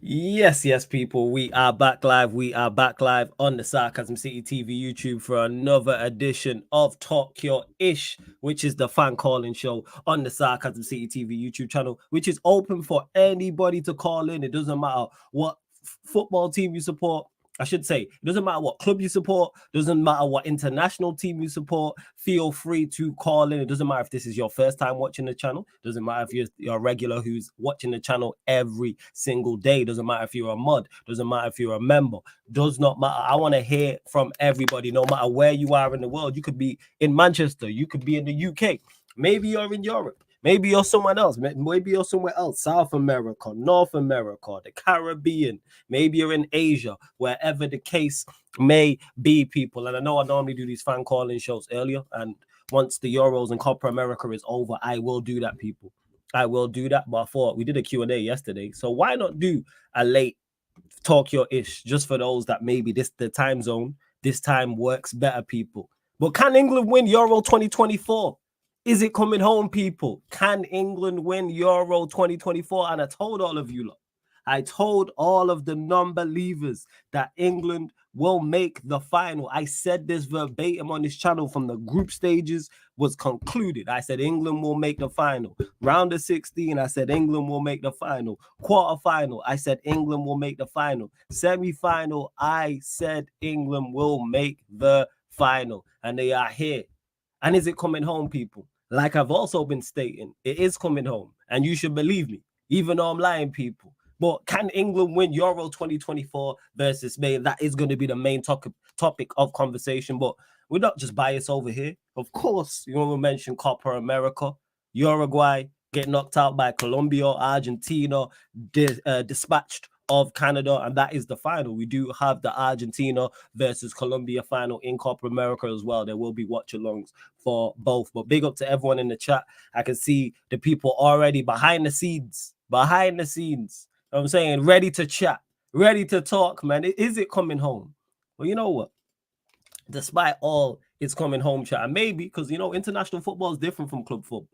Yes, people. We are back live. We are back live on the Sarcasm City TV YouTube for another edition of Talk Your Ish, which is the fan calling show on the Sarcasm City TV YouTube channel, which is open for anybody to call in. It doesn't matter what football team you support. I should say, it doesn't matter what club you support, doesn't matter what international team you support. Feel free to call in. It doesn't matter if this is your first time watching the channel, doesn't matter if you're a regular who's watching the channel every single day, doesn't matter if you're a mod, doesn't matter if you're a member, does not matter. I want to hear from everybody, no matter where you are in the world. You could be in Manchester, you could be in the UK, maybe you're in Europe. Maybe you're someone else. Maybe you're somewhere else. South America, North America, the Caribbean. Maybe you're in Asia, wherever the case may be, people. And I know I normally do these fan calling shows earlier. And once the Euros and Copa America is over, I will do that, people. I will do that. But I thought we did a Q&A yesterday. So why not do a late Talk Your Ish just for those that maybe the time zone, this time works better, people. But can England win Euro 2024? Is it coming home, people? Can England win Euro 2024? And I told all of you, look, I told all of the non-believers that England will make the final. I said this verbatim on this channel from the group stages was concluded. I said England will make the final. Round of 16, I said England will make the final. Quarterfinal, I said England will make the final. Semi-final, I said England will make the final. And they are here. And is it coming home, people? Like I've also been stating, it is coming home. And you should believe me, even though I'm lying, people. But can England win Euro 2024 versus Spain? That is going to be the main topic of conversation. But we're not just biased over here. Of course, you want to mention Copa America, Uruguay get knocked out by Colombia, Argentina, dispatched of Canada, and that is the final. We do have the Argentina versus Colombia final in Copa America as well. There will be watch-alongs for both. But big up to everyone in the chat. I can see the people already behind the scenes. You know what I'm saying, ready to chat, ready to talk, man. Is it coming home? Well, you know what? Despite all it's coming home chat, and maybe because international football is different from club football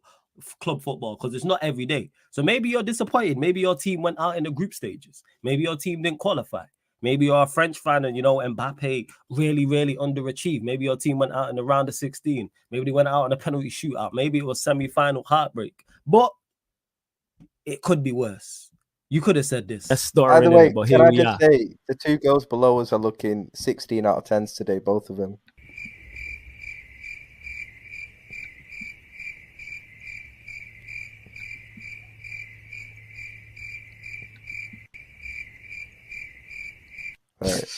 because it's not every day. So maybe you're disappointed. Maybe your team went out in the group stages. Maybe your team didn't qualify. Maybe you're a French fan and Mbappe really, really underachieved. Maybe your team went out in the round of 16. Maybe they went out in a penalty shootout. Maybe it was semi-final heartbreak. But it could be worse. You could have said this. By the way, can I just say the two girls below us are looking 16 out of 10s today, both of them.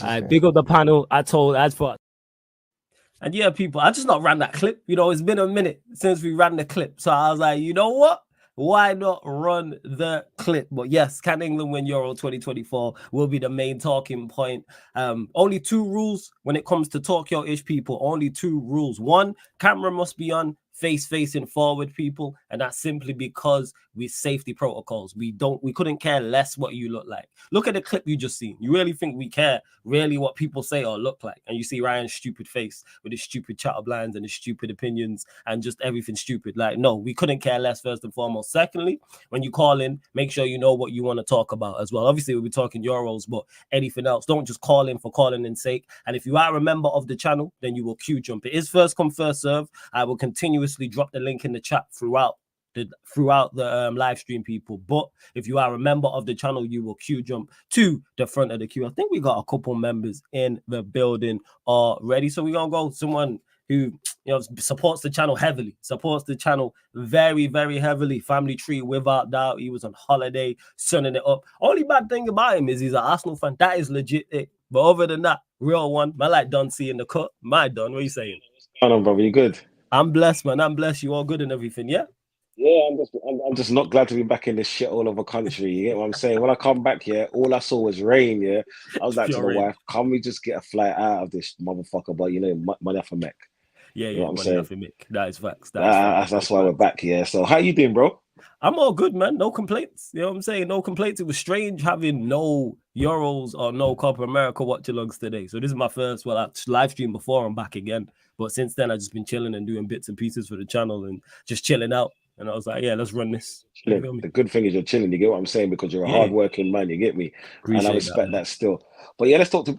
I big up the panel. And yeah, people, I just not ran that clip. It's been a minute since we ran the clip. So I was like, you know what? Why not run the clip? But yes, can England win Euro 2024 will be the main talking point. Only two rules when it comes to Talk Your Ish, people. Only two rules. One, camera must be on facing forward, people, and that's simply because we safety protocols. We couldn't care less what you look like. Look at the clip you just seen. You really think we care really what people say or look like? And you see Ryan's stupid face with his stupid chatter blinds and his stupid opinions and just everything stupid. Like, no, we couldn't care less, first and foremost. Secondly, when you call in, make sure you know what you want to talk about as well. Obviously, we'll be talking Euros, but anything else, don't just call in for calling in sake. And if you are a member of the channel, then you will queue jump. It is first come, first serve. I will continuously drop the link in the chat throughout the live stream, people. But if you are a member of the channel, you will queue jump to the front of the queue. I think we got a couple members in the building already, so we're gonna go someone who supports the channel heavily, supports the channel very, very heavily. Family tree, without doubt. He was on holiday, sunning it up. Only bad thing about him is he's an Arsenal fan. That is legit. But other than that, real one. I like Don C in the cut. My Don, what are you saying? What's going on, brother? You good? I'm blessed, man. I'm blessed. You all good and everything, yeah? Yeah, I'm just not glad to be back in this shit all over country. You get what I'm saying? When I come back here, all I saw was rain. Yeah, I was like to the wife, "Can we just get a flight out of this motherfucker?" But money off a mech. Yeah, you know what money off a mech. That is facts. That's why we're back here. So how you doing, bro? I'm all good, man. No complaints. You know what I'm saying? No complaints. It was strange having no Euros or no Copa America watch-alongs today. So this is my first live stream before I'm back again. But since then, I've just been chilling and doing bits and pieces for the channel and just chilling out. And I was like, yeah, let's run this. You feel me? The good thing is you're chilling. You get what I'm saying? Because you're a hardworking man. You get me? And I respect that still. But yeah, let's talk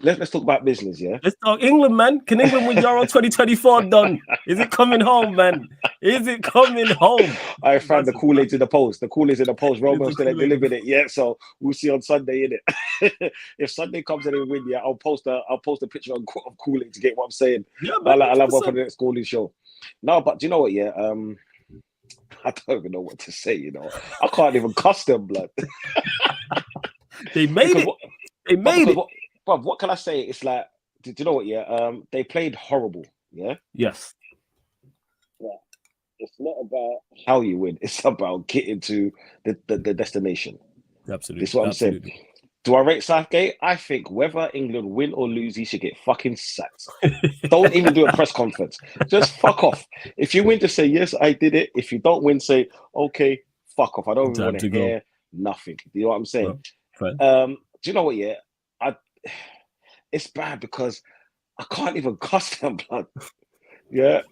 about business. Yeah, let's talk England, man. Can England win Euro 2024 done? Is it coming home, man? Is it coming home? I found the Kool-Aid in the post. The Kool-Aid in the post. Romo still ain't delivered it yet, so we'll see on Sunday, innit? If Sunday comes and they win, yeah, I'll post a picture of Kool-Aid to get what I'm saying. Yeah, man, I'll have one for the next Kool-Aid show. No, but do you know what? Yeah, I don't even know what to say. You know, I can't even cuss them, blood. They made it. They made it. But what can I say? It's like, do you know what? Yeah, they played horrible. Yeah. Yes. Yeah. It's not about how you win. It's about getting to the destination. Absolutely. This is what I'm saying. Do I rate Southgate? I think whether England win or lose, he should get fucking sacked. Don't even do a press conference. Just fuck off. If you win, just say, yes, I did it. If you don't win, say, okay, fuck off. I don't even want to hear nothing. Do you know what I'm saying? Right. Do you know what, yeah? It's bad because I can't even cuss them, blood. Yeah.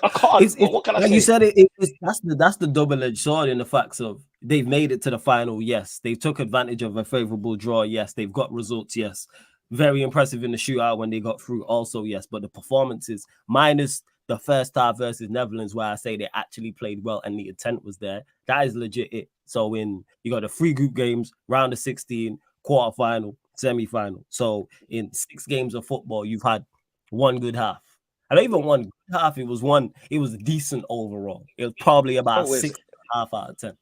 I can't. What can I say? You said that's the double-edged sword in the facts of they've made it to the final. Yes, they took advantage of a favorable draw. Yes, they've got results. Yes, very impressive in the shootout when they got through. Also, yes, but the performances minus the first half versus Netherlands, where I say they actually played well and the intent was there. That is legit it. So you got the 3 group games, round of 16, quarterfinal, semi-final. So in 6 games of football, you've had 1 good half. I don't even 1 good half. It was decent overall. It was probably about 6.5 out of 10.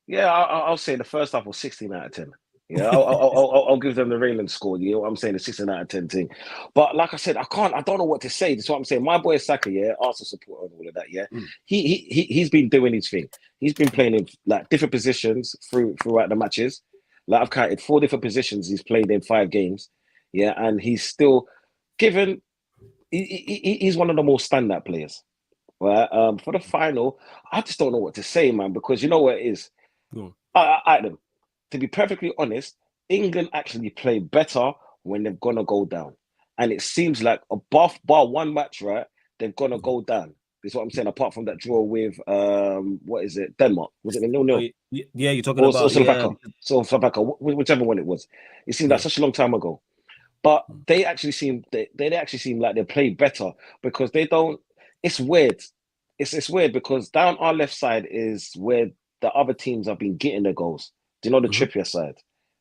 Yeah, I'll say the first half was 16 out of 10. Yeah, I'll give them the Rayland score. You know what I'm saying? The 16 out of 10 thing. But like I said, I don't know what to say. That's what I'm saying. My boy Saka, yeah, Arsenal supporter and all of that, yeah. He's been doing his thing. He's been playing in like different positions throughout the matches. Like I've counted 4 different positions he's played in 5 games. Yeah, and he's still given. He's one of the most standout players. Right? For the final, I just don't know what to say, man, because you know what it is. To be perfectly honest, England actually play better when they're gonna go down, and it seems like above bar 1 match, right? They're gonna go down. This is what I'm saying. Apart from that draw with what is it? Denmark? Was it the 0-0? Yeah, you're talking about Slovakia, whichever one it was. It seemed like such a long time ago. But they actually seem like they play better because they don't. It's weird. It's weird because down our left side is where the other teams have been getting their goals. Do you know the Trippier side?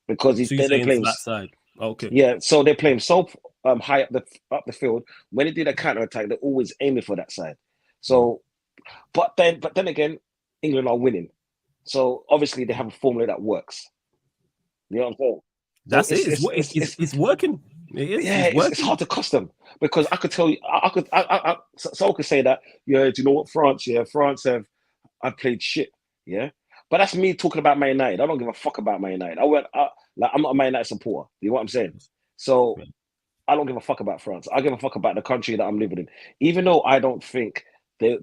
Because they're playing that side. Okay. Yeah, so they're playing so high up the field. When they do the counter attack, they're always aiming for that side. So, but then again, England are winning. So obviously they have a formula that works. You know what I'm saying? That's it's working. It's hard to custom because I could tell you, someone could say that, yeah, do you know what, France I've played shit, yeah, but that's me talking about Man United. I don't give a fuck about Man United. I'm not a Man United supporter. You know what I'm saying? So I don't give a fuck about France. I give a fuck about the country that I'm living in, even though I don't think they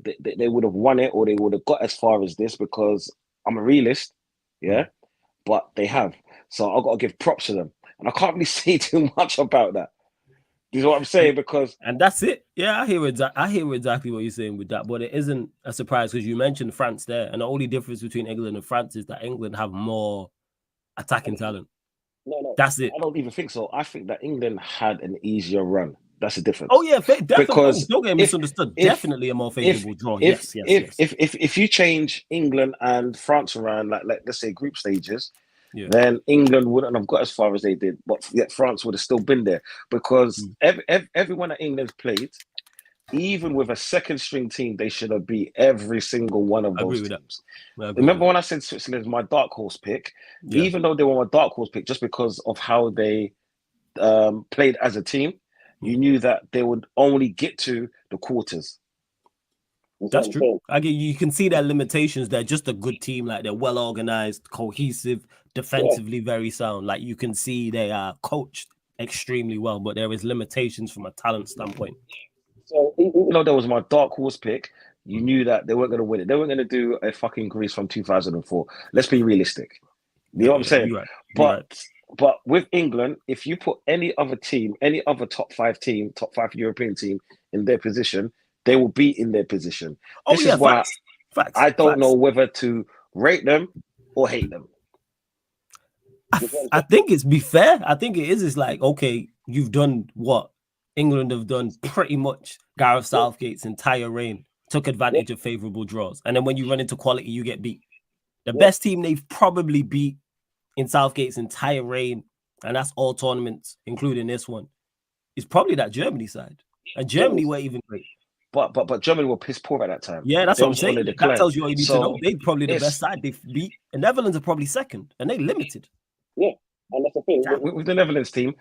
would have won it or they would have got as far as this because I'm a realist, yeah, but they have. So I've got to give props to them. And I can't really say too much about that. You know what I'm saying? Because and that's it. Yeah, I hear exactly what you're saying with that. But it isn't a surprise because you mentioned France there, and the only difference between England and France is that England have more attacking talent. No, that's it. I don't even think so. I think that England had an easier run. That's the difference. Oh yeah, definitely. Because don't get misunderstood. Definitely a more favorable draw. Yes. If you change England and France around, like let's say group stages. Yeah. Then England wouldn't have got as far as they did, but yet France would have still been there because everyone that England's played, even with a second string team, they should have beat every single one of those teams. Remember when I said Switzerland is my dark horse pick? Yeah. Even though they were my dark horse pick, just because of how they played as a team, you knew that they would only get to the quarters. That's true. You can see their limitations. They're just a good team. Like they're well organized, cohesive, defensively very sound. Like you can see they are coached extremely well, but there is limitations from a talent standpoint. So even though that was my dark horse pick, you knew that they weren't going to win it. They weren't going to do a fucking Greece from 2004. Let's be realistic. You know what I'm saying? But with England, if you put any other team, any other top 5 European team in their position, they will be in their position. This is why Facts. I don't Facts. know whether to rate them or hate them. I think it's be fair. I think it is. It's like, okay, you've done what England have done pretty much Gareth Southgate's entire reign, took advantage of favorable draws. And then when you run into quality, you get beat. The best team they've probably beat in Southgate's entire reign, and that's all tournaments, including this one, is probably that Germany side. And Germany were even great. But Germany were piss poor at that time. Yeah, that's what I'm saying. That tells you all you need to know. They're probably the best side. They beat the Netherlands are probably second, and they limited. Yeah, and that's the thing with the Netherlands team.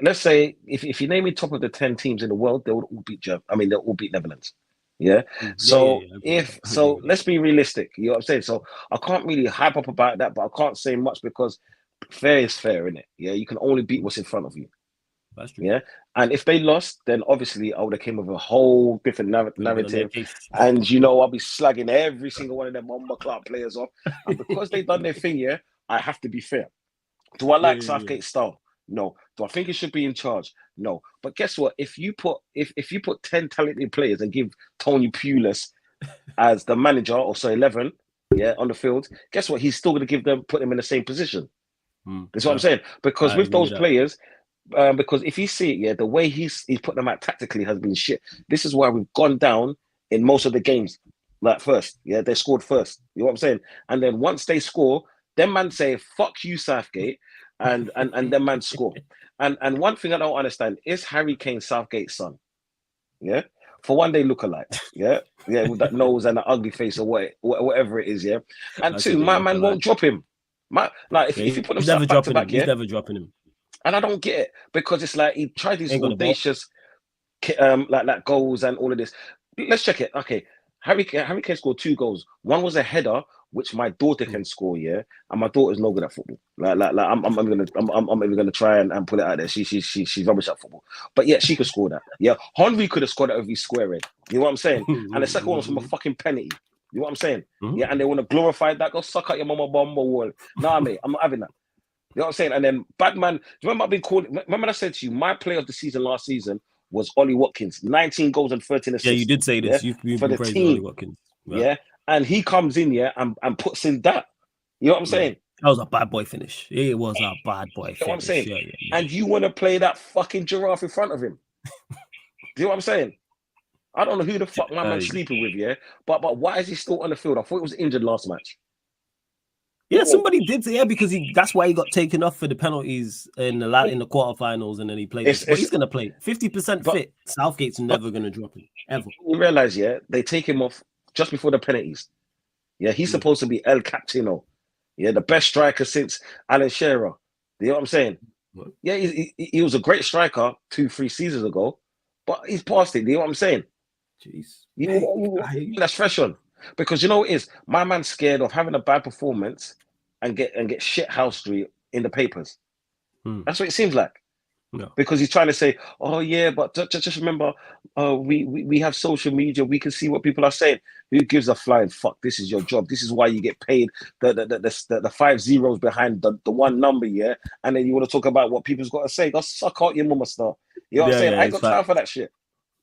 Let's say if you name me top of the 10 teams in the world, they would all beat Germany. I mean, they'll all beat Netherlands. Yeah. So let's be realistic. You know what I'm saying? So I can't really hype up about that, but I can't say much because fair is fair, innit? Yeah, you can only beat what's in front of you. That's true. Yeah, and if they lost, then obviously I would have came with a whole different narrative, and I'll be slagging every single one of them Mamba Clark players off. And because they've done their thing, yeah, I have to be fair. Do I like Southgate's style? No. Do I think he should be in charge? No. But guess what? If you put 10 talented players and give Tony Pulis as the manager, or so 11, on the field, guess what? He's still going to put them in the same position. That's what I'm saying. Because with those players. Because if you see it, the way he's put them out tactically has been shit. This is why we've gone down in most of the games. Like first, they scored first. You know what I'm saying? And then once they score, them man say "fuck you, Southgate," and them man score. And one thing I don't understand is Harry Kane Southgate's son. Yeah, for one they look alike. Yeah, with that nose and that ugly face or whatever it is. Yeah, and two, my man won't drop him. If you put him back to back, he's never dropping him. And I don't get it because it's like he tried these audacious like goals and all of this. Let's check it. Okay, Harry Kane scored 2 goals. One was a header, which my daughter can score, and my daughter's no good at football. I'm even gonna try and put it out there. She's rubbish at football, but she could score that. Yeah, Henry could have scored that if he square it. You know what I'm saying? And the second one was from a fucking penalty. You know what I'm saying? Yeah, and they want to glorify that. Go suck out your mama bomba wall. Nah, mate, I'm not having that. You know what I'm saying? And then Batman, do you remember I've been calling? Remember I said to you, my player of the season last season was Ollie Watkins, 19 goals and 13 assists. Yeah, you did say this. You've for the team, Ollie Watkins. Yeah, and he comes in and puts in that. You know what I'm saying? That was a bad boy finish. It was a bad boy finish. You know what I'm saying? Yeah. And you want to play that fucking giraffe in front of him? Do you know what I'm saying? I don't know who the fuck my man's sleeping with, but why is he still on the field? I thought he was injured last match. Yeah, somebody did say because that's why he got taken off for the penalties in the quarterfinals, and then he played. But he's gonna play 50% fit. Southgate's never gonna drop him ever. You realize, they take him off just before the penalties. Yeah, he's supposed to be El Capitano. Yeah, the best striker since Alan Shearer. You know what I'm saying? What? Yeah, he was a great striker 2-3 seasons ago, but he's past it. You know what I'm saying? Jeez, that's fresh on. Because you know what it is, my man's scared of having a bad performance and get shit housery in the papers. That's what it seems like. No. Because he's trying to say, oh yeah, but just remember, we have social media, we can see what people are saying. Who gives a flying fuck? This is your job. This is why you get paid the 5 zeros behind the one number, and then you want to talk about what people's got to say. Go suck out your mama star. You know what I'm saying? I ain't got time for that shit.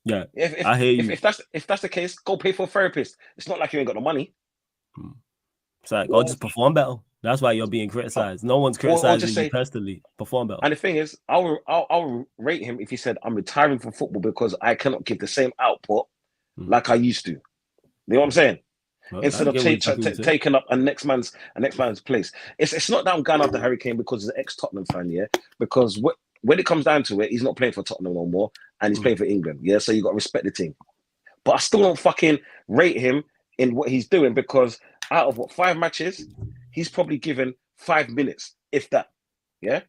Yeah, I hear you. If that's the case, go pay for a therapist. It's not like you ain't got the money. It's like, just perform better. That's why you're being criticized. No one's criticizing you personally. Perform better. And the thing is, I'll rate him if he said, I'm retiring from football because I cannot give the same output like I used to. You know what I'm saying? Well, instead of taking up a next man's place. It's not that I'm going after Harry Kane because he's an ex-Tottenham fan, because when it comes down to it, he's not playing for Tottenham no more, and he's playing for England, so you got to respect the team. But I still don't fucking rate him in what he's doing because out of 5 matches, he's probably given 5 minutes, if that. Yeah,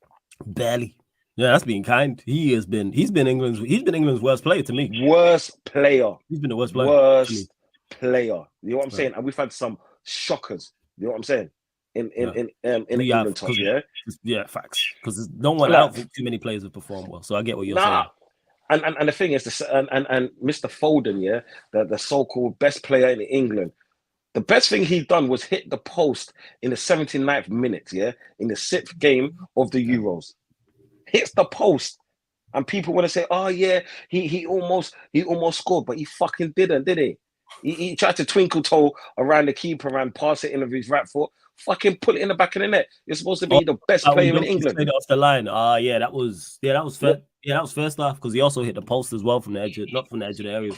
barely. Yeah, that's being kind. He's been England's worst player to me. Worst player. He's been the worst player. Worst player. You know what I'm saying? And we've had some shockers. You know what I'm saying? In England top, yeah, facts. Because no one out too many players have performed well. So I get what you're saying. And the thing is, and Mr. Foden, the so-called best player in England, the best thing he done was hit the post in the 79th minute, in the 6th game of the Euros. Hits the post, and people want to say, "Oh yeah, he almost scored, but he fucking didn't, did he?" He tried to twinkle toe around the keeper and pass it in with his right foot. Fucking put it in the back of the net. You're supposed to be the best player in England. Played it off the line. Yeah, that was first. Yeah, that was first half because he also hit the post as well from the edge, not from the edge of the area.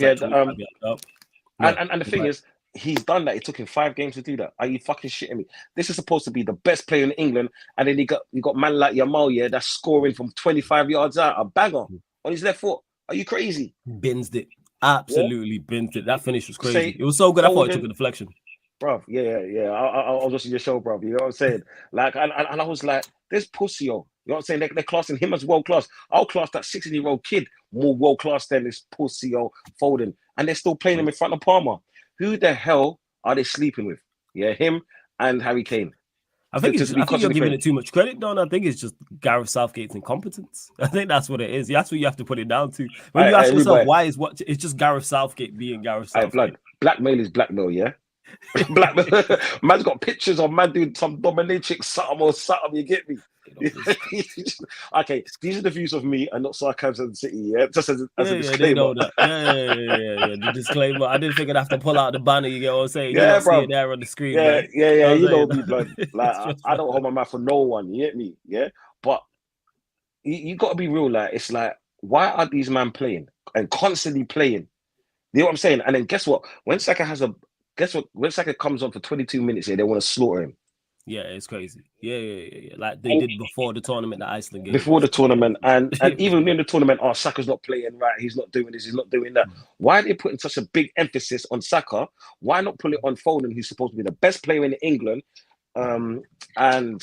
And the thing is, he's done that. It took him 5 games to do that. Are you fucking shitting me? This is supposed to be the best player in England, and then you got man like Yamal, yeah, that's scoring from 25 yards out, a banger on his left foot. Are you crazy? Binsed it. Absolutely binsed it. That finish was crazy. It was so good. I thought it took a deflection. Bruv, yeah. I was watching your show, bruv. You know what I'm saying? Like, and I was like, there's pussy, yo. You know what I'm saying? They're classing him as world class. I'll class that 16-year-old kid more world class than this pussy, yo, Foden. And they're still playing him in front of Palmer. Who the hell are they sleeping with? Yeah, him and Harry Kane. I think you're giving it too much credit, Don. I think it's just Gareth Southgate's incompetence. I think that's what it is. That's what you have to put it down to. When you ask yourself why it's just Gareth Southgate being Gareth Southgate. Blood. Blackmail is blackmail, yeah? Blackmail. Man's got pictures of man doing some dominatrix something, you get me? Okay, these are the views of me and not sarcasm City, yeah? Just as a disclaimer. They know that. Yeah. The disclaimer. I didn't think I'd have to pull out the banner, you get what I'm saying? Yeah, bro. See it there on the screen. Yeah, man. you know me, blood. Like, I don't hold my mouth for no one, you get me? Yeah? But you got to be real, like, it's like, why are these men playing and constantly playing? You know what I'm saying? And then guess what? When Saka comes on for 22 minutes here, they want to slaughter him. Yeah, it's crazy. Yeah. Like they did before the tournament, the Iceland game. Before the tournament, and even in the tournament, Saka's not playing right. He's not doing this. He's not doing that. Why are they putting such a big emphasis on Saka? Why not put it on Foden, who's supposed to be the best player in England? And not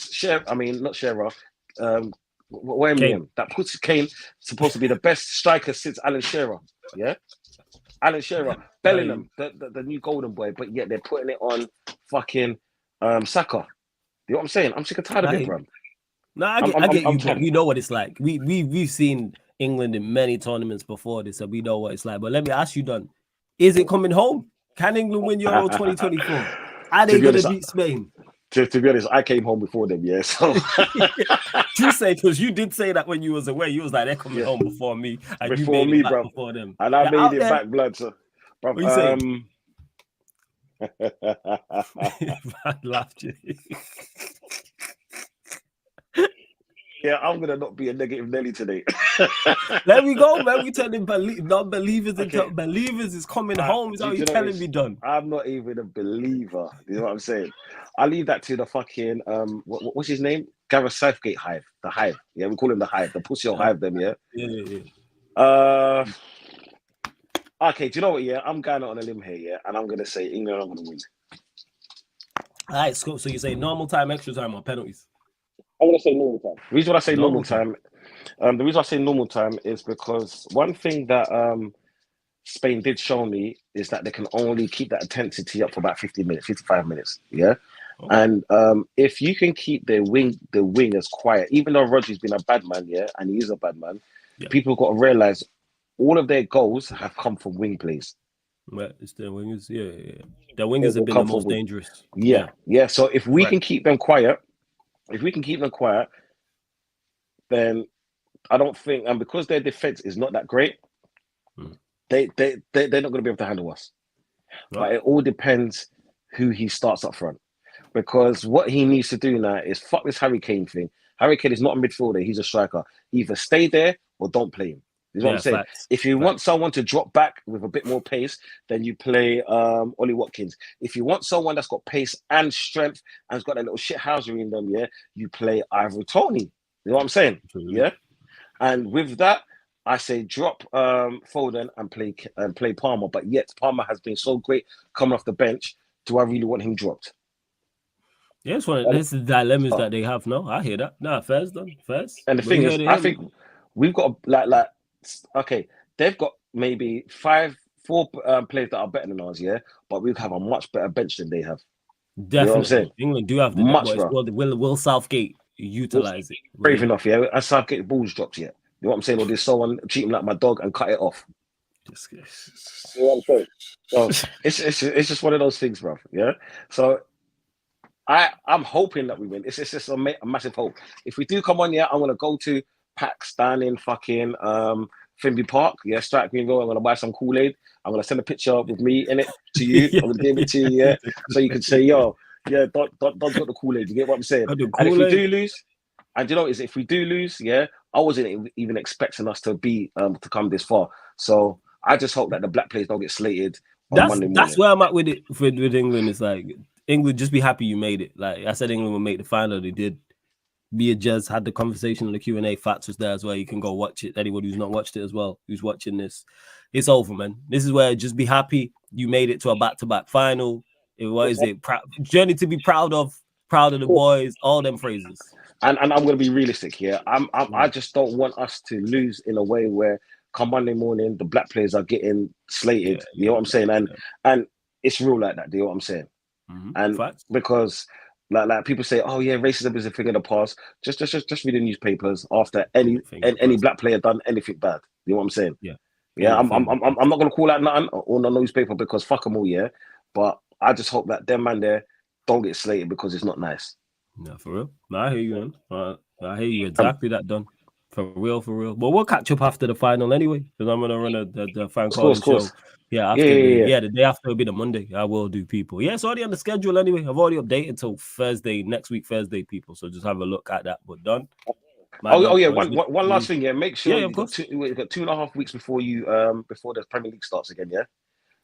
Shearer. That puts Kane supposed to be the best striker since Alan Shearer. Yeah, Alan Shearer, Bellingham, the new golden boy, but yet they're putting it on fucking Saka. You know what I'm saying? I'm sick and tired of it, bro. No, I get you, but we know what it's like. We've seen England in many tournaments before this, so we know what it's like. But let me ask you, Don, is it coming home? Can England win Euro 2024? Are they going to beat Spain? To be honest, I came home before them, yeah. So you say, because you did say that when you was away, you was like, they're coming home before me, and before you made me, it back bro. before them. And I made it back, blood. So, bro, what you saying? I laughed. Yeah, I'm gonna not be a negative Nelly today. There we go, man. We telling non-believers and believers is coming home. Is how you telling me, Don? I'm not even a believer. You know what I'm saying? I leave that to the fucking what's his name? Gareth Southgate Hive. The Hive. Yeah, we call him the Hive. The pussy or Hive them. Yeah. Yeah. Okay, do you know what? Yeah, I'm going out on a limb here. Yeah, and I'm gonna say England are gonna win. All right, so you say normal time, extra time, or penalties? I'm gonna say normal time. The reason why I say normal time, the reason I say normal time is because one thing that Spain did show me is that they can only keep that intensity up for about 50 minutes, 55 minutes. Yeah. Okay. And if you can keep the wingers quiet, even though Rodri's been a bad man, yeah, and he is a bad man, people got to realize all of their goals have come from wing plays. Well, it's the wingers, yeah. The wingers have been the most dangerous. Yeah. So if we can keep them quiet, then I don't think, and because their defense is not that great, they're not going to be able to handle us. Right. But it all depends who he starts up front, because what he needs to do now is fuck this Harry Kane thing. Harry Kane is not a midfielder; he's a striker. Either stay there or don't play him. Is what I'm saying. Facts. If you want someone to drop back with a bit more pace, then you play Ollie Watkins. If you want someone that's got pace and strength and has got a little shithousery in them, yeah, you play Ivory Toney. You know what I'm saying? Mm-hmm. Yeah. And with that, I say drop Foden and play Palmer. But yet Palmer has been so great coming off the bench. Do I really want him dropped? Yeah, it's one of the dilemmas that they have. No, I hear that. No, fair's done. Fair's. And the thing is, I think we've got like. Okay, they've got maybe 4 players that are better than us, yeah, but we have a much better bench than they have. Definitely, you know what I'm saying? England do have the much. Will Southgate utilize it? Brave enough, yeah. And Southgate balls dropped yet. You know what I'm saying? Or there's someone treat him like my dog and cut it off. You know what I'm saying? So it's just one of those things, bro. Yeah. So I'm hoping that we win. It's just a massive hope. If we do come on, yeah, I'm gonna go to Pakistan in fucking Finby Park, yeah, strike me and go. I'm gonna buy some Kool-Aid. I'm gonna send a picture with me in it to you. I'm gonna give it to you, yeah. So you can say, yo, yeah, Don's got the Kool-Aid. You get what I'm saying? Got the And if we Kool-Aid. do lose, and you know, if we do lose, yeah, I wasn't even expecting us to be to come this far. So I just hope that the black players don't get slated on Monday morning. That's where I'm at with it with England. It's like England, just be happy you made it. Like I said, England will make the final. They did. Bia Jez had the conversation on the Q&A. Fats was there as well. You can go watch it. Anybody who's not watched it as well, who's watching this, it's over, man. This is where just be happy you made it to a back-to-back final. What is it? Journey to be proud of the boys, all them phrases. And I'm going to be realistic here. I just don't want us to lose in a way where come Monday morning the black players are getting slated. Yeah, you know what I'm saying? And it's real like that. Do you know what I'm saying? Mm-hmm. And Facts. Because like people say, oh yeah, racism is a thing of the past. Just read the newspapers after any black player done anything bad. You know what I'm saying? Yeah. I'm not going to call out nothing on the newspaper because fuck them all. Yeah, but I just hope that them man there don't get slated because it's not nice. No, for real. No, I hear you, man. I hear you exactly that done. For real. But we'll catch up after the final anyway, because I'm gonna run the fan calling show. Yeah, the day after will be the Monday. I will do people. Yeah, it's already on the schedule anyway. I've already updated till next week Thursday, people. So just have a look at that. But done. One last thing, yeah. Make sure you've got 2.5 weeks before you before the Premier League starts again, yeah.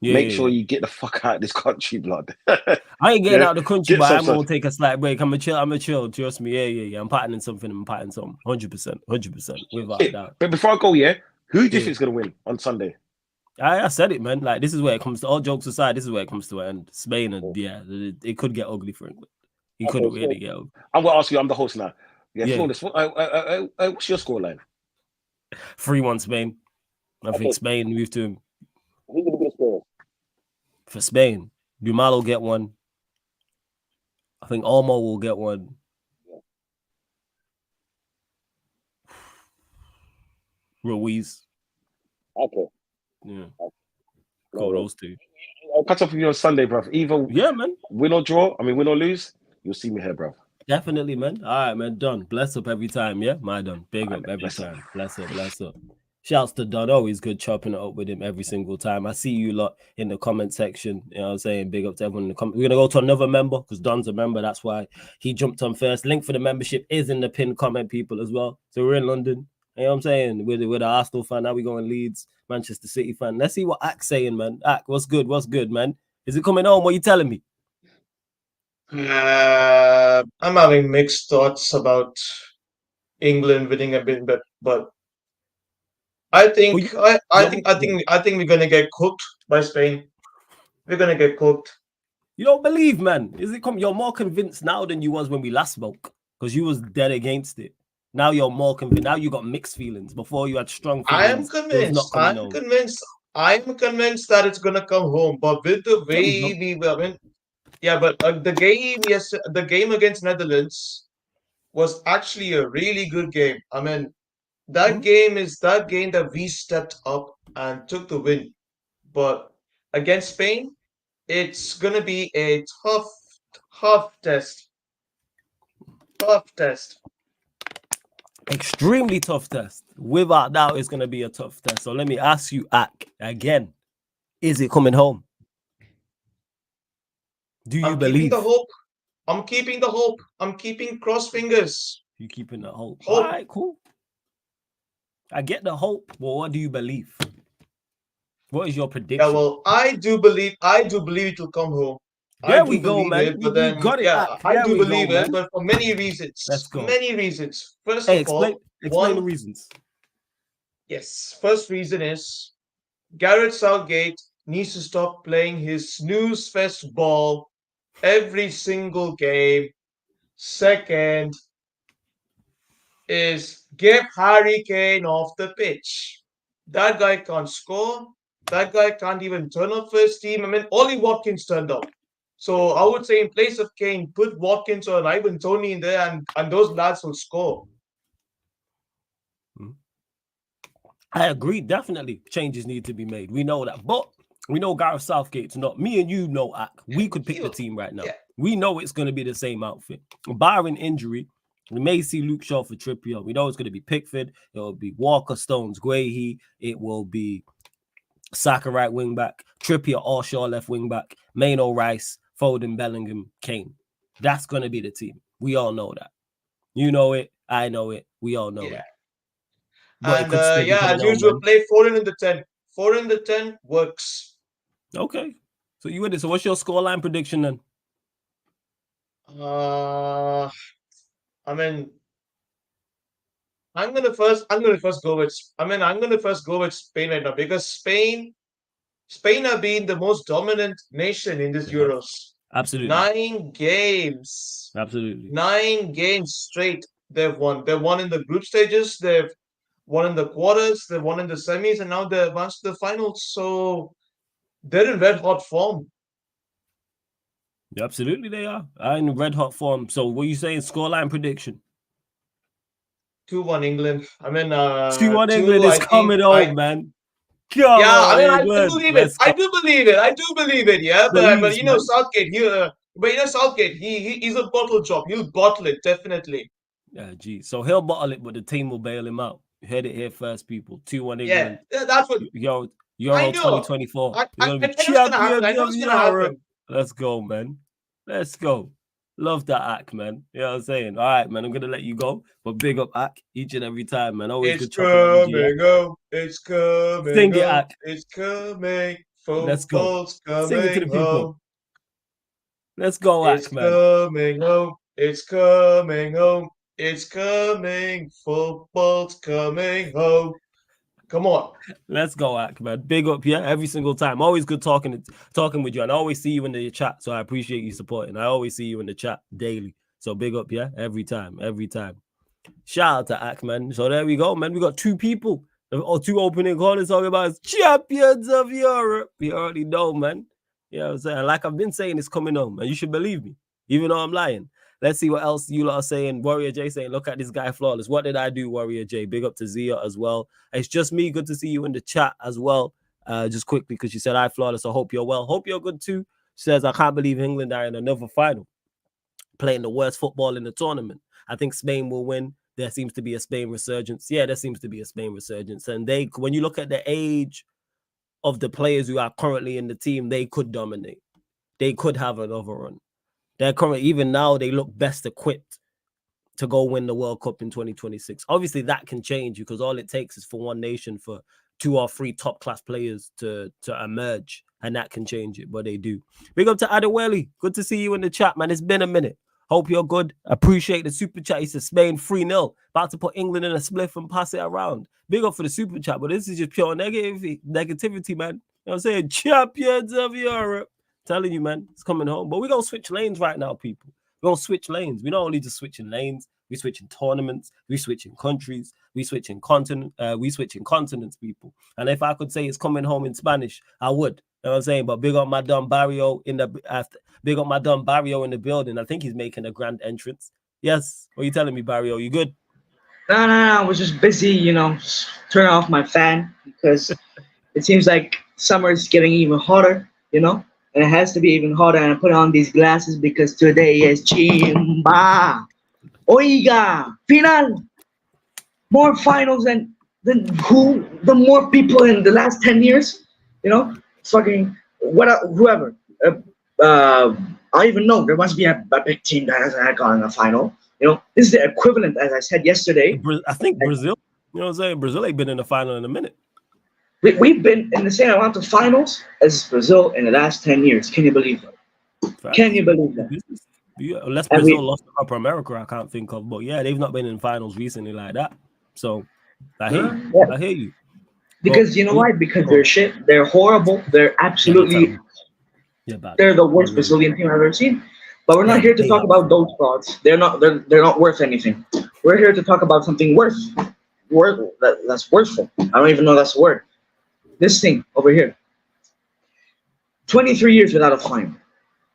Make sure you get the fuck out of this country, blood. I ain't getting out of the country, but I'm gonna take a slight break. I'm a chill. Trust me. Yeah. I'm patterning something. 100%. Without doubt. But before I go, who do you think is gonna win on Sunday? I said it, man. Like this is where it comes to. All jokes aside, this is where it comes to. And Spain, and it could get ugly for England. It could really get ugly. I'm gonna ask you. I'm the host now. Flawless. What's your scoreline? 3-1 Spain. I think Spain moved to. Who's gonna be the scorer? For Spain, Dumal will get one. I think Olmo will get one. Ruiz. Okay. Yeah. Go those two. I'll catch up with you on Sunday, bruv. Either man. Win or draw. I mean, win or lose. You'll see me here, bruv. Definitely, man. All right, man. Done. Bless up every time. Yeah, my done. Big up every time. Bless up. Shouts to Don. Always good chopping it up with him every single time. I see you lot in the comment section. You know what I'm saying? Big up to everyone in the comment. We're going to go to another member because Don's a member. That's why he jumped on first. Link for the membership is in the pinned comment, people, as well. So we're in London. You know what I'm saying? We're the Arsenal fan. Now we going Leeds, Manchester City fan. Let's see what Ak's saying, man. Ak, what's good, man? Is it coming home? What are you telling me? I'm having mixed thoughts about England winning a bit, but I think we're gonna get cooked by Spain. We're gonna get cooked. You don't believe, man? You're more convinced now than you was when we last spoke because you was dead against it. Now you're more convinced. Now you got mixed feelings. Before you had strong feelings. I am convinced. I'm convinced that it's gonna come home. But with the way we were, but the game against Netherlands was actually a really good game. I mean. That game that we stepped up and took the win. But against Spain, it's going to be a tough test. Tough test. Extremely tough test. Without doubt, it's going to be a tough test. So let me ask you, Ak, again. Is it coming home? Do you believe? I'm keeping the hope. I'm keeping cross fingers. You keeping the hope. All right, cool. I get the hope. Well, what do you believe? What is your prediction? Yeah, well, I do believe it will come home. There we go, man. But then, I do believe it, but for many reasons. Let's go. Many reasons. First of all, explain the reasons. Yes. First reason is Gareth Southgate needs to stop playing his snooze fest ball every single game. Second is get Harry Kane off the pitch. That guy can't score. That guy can't even turn up for his team. I mean, Ollie Watkins turned up. So I would say in place of Kane, put Watkins or Ivan Toney in there and those lads will score. I agree. Definitely changes need to be made. We know that. But we know Gareth Southgate's not. Me and you know, Ak. We could pick the team right now. Yeah. We know it's going to be the same outfit. Barring injury, We may see Luke Shaw for Trippier. We know it's going to be Pickford. It will be Walker, Stones, Guehi. It will be Saka right wing back, Trippier or Shaw left wing back, Maino Rice, Foden, Bellingham, Kane. That's going to be the team. We all know that. You know it. I know it. We all know it. But and as usual, play 4 in the 10. 4 in the 10 works. Okay. So you with it. So what's your scoreline prediction then? I mean, I'm gonna first go with Spain right now, because Spain have been the most dominant nation in this Euros. Absolutely. 9 games. Absolutely. 9 games straight they've won. They've won in the group stages, they've won in the quarters, they've won in the semis, and now they're advanced to the finals. So they're in red hot form. Yeah, absolutely they are. In red hot form. So what are you saying? Scoreline prediction? 2-1 England. I mean, 2-1 England is coming home, man. Come on, I mean, I do believe it. I do believe it. Yeah, but you know, Southgate. Southgate. He's a bottle job. He'll bottle it definitely. Yeah, gee. So he'll bottle it, but the team will bail him out. You heard it here first, people. 2-1 England. Yeah, that's what. Euro 2024. I know it's gonna happen. Let's go, man. Let's go. Love that act, man. You know what I'm saying? All right, man. I'm gonna let you go, but big up act each and every time, man. Always it's coming home. It's coming. Sing it, act. It's coming. Let's go. Sing it to the people. Home. Let's go, act, man. It's coming home. It's coming home. It's coming. Football's coming home. Come on. Let's go, Ak, man. Big up, yeah, every single time. Always good talking with you. And I always see you in the chat. So I appreciate you supporting. I always see you in the chat daily. So big up, yeah, every time. Shout out to Ak, man. So there we go, man. We got 2 people. Or 2 opening corners talking about champions of Europe. You already know, man. You know what I'm saying? Like I've been saying, it's coming home. And you should believe me, even though I'm lying. Let's see what else you lot are saying. Warrior J saying, look at this guy flawless. What did I do, Warrior J? Big up to Zia as well. It's just me. Good to see you in the chat as well. Just quickly, because you said I flawless. I hope you're well. Hope you're good too. She says, I can't believe England are in another final, playing the worst football in the tournament. I think Spain will win. There seems to be a Spain resurgence. Yeah, there seems to be a Spain resurgence. And when you look at the age of the players who are currently in the team, they could dominate. They could have another run. They're currently, even now, they look best equipped to go win the World Cup in 2026. Obviously, that can change because all it takes is for one nation for 2 or 3 top-class players to emerge, and that can change it, but they do. Big up to Adewale. Good to see you in the chat, man. It's been a minute. Hope you're good. Appreciate the super chat. He says Spain 3-0. About to put England in a spliff and pass it around. Big up for the super chat, but this is just pure negativity, man. You know what I'm saying? Champions of Europe. Telling you, man, it's coming home. But we're going to switch lanes right now, people. We're going to switch lanes. We're not only just switching lanes. We're switching tournaments. We're switching countries. We're switching continents, people. And if I could say it's coming home in Spanish, I would. You know what I'm saying? But big up my Don Barrio in the building. I think he's making a grand entrance. Yes. What are you telling me, Barrio? You good? No. I was just busy, just turning off my fan because it seems like summer is getting even hotter, And it has to be even hotter, and I put on these glasses because today is Chimba. Oiga, final. More finals than the more people in the last 10 years, fucking whoever. I don't even know. There must be a big team that hasn't gone in a final. This is the equivalent, as I said yesterday. I think Brazil. You know what I'm saying? Brazil ain't been in the final in a minute. We've been in the same amount of finals as Brazil in the last 10 years. Can you believe that? Can you believe that? Yeah, unless Brazil lost the Copa America, I can't think of. But yeah, they've not been in finals recently like that. So I hear you. Yeah. I hear you. Because you know why? Because they're shit. They're horrible. They're absolutely. They're the worst Brazilian team I've ever seen. But we're not here to talk about those frauds. They're not worth anything. We're here to talk about something that's worthful. I don't even know that's a word. This thing over here. 23 years without a final.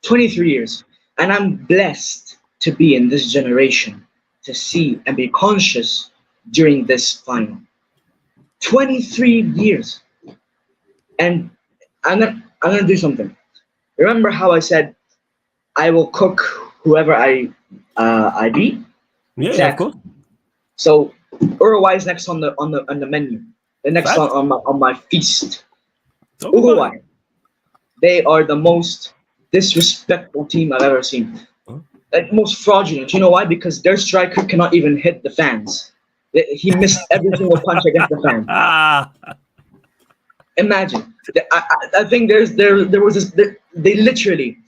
23 years. And I'm blessed to be in this generation to see and be conscious during this final. 23 years. And I'm gonna do something. Remember how I said I will cook whoever I beat? Yeah, Exactly. of course. So Uruguay is next on the menu. The next Facts. on my feast. Talk about Uruguay. it. They are the most disrespectful team I've ever seen. Huh? Like most fraudulent. You know why? Because their striker cannot even hit the fans. He missed every single punch against the fans. Imagine. I think there was this. They literally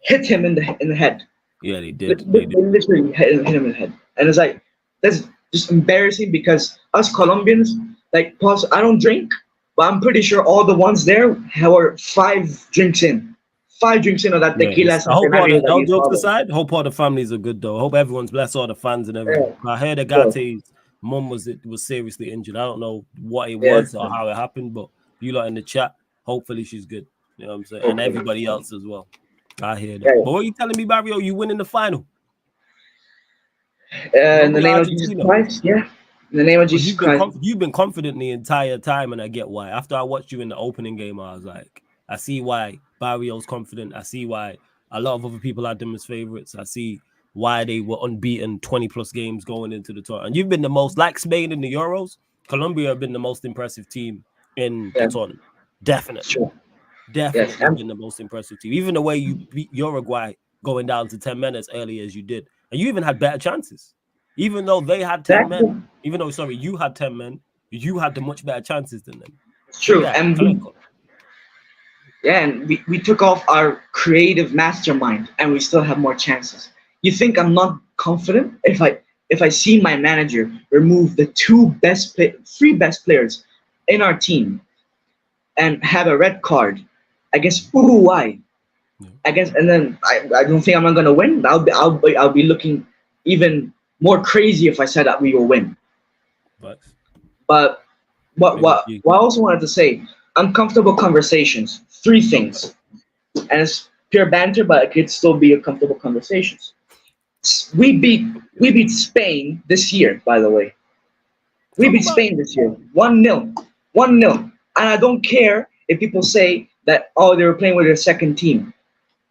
hit him in the head. Yeah, they They did. They did. literally hit him in the head, and it's like that's just embarrassing because us Colombians, like, I don't drink, but I'm pretty sure all the ones there were 5 drinks in, 5 drinks in of that Yeah, tequila. I hope all Centenario the, that all you jokes follow. aside, hope all the families are good though. I hope everyone's blessed, all the fans and everything. Yeah. I heard Agate's mum was seriously injured. I don't know what it Yeah. was or how it happened, but you lot in the chat, hopefully she's good. You know what I'm saying? And everybody else as well. I hear that. Yeah. But what are you telling me, Barrio? You win in the final? In the name of Jesus Argentina. Christ, yeah. In the name of Jesus Christ. You've been confident the entire time, and I get why. After I watched you in the opening game, I was like, I see why Barrio's confident. I see why a lot of other people had them as favorites. I see why they were unbeaten 20+ games going into the tournament. And you've been the most, like Spain in the Euros, Colombia have been the most impressive team in the tournament. Definitely. Sure. Definitely been the most impressive team. Even the way you beat Uruguay going down to 10 minutes early as you did. And you even had better chances. Even though they had 10 men, even though, sorry, you had 10 men, you had the much better chances than them. It's true. Yeah, and we took off our creative mastermind and we still have more chances. You think I'm not confident if I see my manager remove the 3 best players in our team and have a red card against Uruguay? And then I don't think I'm not gonna win. I'll be looking even more crazy if I said that we will win. But what I also wanted to say, uncomfortable conversations. 3 things, and it's pure banter, but it could still be uncomfortable conversations. We beat Spain this year, by the way. We beat Spain this year, 1-0, 1-0, and I don't care if people say that they were playing with their second team.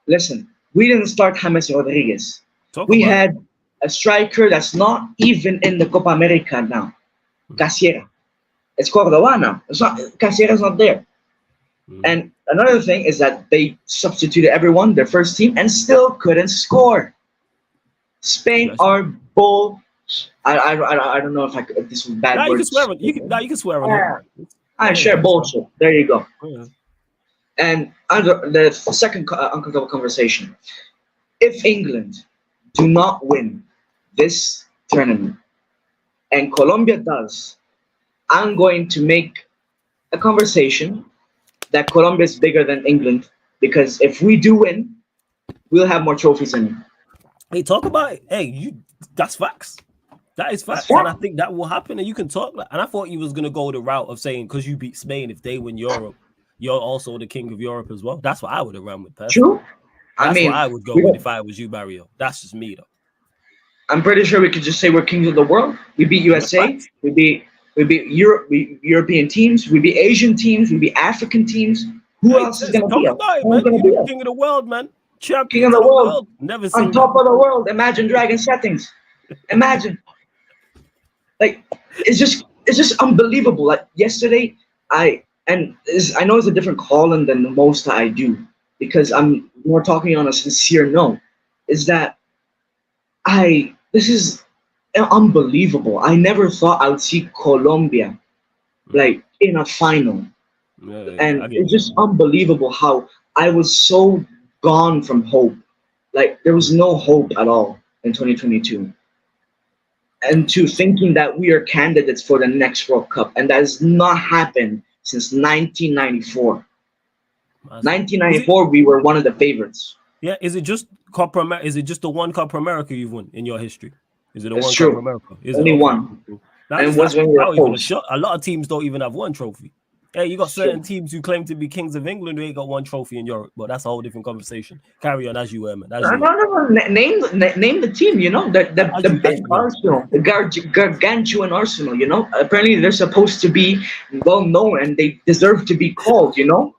Listen, we didn't start James Rodriguez. We had a striker that's not even in the Copa America now, Casiera. It's Cordoba now. Casiera's not there. And another thing is that they substituted everyone, their first team, and still couldn't score. Spain are bull. I don't know if this was bad words. You can swear on it. I share bullshit. There you go. Yeah. And the second uncomfortable conversation. If England do not win this tournament and Colombia does, I'm going to make a conversation that Colombia is bigger than England, because if we do win, we'll have more trophies than you. Hey, talk about it. Hey, that's facts. That is facts. And I think that will happen, and you can talk. And I thought you was going to go the route of saying, because you beat Spain, if they win Europe, you're also the king of Europe as well. That's what I would have run with, personally. True. That's what I would go with if I was you, Barrio. That's just me, though. I'm pretty sure we could just say we're kings of the world. We beat USA. We beat European teams. We beat Asian teams. We beat African teams. Who else is going to be us? You're king of the world, man. Champion king of the world. Never seen on top of the world. Imagine Dragon settings. Imagine. Like, it's just unbelievable. Like yesterday, I know it's a different calling than the most I do, because I'm more talking on a sincere note. Is that this is unbelievable. I never thought I would see Colombia like in a final. And it's just unbelievable how I was so gone from hope. Like, there was no hope at all in 2022. And to thinking that we are candidates for the next World Cup, and that has not happened since 1994. 1994, we were one of the favorites. Yeah, is it just Copa America? Is it just the one Copa America you've won in your history? Is it It's one true. Copa America? Only one. And was when we were close. A lot of teams don't even have one trophy. Hey, you got certain teams who claim to be kings of England who ain't got one trophy in Europe, but that's a whole different conversation. Carry on as you were, man. No. Name the team. You know, the big Arsenal, the gargantuan Arsenal. You know, apparently they're supposed to be well known and they deserve to be called. You know.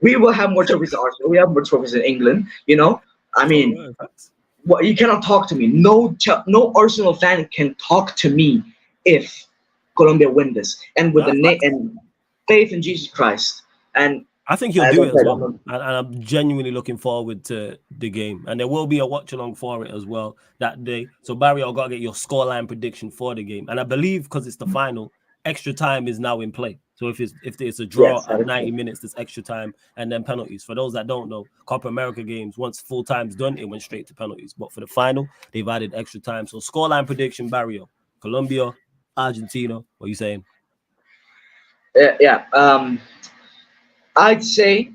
We will have more trophies than Arsenal. We have more trophies in England. You know, I mean, Well, you cannot talk to me. No Arsenal fan can talk to me if Colombia win this. And with and faith in Jesus Christ. And I think he'll do it as well. And I'm genuinely looking forward to the game. And there will be a watch along for it as well that day. So Barry, I've got to get your scoreline prediction for the game. And I believe because it's the final, extra time is now in play. So if it's a draw at 90 minutes, there's extra time and then penalties. For those that don't know, Copa America games, once full time's done, it went straight to penalties. But for the final, they've added extra time. So scoreline prediction, Barrio, Colombia, Argentina. What are you saying? I'd say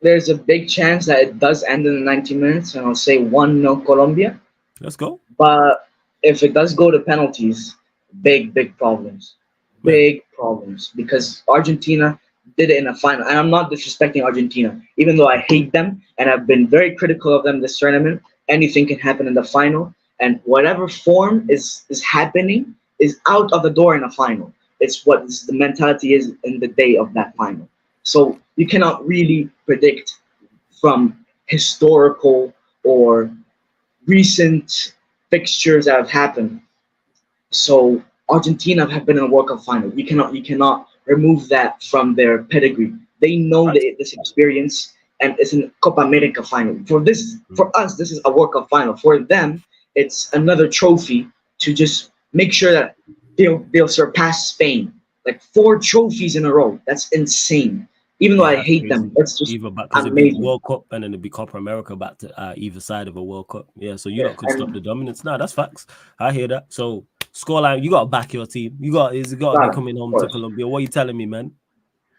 there's a big chance that it does end in the 90 minutes, and I'll say 1-0 Colombia. Let's go. But if it does go to penalties, big problems. Big problems. Because Argentina did it in a final. And I'm not disrespecting Argentina. Even though I hate them and I've been very critical of them this tournament, anything can happen in the final. And whatever form is happening is out of the door in a final. It's what the mentality is in the day of that final. So you cannot really predict from historical or recent fixtures that have happened. So Argentina have been in a World Cup final. You cannot remove that from their pedigree. They know this experience, and it's a Copa America final. For us, this is a World Cup final. For them, it's another trophy to just make sure that they'll surpass Spain. Like 4 trophies in a row. That's insane. Even though I hate them, it's just amazing. World Cup and then it'd be Copa America back to either side of a World Cup. Yeah, so you could stop the dominance. Nah, that's facts. I hear that. So scoreline, you gotta back your team. You got to be coming home to Colombia. What are you telling me, man?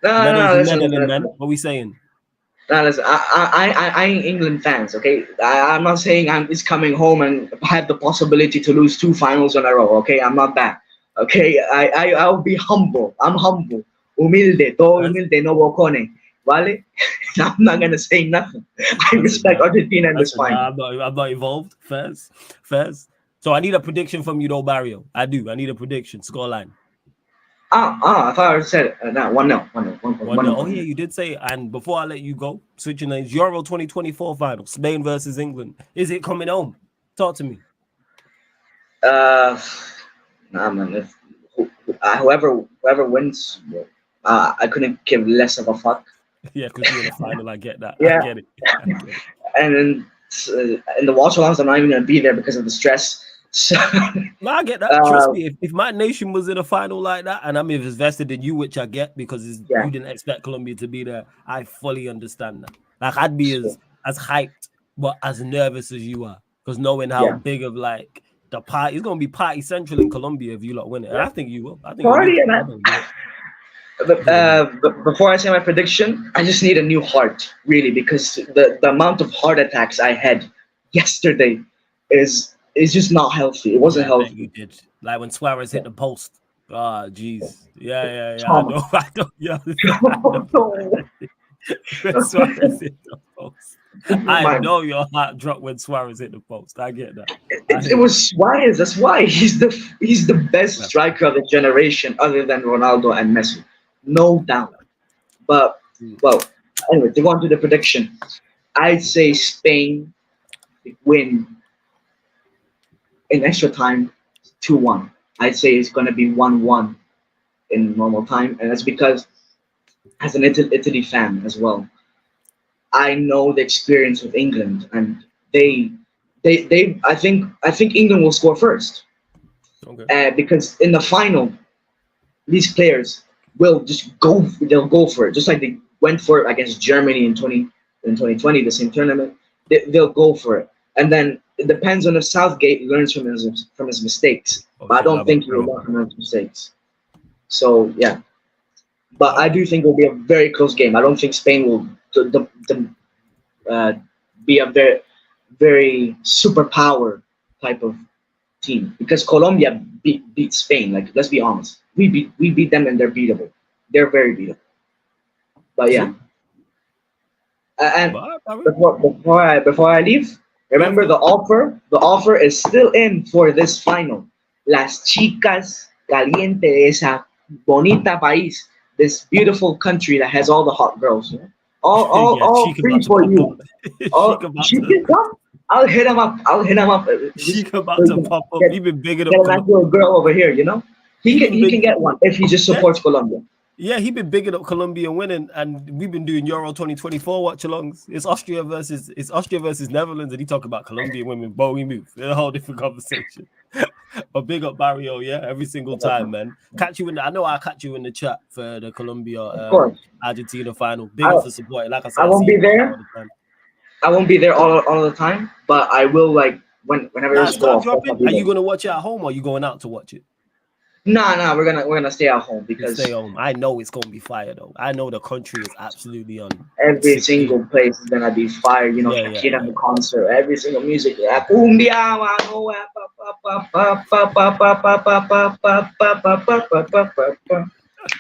No, what are we saying? No, listen, I ain't England fans, okay? I'm not saying it's coming home and have the possibility to lose 2 finals in a row, okay? I'm not that. Okay, I'll be humble. I'm humble. Humilde, todo humilde, no bocone. Vale? I'm not gonna say nothing. I respect Argentina in this final. I'm not involved. First. So I need a prediction from you, though, Barrio. I do. I need a prediction. Scoreline. I thought I said 1-0. 1-0. Oh yeah, you did say. And before I let you go, switching lanes, Euro 2024 final, Spain versus England. Is it coming home? Talk to me. Nah, man. Whoever wins. I couldn't give less of a fuck. Yeah, because you're in the final. I get that. Yeah. I get it. And then in the watch-alongs, I'm not even going to be there because of the stress. So, no, I get that. Trust me, if my nation was in a final like that, and I'm invested in you, which I get because you didn't expect Colombia to be there, I fully understand that. Like, I'd be as hyped, but as nervous as you are, because knowing how big of like the party, it's going to be party central in Colombia if you lot win it. And I think you will. I think party, But before I say my prediction, I just need a new heart, really, because the amount of heart attacks I had yesterday is just not healthy. It wasn't healthy. You did. Like when Suarez hit the post. Ah, jeez. Yeah. I know. Yeah. When Suarez hit the post. I know your heart dropped when Suarez hit the post. I get that. It was Suarez. That's why he's the best striker of the generation, other than Ronaldo and Messi. No doubt. But, well, anyway, to go on to the prediction, I'd say Spain win in extra time 2-1. I'd say it's going to be 1-1 in normal time. And that's because, as an Italy fan as well, I know the experience with England. And I think England will score first. Okay. Because in the final, these players will just they'll go for it, just like they went for it against Germany in 2020, the same tournament. They'll go for it, and then it depends on if Southgate learns from his mistakes. Okay, but I don't think he will learn from his mistakes. So yeah, but I do think it will be a very close game. I don't think Spain will be a very, very superpower type of team, because Colombia beat Spain. Like, let's be honest. We beat them and they're beatable. They're very beatable. But yeah. And before I leave, remember the offer. The offer is still in for this final. Las chicas caliente de esa bonita país. This beautiful country that has all the hot girls. All free for you. She can come. I'll hit him up. Sheik about to pop up. He been bigging up Get a nice little girl over here, you know. He can get one if he just supports Colombia. Yeah, he been bigging up Colombia winning, and we've been doing Euro 2024 watch-alongs. It's Austria versus Netherlands, and he talk about Colombia women. But we move. It's a whole different conversation. But big up Barrio, yeah, every single time, man. Catch you in I know I'll catch you in the chat for the Colombia Argentina final. Big up for support. Like I said, I won't be there. I won't be there all the time, but I will whenever there's ball. Are you gonna watch it at home or are you going out to watch it? Nah, we're gonna stay at home because stay home. I know it's gonna be fire though. I know the country is absolutely on. Every single place is gonna be fire. You know, Shakira in the concert, every single music. Cumbia,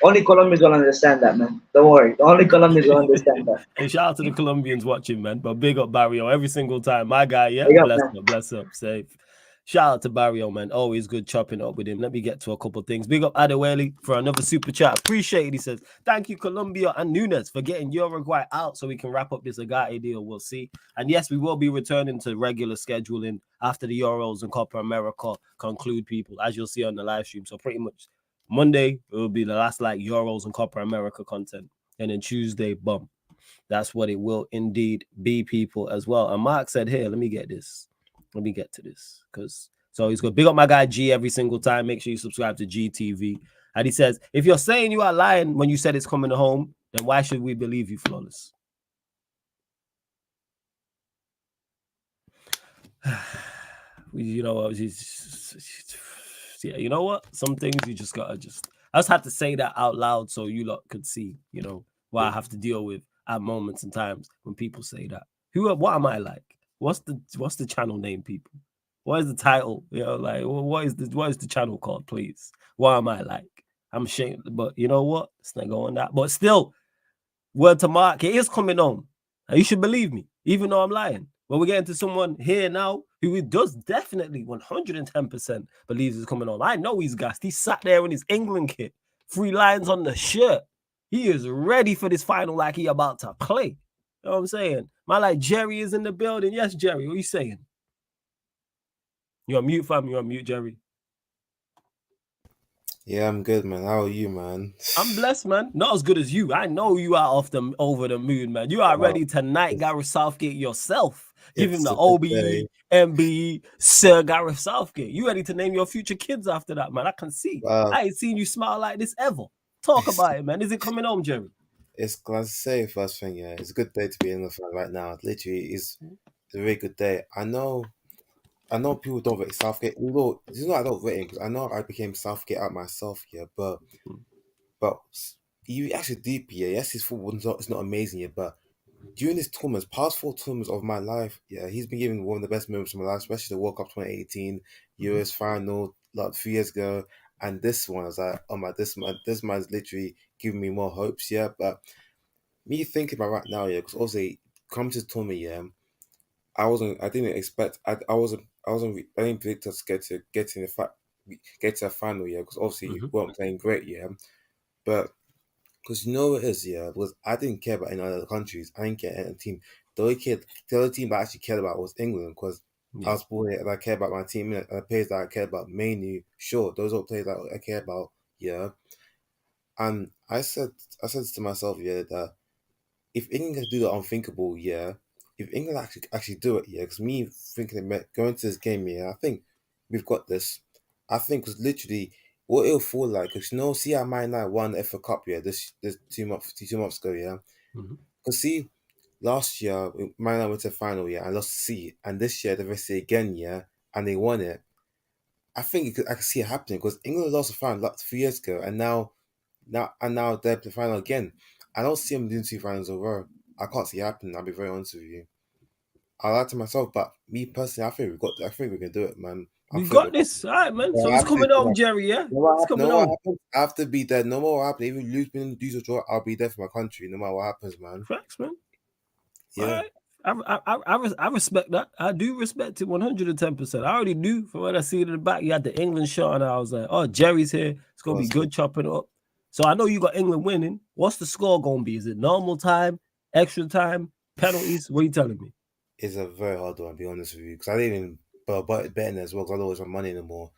only Colombians will understand that, man. Don't worry. Only Colombians will understand that. And shout out to the Colombians watching, man. But big up Barrio every single time. My guy, yeah. Bless up, safe. Shout out to Barrio, man. Always good chopping up with him. Let me get to a couple things. Big up Adewale for another super chat. Appreciate it. He says, thank you, Colombia and Nunes, for getting Uruguay out so we can wrap up this Agate deal. We'll see. And yes, we will be returning to regular scheduling after the Euros and Copa America conclude, people, as you'll see on the live stream. So pretty much Monday, it will be the last Euros and Copa America content. And then Tuesday, bum. That's what it will indeed be, people, as well. And Mark said, here, let me get this. Let me get to this so he's going to big up my guy G every single time. Make sure you subscribe to GTV. And he says, if you're saying you are lying when you said it's coming home, then why should we believe you, Flawless? You know what? Yeah, you know what? Some things you just gotta I just have to say that out loud so you lot could see, you know, what I have to deal with at moments and times when people say that. What am I like? What's the channel name, people? What is the title? You know, like what is the channel called, please? What am I like? I'm ashamed, but you know what? It's not going that. But still, word to Mark, it is coming on. And you should believe me, even though I'm lying. But we're getting to someone here now who does definitely 110% believes it's coming on. I know he's gassed. He sat there in his England kit, 3 lines on the shirt. He is ready for this final like he about to play. You know what I'm saying? My like Jerry is in the building. Yes, Jerry. What are you saying? You're on mute, fam. You're on mute, Jerry. Yeah, I'm good, man. How are you, man? I'm blessed, man. Not as good as you. I know you are over the moon, man. You are ready tonight, Gareth Southgate yourself. Give him the OBE, MBE, Sir Gareth Southgate. You ready to name your future kids after that, man? I can see. I ain't seen you smile like this ever. Talk about it, man. Is it coming home, Jerry? It's glad to say first thing, yeah. It's a good day to be in the fan right now. Literally, it's a very good day. I know people don't rate Southgate. Although it's not I don't rate him because I know I became Southgate out myself, yeah. But you actually deep, yeah. Yes, his football is not amazing, yeah. But during his tournaments, past 4 tournaments of my life, yeah, he's been giving one of the best moments of my life, especially the World Cup 2018, Euros final, like 3 years ago. And this one, I was like, oh my, this man's literally giving me more hopes, yeah. But me thinking about right now, yeah, because obviously, come to the tournament, yeah, I didn't predict us get to a final, yeah, because obviously you weren't playing great, yeah. But because you know what it is, yeah, because I didn't care about any other countries, I didn't care about any team. The only team that I actually cared about was England, because I was born here and I care about my team and the players that I care about mainly. Sure, those are players that I care about, yeah. And I said to myself, yeah, that if England can do the unthinkable, yeah, if England actually do it, yeah, because me thinking about going to this game, yeah, I think we've got this. I think because literally what it'll feel like, because you know, see how Man United won the FA Cup, yeah, this 2 months ago, yeah. Because see, last year Man United went to the final, yeah, and lost to C, and this year they rest it again, yeah, and they won it. I think I can see it happening because England lost the final like 3 years ago, and now they're the final again. I don't see them doing 2 finals in a row. I can't see it happening. I'll be very honest with you. I like to myself, but me personally, I think we can do it, man. We've got this, all right, man. So it's coming home, Jerry. Yeah, it's coming home. I have to be there. No matter what happens, even lose or draw, I'll be there for my country, no matter what happens, man. Facts, man. Yeah. I respect that. I do respect it 110%. I already knew from when I see it in the back. You had the England shot, and I was like, "Oh, Jerry's here. It's gonna be good chopping up." So I know you got England winning. What's the score gonna be? Is it normal time, extra time, penalties? What are you telling me? is a very hard one, to be honest with you, because I didn't even betting as well, because I don't always have money anymore.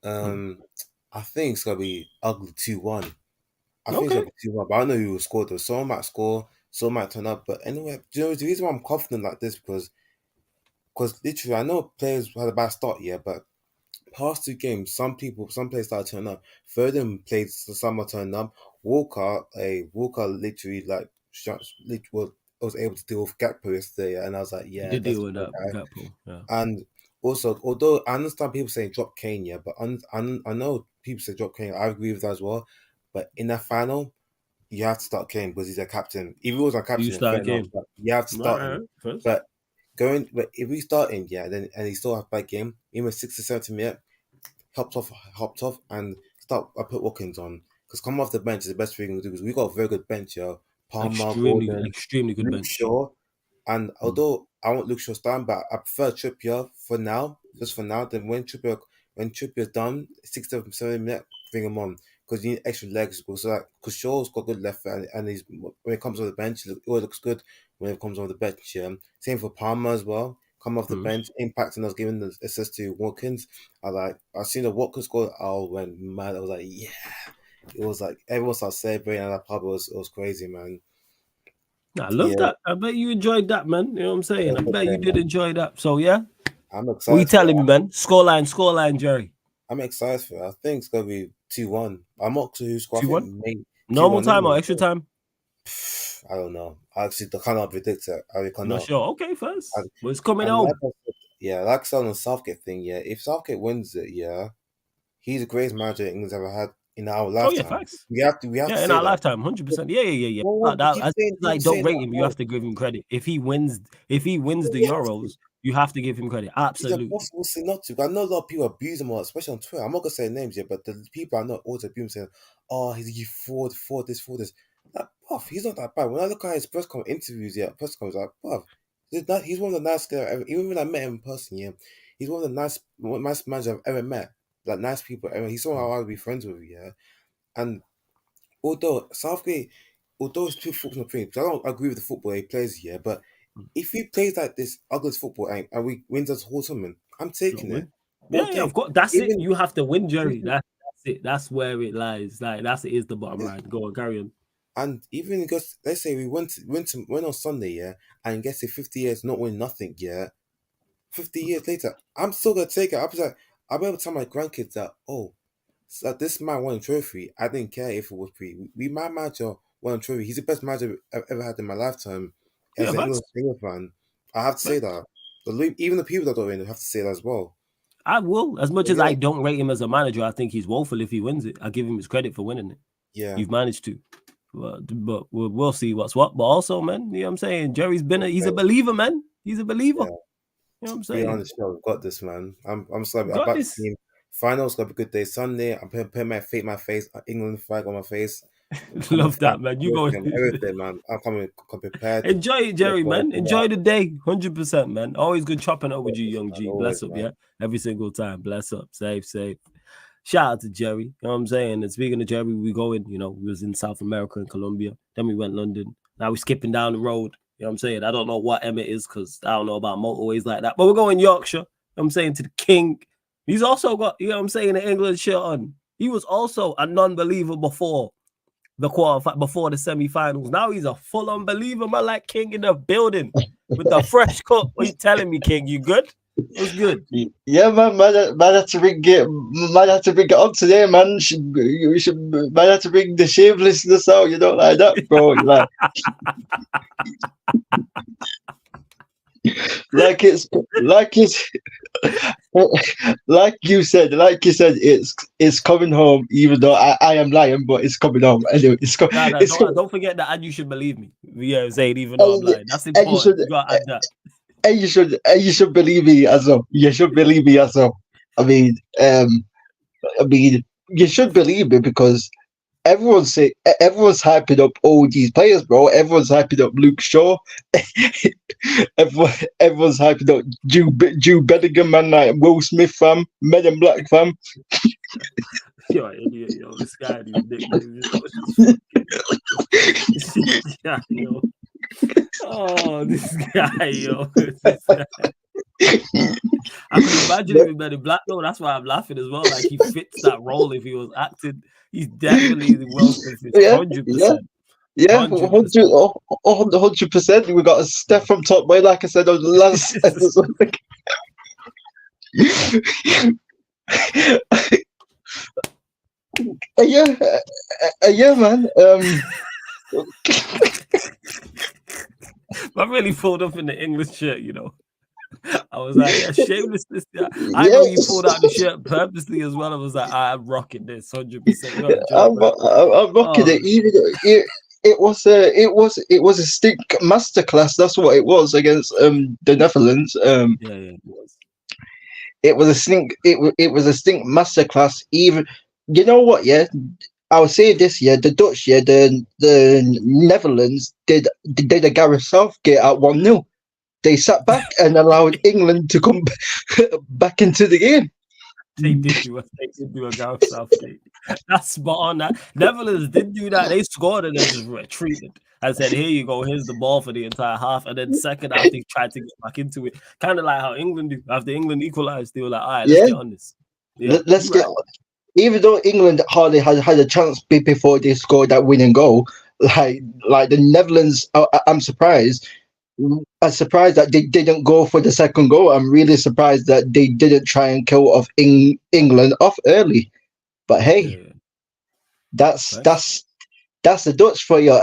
I think it's gonna be ugly 2-1. I think it's gonna be 2-1, but I know who will score though. Someone might score, someone might turn up. But anyway, do you know the reason why I'm confident like this? Because literally I know players had a bad start, yeah, but past 2 games, some players started turning up. Further played, some are turning up. Walker literally was able to deal with Gakpo yesterday, and I was like, yeah, Did that's deal with the that guy. Gakpo, yeah. And also, although I understand people saying drop Kane, yeah, but I know people say drop Kane. I agree with that as well. But in that final, you have to start Kane because he's a captain. If he was a captain, fair enough, but you have to start him. But if we start him, yeah, then and he still have a bad game, even 60, 70 minutes, hopped off, and I put Watkins on because come off the bench is the best thing we can do because we got a very good bench, yo. Palmer, Gordon, extremely good Luke bench. Shaw. And although I want Luke Shaw starting, but I prefer Trippier for now, just for now. Then when Trippier's done, 6 to 7 minutes, bring him on because you need extra legs. Because Shaw's got good left foot, and he's when it comes on the bench, it always looks good when it comes on the bench. Yeah. Same for Palmer as well. Come off the bench, impacting us, giving the assist to Watkins. I seen the Watkins score. I went mad. I was like, yeah. It was like everyone started celebrating, and that pub was crazy, man. I love that. I bet you enjoyed that, man. You know what I'm saying? I bet you did enjoy that. So yeah, I'm excited. What are you telling me, man? Scoreline, Jerry. I'm excited for it. I think it's gonna be 2-1. I'm not sure who scored. 2-1. Normal time or extra time? I don't know. I actually cannot predict it. I cannot. Not sure. Okay, first. But it's coming home. Like I said on the Southgate thing, yeah. If Southgate wins it, yeah, he's the greatest manager England's ever had in our lifetime. Oh yeah, facts. We have to in our lifetime, 100%. Yeah. Well, don't rate him. You have to give him credit. If he wins the Euros, you have to give him credit. Absolutely. It's impossible not to. I know a lot of people abuse him, especially on Twitter. I'm not gonna say names yet, but the people I know always abuse him, saying, "Oh, he's fraud, this." Like, bruv, he's not that bad. When I look at his press conference interviews, like, bruv, he's one of the nice guys ever. Even when I met him in person, yeah, he's one of the nice managers I've ever met. Like nice people ever. He's someone I would be friends with, yeah. And although Southgate, it's too football thing, because I don't agree with the football he plays here, but if he plays like this ugly football and we wins as whole tournament, I'm taking it. Yeah, of course. That's it. You have to win, Jerry. That's it. That's where it lies. Like is the bottom line. Go on, carry on. And even because let's say we went on Sunday, yeah, and gets to 50 years not winning nothing, yeah. 50 years later, I'm still gonna take it. I'll be able to tell my grandkids that, so this man won a trophy. I didn't care if it was my manager won a trophy. He's the best manager I've ever had in my lifetime. As an England fan, I have to say that. Even the people that don't win have to say that as well. I will. As much as I don't rate him as a manager, I think he's woeful if he wins it. I give him his credit for winning it. Yeah. You've managed to. But we'll see what's what. But also, man, you know what I'm saying? Jerry's he's a believer, man. He's a believer. Yeah. You know what I'm saying? Be honest, we've got this, man. I'm sorry. I'm back to team. Finals gonna be a good day. Sunday, I'm putting my face, England flag on my face. Love that, man. You go everything, man. I'm coming prepared. Enjoy it, Jerry, man. Enjoy the day, 100%, man. Always good chopping up with you, young G. Bless up, yeah. Every single time. Bless up. Safe. Shout out to Jerry. You know what I'm saying? And speaking of Jerry, we going. We was in South America and Colombia. Then we went London. Now we're skipping down the road. You know what I'm saying? I don't know what Emmett is because I don't know about motorways like that. But we're going Yorkshire. You know what I'm saying? To the King. He's also got, you know what I'm saying, an England shirt on. He was also a non-believer before before the semi-finals. Now he's a full unbeliever, man, like King in the building with the fresh cut. What are you telling me, King? You good? What's good? Yeah, man had to bring it up today, man. You should man had to bring the shamelessness out. You don't like that, bro. Like you said, it's coming home. Even though I am lying, but it's coming home anyway. Don't forget that, and you should believe me. Yeah, saying even though I'm lying, that's important. You gotta add that. And you should believe me as well. You should believe me as well. I mean, you should believe me because everyone's hyping up all these players, bro. Everyone's hyping up Luke Shaw. Everyone's hyping up Jude Bellingham, man, like Will Smith, fam, Men in Black, fam. You're an idiot, yo. This guy, these nicknames. Yeah, yo. Oh, this guy, yo. This guy. I can imagine him in Men in Black though. That's why I'm laughing as well. Like he fits that role if he was acting. He's definitely the well fit, 100%. Yeah, 100%. 100%. We got a step from top boy, like I said on the last episode. Yeah, man. I really pulled up in the English shirt, you know. I was like, yeah, shamelessness. Yeah. I know you pulled out the shirt purposely as well. I was like, I'm rocking this 100%. I'm rocking it. Even it was a stink masterclass. That's what it was against the Netherlands. It was. It was a stink. It was a stink masterclass. Even you know what? Yeah, I'll say this. Yeah, the Dutch. Yeah, the Netherlands did a Gareth Southgate at 1-0. They sat back and allowed England to come back into the game. They did do a Gareth Southgate. That's spot on. That Netherlands did do that. They scored and then just retreated. I said, here you go. Here's the ball for the entire half. And then second half, they tried to get back into it. Kind of like how England do. After England equalized, they were like, all right, let's get on this. Yeah, let's get on. Even though England hardly had a chance before they scored that winning goal, like the Netherlands, I'm surprised. I'm surprised that they didn't go for the second goal. I'm really surprised that they didn't try and kill off England off early. But hey, that's the Dutch for you.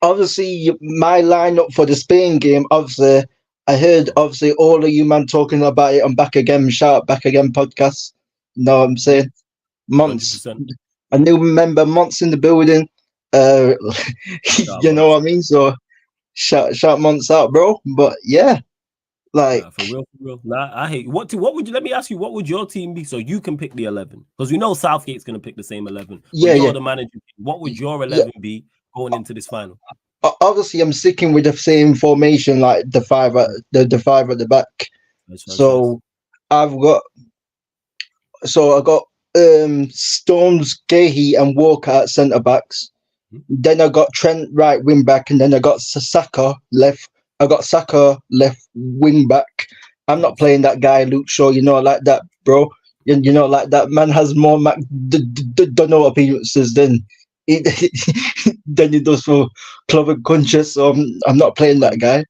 Obviously, my lineup for the Spain game. Obviously, I heard all of you man talking about it on Back Again, Shout Out Back Again podcast. Know what I'm saying? Months, 100%. A new member, Months in the building. You know what I mean? So. Shout Months out, bro. But yeah, like for real. Nah, I hate what would you? Let me ask you, what would your team be so you can pick the 11? Because we know Southgate's gonna pick the same 11. You're the manager. What would your 11 be going into this final? Obviously, I'm sticking with the same formation, like the five at the back. So I got Stones, Gahey, and Walker at centre backs. Then I got Trent right wing back, and then I got Saka left. I got Saka left wing back. I'm not playing that guy Luke Shaw. You know, like that, bro. You know, like that man has more don't know appearances than he does for club and country. So I'm not playing that guy.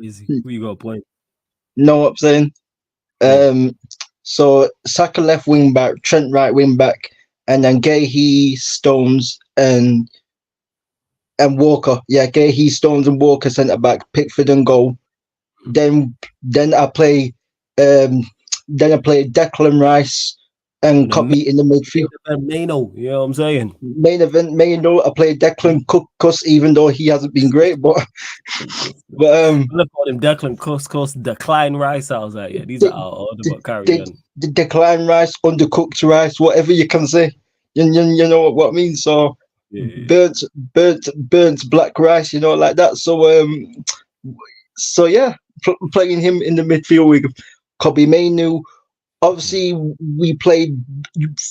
Easy. Who you got a point? Know what I'm saying? So Saka left wing back, Trent right wing back, and then Gahey, Stones, and Walker. Yeah, Gahey, Stones, and Walker centre back. Pickford and goal. Then I play Declan Rice and Copy in the midfield. Maino, you know what I'm saying? Main event, Maino. I play Declan Cuss, even though he hasn't been great, but I call him Declan Cuss, Decline Rice. I was like, yeah, these are our order, but carry on. The Decline Rice, undercooked rice, whatever you can say. You know what I mean? So burnt black rice, you know, like that. So yeah, playing him in the midfield with Kobe Mainu. Obviously, we played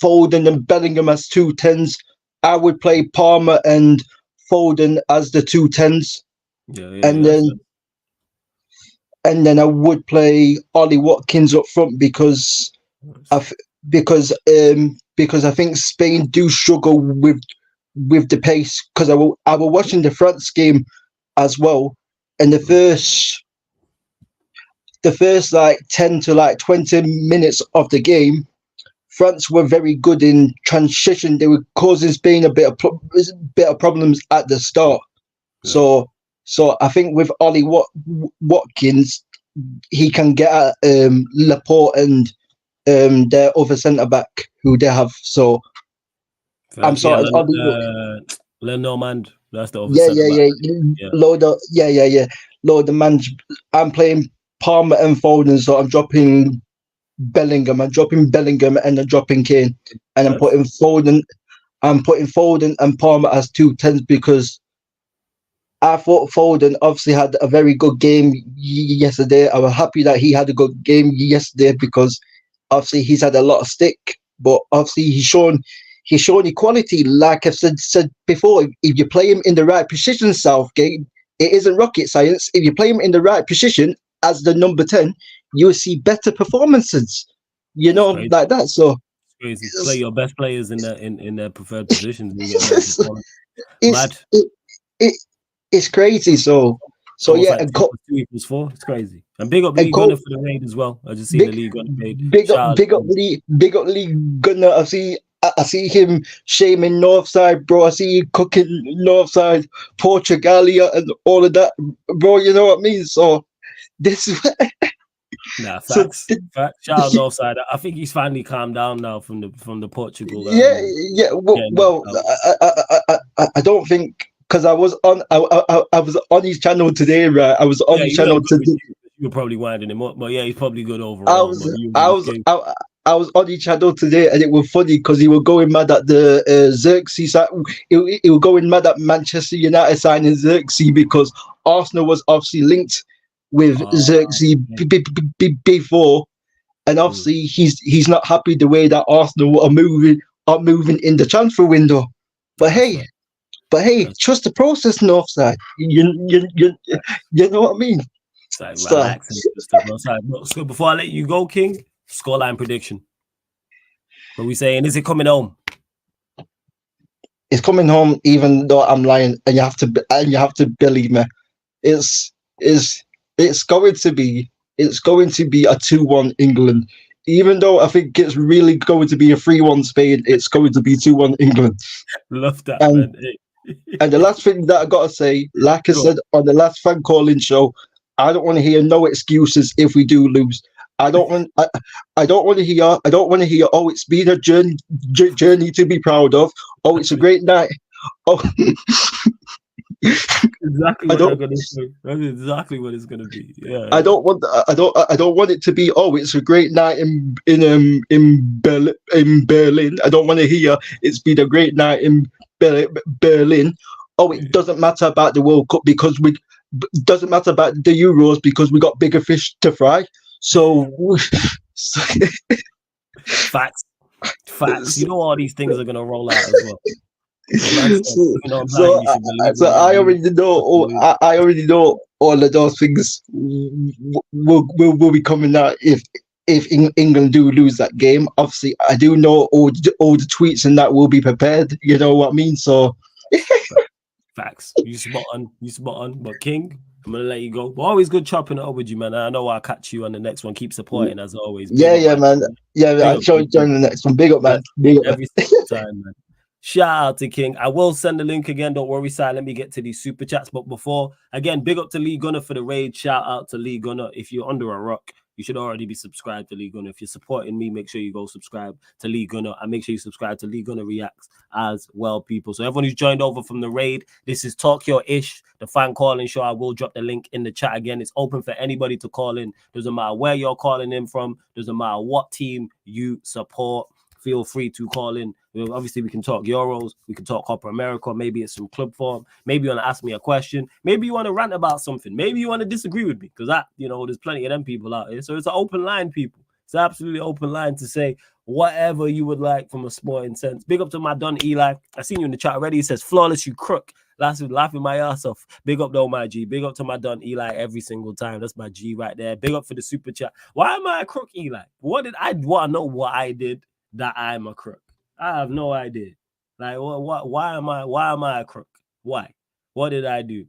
Foden and Bellingham as 2 10s. I would play Palmer and Foden as the 2 10s. And then I would play Ollie Watkins up front because I think Spain do struggle with the pace. Because I was watching the France game as well, and the first like 10 to like 20 minutes of the game, France were very good in transition. They were causing Spain a bit of problems at the start. Yeah. So I think with Ollie Watkins, he can get at Laporte and their other centre back who they have. So I'm sorry, Lenormand. That's the other centre back. Lord the man. I'm playing Palmer and Foden, so I'm dropping Bellingham. I'm dropping Bellingham and I'm dropping Kane, and I'm putting Foden. I'm putting Foden and Palmer as 2 10s because I thought Foden obviously had a very good game yesterday. I was happy that he had a good game yesterday because obviously he's had a lot of stick, but obviously he's shown equality. Like I've said before, if you play him in the right position, Southgate, it isn't rocket science. If you play him in the right position as the number 10, you'll see better performances. You know, like that. So it's crazy. Play your best players in their preferred positions. And you get it's crazy. So almost yeah, like 2 + 2 = 4. It's crazy. And big up Lee Gunner for the raid as well. I just seen the Lee Gunner raid. Big up Lee Gunner. I see him shaming Northside, bro. I see him cooking Northside, Portugalia, and all of that, bro. You know what I mean? So this is nah, facts. Facts. Shout out Northside. I think he's finally calmed down now from the Portugal. Yeah. Well, I don't think, because I was on his channel today, right? I was on his channel today. You're probably winding him up, but yeah, he's probably good overall. I was on his channel today, and it was funny because he was going mad at the Xerxes. He was going mad at Manchester United signing Xerxes because Arsenal was obviously linked with Xerxes before, and obviously he's not happy the way that Arsenal are moving in the transfer window. But hey, trust the process, Northside. You know what I mean? It's like relaxing. So before I let you go, King, scoreline prediction. What are we saying? Is it coming home? It's coming home, even though I'm lying, and you have to believe me. It's going to be a 2-1 England. Even though I think it's really going to be a 3-1 Spain, it's going to be 2-1 England. Love that, man. And the last thing that I gotta say, like I said on the last fan calling show, I don't want to hear no excuses if we do lose. I don't want to hear. Oh, it's been a journey to be proud of. Oh, it's a great night. Oh, exactly what I'm gonna say. That's exactly what it's gonna be. Yeah. I don't want it to be. Oh, it's a great night in Berlin. I don't want to hear it's been a great night in Berlin. Oh, it doesn't matter about the World Cup because doesn't matter about the Euros because we got bigger fish to fry. So facts. You know all these things are gonna roll out as well. So I already know. I already know all of those things will be coming out if England do lose that game. Obviously, I do know all the tweets and that will be prepared. You know what I mean? So facts. You spot on. But King, I'm gonna let you go. But always good chopping it up with you, man. I know I'll catch you on the next one. Keep supporting as always. Yeah, man. I'll show you on the next one. Big up, man. Big up every single time, man. Shout out to King. I will send the link again. Don't worry, Si. Let me get to these super chats. But before, again, big up to Lee Gunner for the raid. Shout out to Lee Gunner. If you're under a rock, you should already be subscribed to Lee Gunner. If you're supporting me, make sure you go subscribe to Lee Gunner. And make sure you subscribe to Lee Gunner Reacts as well, people. So everyone who's joined over from the raid, this is Talk Your Ish, the fan calling show. I will drop the link in the chat again. It's open for anybody to call in. Doesn't matter where you're calling in from. Doesn't matter what team you support. Feel free to call in. Obviously, we can talk Euros. We can talk Copa America. Maybe it's some club form. Maybe you want to ask me a question. Maybe you want to rant about something. Maybe you want to disagree with me because there's plenty of them people out here. So it's an open line, people. It's an absolutely open line to say whatever you would like from a sporting sense. Big up to my Don Eli. I seen you in the chat already. He says, flawless, you crook. Last week, laughing my ass off. Big up though, my G. Big up to my Don Eli every single time. That's my G right there. Big up for the super chat. Why am I a crook, Eli? What did I want to know what I did that I'm a crook? I have no idea. Like, why am I a crook? Why? What did I do?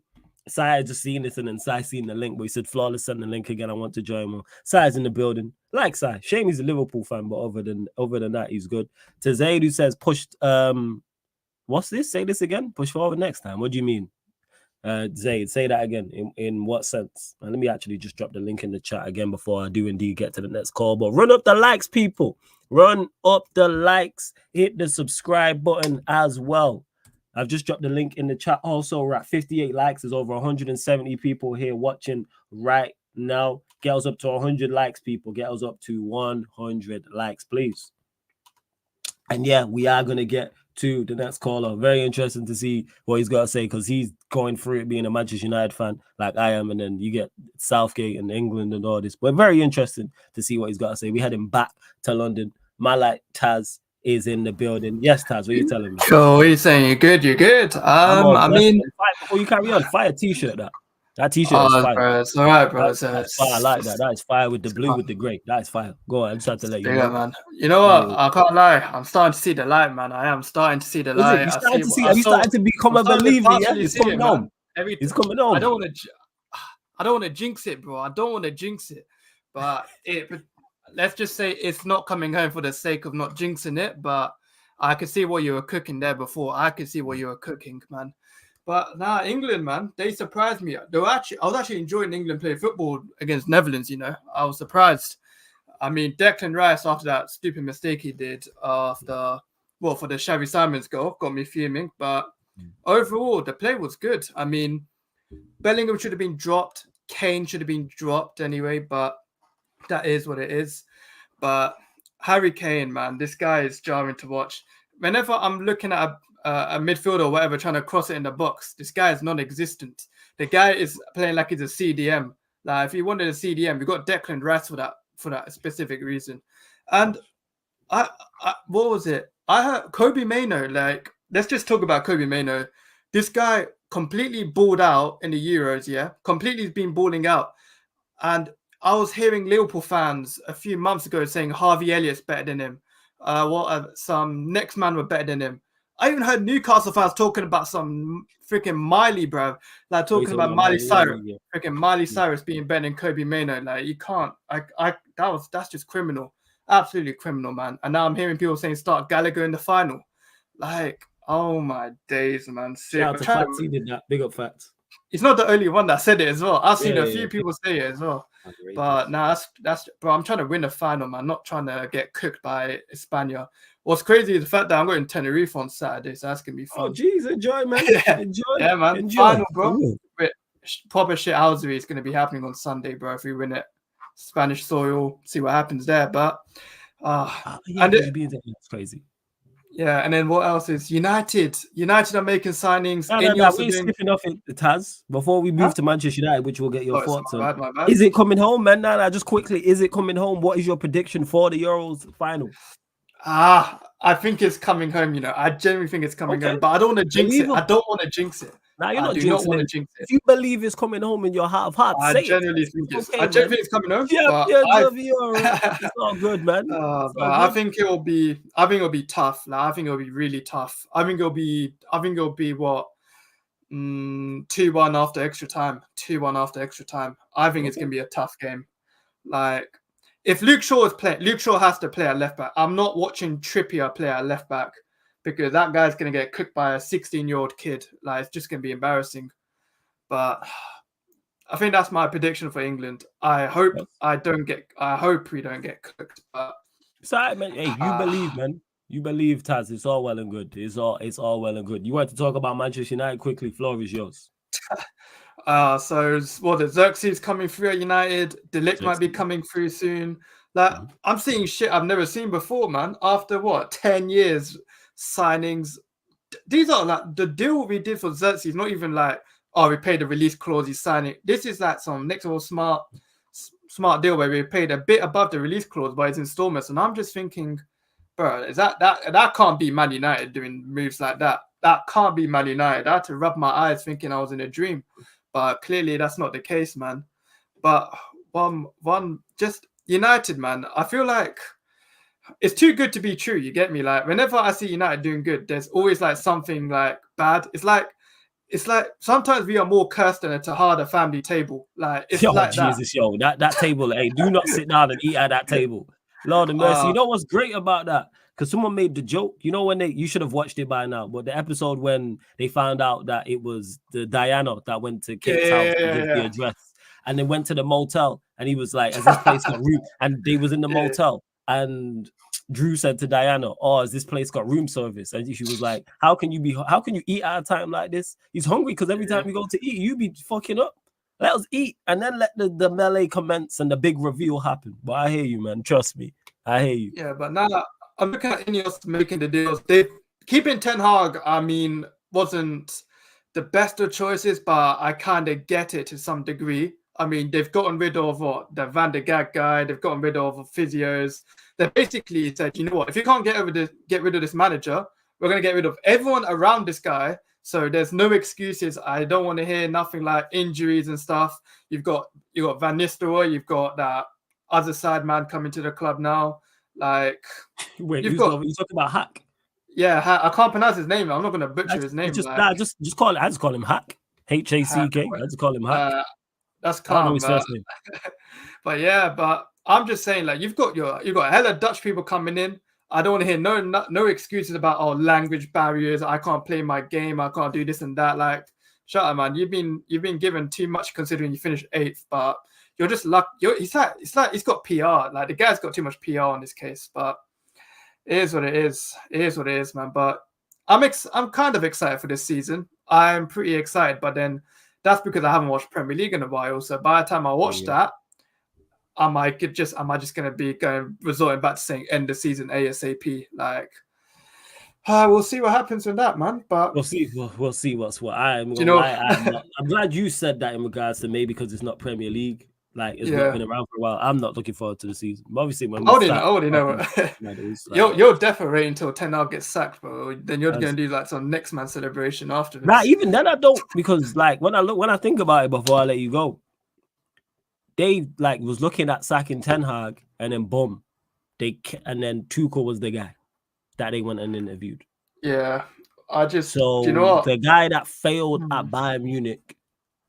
Sai had just seen this and then Sai seen the link, but he said, flawless, send the link again. I want to join more. Sai's in the building. Like Sai. Shame he's a Liverpool fan, but other than that, he's good. To Zaid, who says, pushed, what's this? Say this again. Push forward next time. What do you mean? Zaid, say that again. In what sense? And let me actually just drop the link in the chat again before I do indeed get to the next call. But run up the likes, people. Run up the likes. Hit the subscribe button as well. I've just dropped the link in the chat. Also, we're at 58 likes. There's over 170 people here watching right now. Get us up to 100 likes, people. Get us up to 100 likes, please. And yeah, we are going to get to the next caller. Very interesting to see what he's got to say because he's going through it being a Manchester United fan like I am. And then you get Southgate and England and all this. But very interesting to see what he's got to say. We had him back to London. My like Taz is in the building. Yes, Taz, what are you telling me? Cool. What are you saying? You're good. You're good. I mean, before you carry on, fire t-shirt that t-shirt is fire. Bro, it's all right, bro. That's fire. I like that. That is fire with the blue with the grey. That is fire. Go on. I just had to let you know, man. You know what? I can't lie. I'm starting to see the light, man. I am starting to see the light. You starting to see? Have you started to become a believer? Yeah, it's coming home. It's coming home. I don't want to jinx it, bro. I don't want to jinx it, but let's just say it's not coming home for the sake of not jinxing it. But I could see what you were cooking there before. I could see what you were cooking, man. But nah, England, man, they surprised me. I was actually enjoying England play football against Netherlands. You know, I was surprised. I mean, Declan Rice, after that stupid mistake he did for the Xavi Simons goal, got me fuming. But overall, the play was good. I mean, Bellingham should have been dropped. Kane should have been dropped anyway. But that is what it is. But Harry Kane, man, this guy is jarring to watch. Whenever I'm looking at a midfielder or whatever trying to cross it in the box, this guy is non-existent. The guy is playing like he's a CDM. Like if he wanted a CDM, we got Declan Rice for that specific reason. And I what was it? I heard Kobe Mainoo. Like, let's just talk about Kobe Mainoo. This guy completely balled out in the Euros. Yeah, completely been balling out. And I was hearing Liverpool fans a few months ago saying Harvey Elliott's better than him. Some next man were better than him. I even heard Newcastle fans talking about some freaking Miley, bro. Like talking about Miley Cyrus, freaking Miley Cyrus being better than Kobe Mainoo. Like you can't. That's just criminal, absolutely criminal, man. And now I'm hearing people saying start Gallagher in the final. Like, oh my days, man. Shout out to Fats, he did that. Big up Fats. He's not the only one that said it as well. I've seen a few people say it as well. But nah, that's bro. I'm trying to win the final, man. Not trying to get cooked by Espana. What's crazy is the fact that I'm going to Tenerife on Saturday, so that's gonna be fun. Oh, jeez, enjoy, man. Enjoy. Yeah, man. Enjoy. Final, bro. Proper shit housery is gonna be happening on Sunday, bro. If we win it, Spanish soil, see what happens there. But it's crazy. Yeah, and then what else is United? United are making signings. We're skipping off it, Taz. Before we move to Manchester United, which we'll get your thoughts on. Is it coming home, man? Nah, just quickly. Is it coming home? What is your prediction for the Euros final? I think it's coming home. You know, I genuinely think it's coming home, but I don't want to jinx it. I don't want to jinx it. Now you're not jinxing it. If you believe it's coming home in your heart of hearts, I genuinely think it's. I genuinely think it's coming home. It's not good, man. I think it'll be. I think it'll be tough. Like, I think it'll be really tough. I think it'll be what 2-1 after extra time. 2-1 after extra time. I think it's gonna be a tough game. Like, if Luke Shaw has to play at left back. I'm not watching Trippier play at left back, because that guy's going to get cooked by a 16-year-old kid. Like, it's just going to be embarrassing. But I think that's my prediction for England. I hope we don't get cooked. But sorry, man. Hey, you believe, man. You believe, Taz. It's all well and good. It's all well and good. You want to talk about Manchester United quickly? Floor is yours. So what? The Xerxes coming through at United. De Ligt might be coming through soon. Like, I'm seeing shit I've never seen before, man. After 10 years signings. These are like the deal we did for Xerxes. Not even like, oh, we paid the release clause, he's signing. This is like some next level smart deal where we paid a bit above the release clause by his installments. And I'm just thinking, bro, is that can't be Man United doing moves like that. That can't be Man United. I had to rub my eyes thinking I was in a dream. But clearly that's not the case, man. But one just United, man. I feel like it's too good to be true. You get me? Like, whenever I see United doing good, there's always like something like bad. It's like sometimes we are more cursed than a Tejada family table. Like, it's like Jesus, that table. Hey, do not sit down and eat at that table. Lord of mercy. You know what's great about that? Because someone made the joke. You know, when you should have watched it by now, but the episode when they found out that it was the Diana that went to Kate's house to give the address, and they went to the motel, and he was like, "Has this place got room?" And they was in the motel, and Drew said to Diana, "Oh, has this place got room service?" And she was like, "How can you eat at a time like this?" He's hungry because every time you go to eat, you be fucking up. Let us eat, and then let the melee commence and the big reveal happen. But I hear you, man. Trust me, I hear you. Yeah, but now I'm looking at Ineos making the deals. Keeping Ten Hag, I mean, wasn't the best of choices, but I kind of get it to some degree. I mean, they've gotten rid of the Van der Gaag guy. They've gotten rid of physios. They basically said, you know what, if you can't get rid of this manager, we're going to get rid of everyone around this guy. So there's no excuses. I don't want to hear nothing like injuries and stuff. You've got Van Nistelrooy, you've got that other side man coming to the club now. Like, wait, you talking about Hack? Yeah, I can't pronounce his name. I'm not going to butcher his name. Just call it. I just call him Hack. Hack. I just call him Hack. That's calm. His first name. but I'm just saying, like, you've got hella Dutch people coming in. I don't want to hear no excuses about language barriers. I can't play my game. I can't do this and that. Like, shut up, man. You've been given too much considering you finished 8th, but you're just lucky. It's like he's got PR. Like, the guy's got too much PR on this case, but it is what it is. It is what it is, man. But I'm kind of excited for this season. I'm pretty excited, but then that's because I haven't watched Premier League in a while. So by the time I watch that, am I just going to be resorting back to saying end the season ASAP? Like, we'll see what happens with that, man. But we'll see what's what. I'm glad you said that in regards to maybe because it's not Premier League. Like, it's not been around for a while. I'm not looking forward to the season. But obviously, when we already know. You're definitely waiting until Ten Hag gets sacked, bro. Then you're going to do like some next man celebration afterwards. Nah, even then I don't, because like when I think about it before I let you go, they like was looking at sacking Ten Hag, and then boom, and then Tuchel was the guy that they went and interviewed. Yeah, do you know what? The guy that failed at Bayern Munich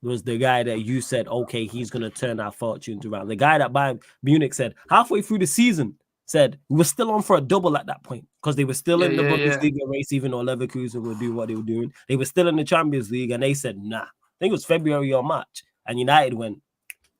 was the guy that you said, okay, he's going to turn our fortunes around. The guy that Bayern Munich said halfway through the season, said we were still on for a double at that point because they were still in the Bundesliga race, even though Leverkusen would do what they were doing. They were still in the Champions League, and they said, nah. I think it was February or March, and United went,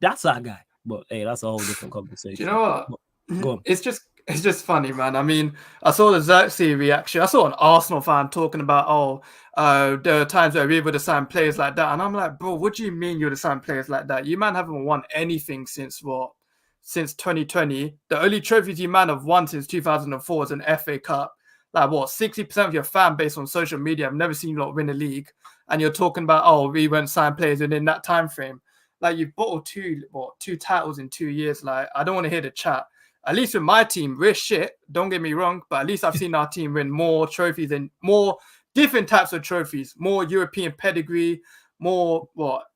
that's our guy. But hey, that's a whole different conversation. You know what? Go on. It's just funny, man. I mean, I saw the Xerxes reaction. I saw an Arsenal fan talking about, there are times where we're able to sign players like that. And I'm like, bro, what do you mean you're to sign players like that? You man haven't won anything since 2020. The only trophies you man have won since 2004 is an FA Cup. Like, 60% of your fan base on social media have never seen you lot win a league. And you're talking about, we won't sign players within that time frame. Like, you've bottled two titles in 2 years. Like, I don't want to hear the chat. At least with my team, we're shit. Don't get me wrong, but at least I've seen our team win more trophies and more different types of trophies, more European pedigree, more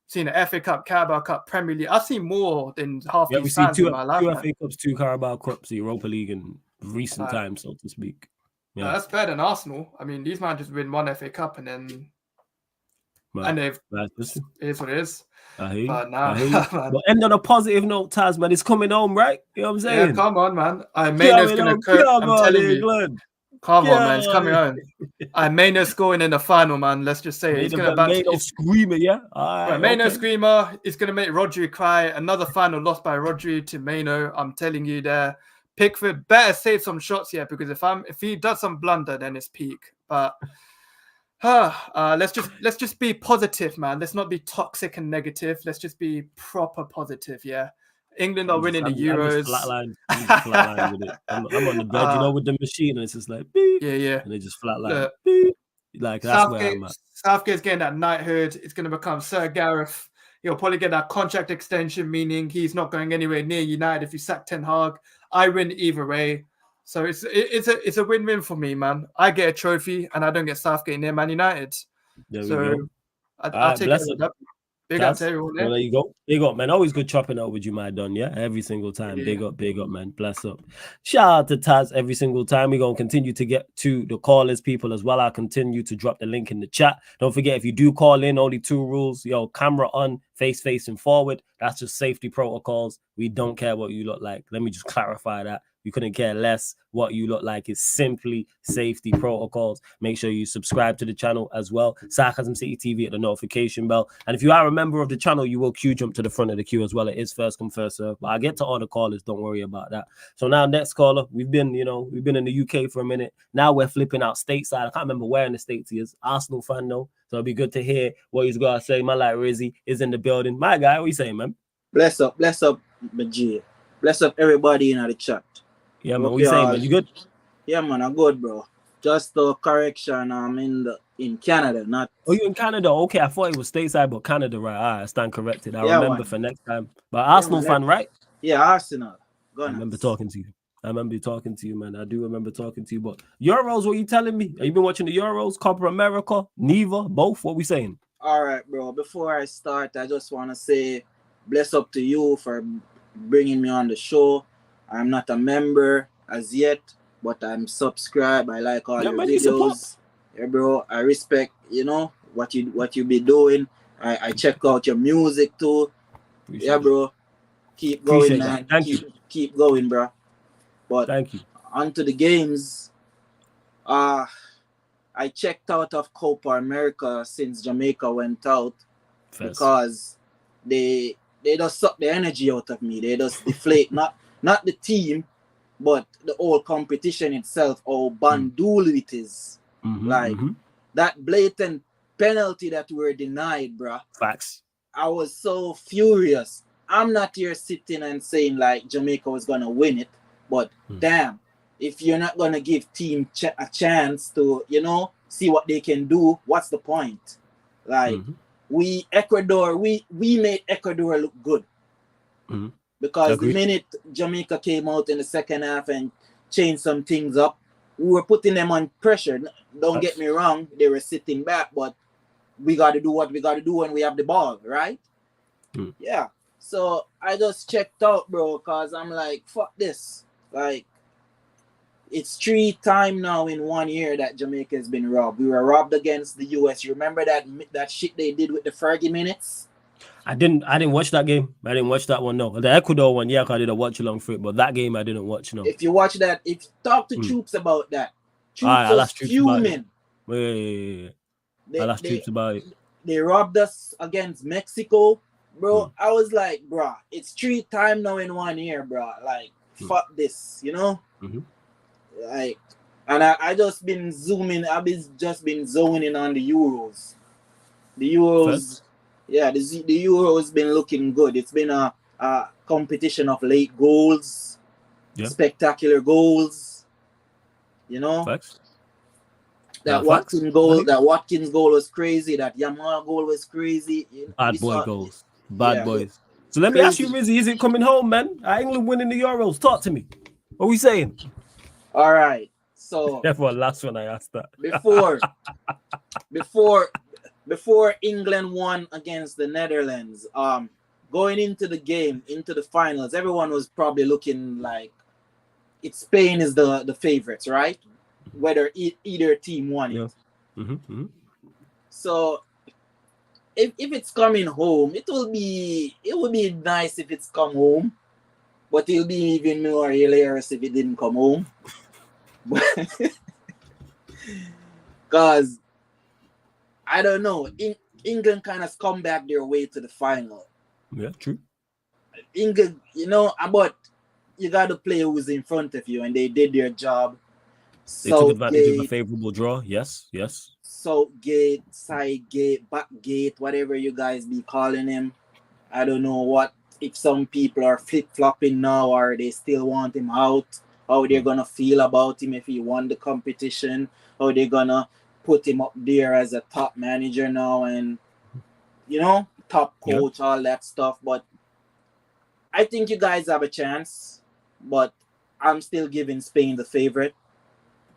seen an FA Cup, Carabao Cup, Premier League. I've seen more than half these fans in my life. Two FA Cups, 2 Carabao Cups, the Europa League in recent times, so to speak. Yeah. That's better than Arsenal. I mean, these man just win 1 FA Cup and then it is what it is. But well, end on a positive note, Taz, man. It's coming home, right? You know what I'm saying? Yeah, come on, man. Maino's going to cook. I'm telling you. Come on, man. It's coming home. Maino's going in the final, man. Let's just say he's going to screamer, yeah? Maino screamer is going to make Rodri cry. Another final lost by Rodri to Maino. I'm telling you there. Pickford better save some shots here, because if he does some blunder, then it's peak. But let's just be positive, man. Let's not be toxic and negative. Let's just be proper positive, yeah. England are winning the Euros. Flatline with it. I'm on the bed, with the machine, and it's just like beep, yeah, and they just flatline. Beep. Like that's where I'm at. Southgate's getting that knighthood. It's going to become Sir Gareth. He'll probably get that contract extension, meaning he's not going anywhere near United if you sack Ten Hag. I win either way. So it's a win-win for me, man. I get a trophy and I don't get Southgate near Man United. So I'll take it. Big up to everyone. Well, there you go. Big up, man. Always good chopping up with you, my Don. Yeah, every single time. Yeah. Big up, man. Bless up. Shout out to Taz every single time. We're gonna continue to get to the callers, people as well. I'll continue to drop the link in the chat. Don't forget, if you do call in, only 2 rules. Camera on, face facing forward. That's just safety protocols. We don't care what you look like. Let me just clarify that. You couldn't care less what you look like. It's simply safety protocols. Make sure you subscribe to the channel as well. Sarcasm City TV at the notification bell. And if you are a member of the channel, you will queue jump to the front of the queue as well. It is first come, first serve. But I'll get to all the callers. Don't worry about that. So now, next caller. We've been in the UK for a minute. Now we're flipping out stateside. I can't remember where in the States he is. Arsenal fan, though. So it'll be good to hear what he's got to say. My like Rizzy is in the building. My guy, what you saying, man? Bless up, my G. Bless up everybody in the chat. Yeah, man. What you saying, man? You good? Yeah, man. I'm good, bro. Just a correction. I'm in Canada, not. Oh, you in Canada? Okay, I thought it was stateside, but Canada, right? All right, I stand corrected. I remember for next time. But Arsenal fan, right? Yeah, Arsenal. I remember talking to you. I remember talking to you, man. I do remember talking to you. But Euros, what are you telling me? Have you been watching the Euros, Copa America, neither, both? What we saying? All right, bro. Before I start, I just want to say bless up to you for bringing me on the show. I'm not a member as yet, but I'm subscribed. I like all your videos. Yeah, bro. I respect, what you be doing. I check out your music too. Appreciate bro. Keep going, man. Keep going, bro. But thank you. onto the games. I checked out of Copa America since Jamaica went out because they just suck the energy out of me. They just deflate not the team, but the whole competition itself. How bandulu it is. That blatant penalty that we were denied, bro. Facts. I was so furious. I'm not here sitting and saying like Jamaica was gonna win it, but damn, if you're not gonna give team a chance to, see what they can do, what's the point? Like we made Ecuador look good because the minute Jamaica came out in the second half and changed some things up, we were putting them on pressure. Don't get me wrong, they were sitting back, but we got to do what we got to do when we have the ball, right? Yeah. So I just checked out, bro, because I'm like, fuck this. Like, it's 3 times now in 1 year that Jamaica has been robbed. We were robbed against the US. You remember that shit they did with the Fergie minutes? I didn't watch that game. I didn't watch that one, no. The Ecuador one, yeah, I did a watch along for it, but that game I didn't watch, no. If you watch that, if you talk to Troops about that, Troops was fuming. I'll ask Troops about it. They robbed us against Mexico. Bro, I was like, bro, it's 3 times now in 1 year, bro. Like, fuck this, Like, and I just been zooming. Just been zoning on the Euros. The Euros, the Euros been looking good. It's been a competition of late goals, spectacular goals. Facts. That Watkins goal was crazy. That Yamal goal was crazy. Bad boy goals. Bad boys. So let me ask you, Rizzy, is it coming home, man? England winning the Euros. Talk to me. What are we saying? All right. So everyone last when I asked that. before England won against the Netherlands, going into the game, into the finals, everyone was probably looking like Spain is the favorites, right? Whether either team won it. So if it's coming home, it would be nice if it's come home, but it'll be even more hilarious if it didn't come home. Because I don't know, England kind of come back their way to the final. Yeah, true. England, but you got to play who's in front of you, and they did their job. They took advantage of a favorable draw. Yes. Southgate, Sidegate, Backgate, whatever you guys be calling him. I don't know what, if some people are flip-flopping now or they still want him out, how they're going to feel about him if he won the competition, how they're going to put him up there as a top manager now and, top coach, all that stuff. But I think you guys have a chance, but I'm still giving Spain the favorite.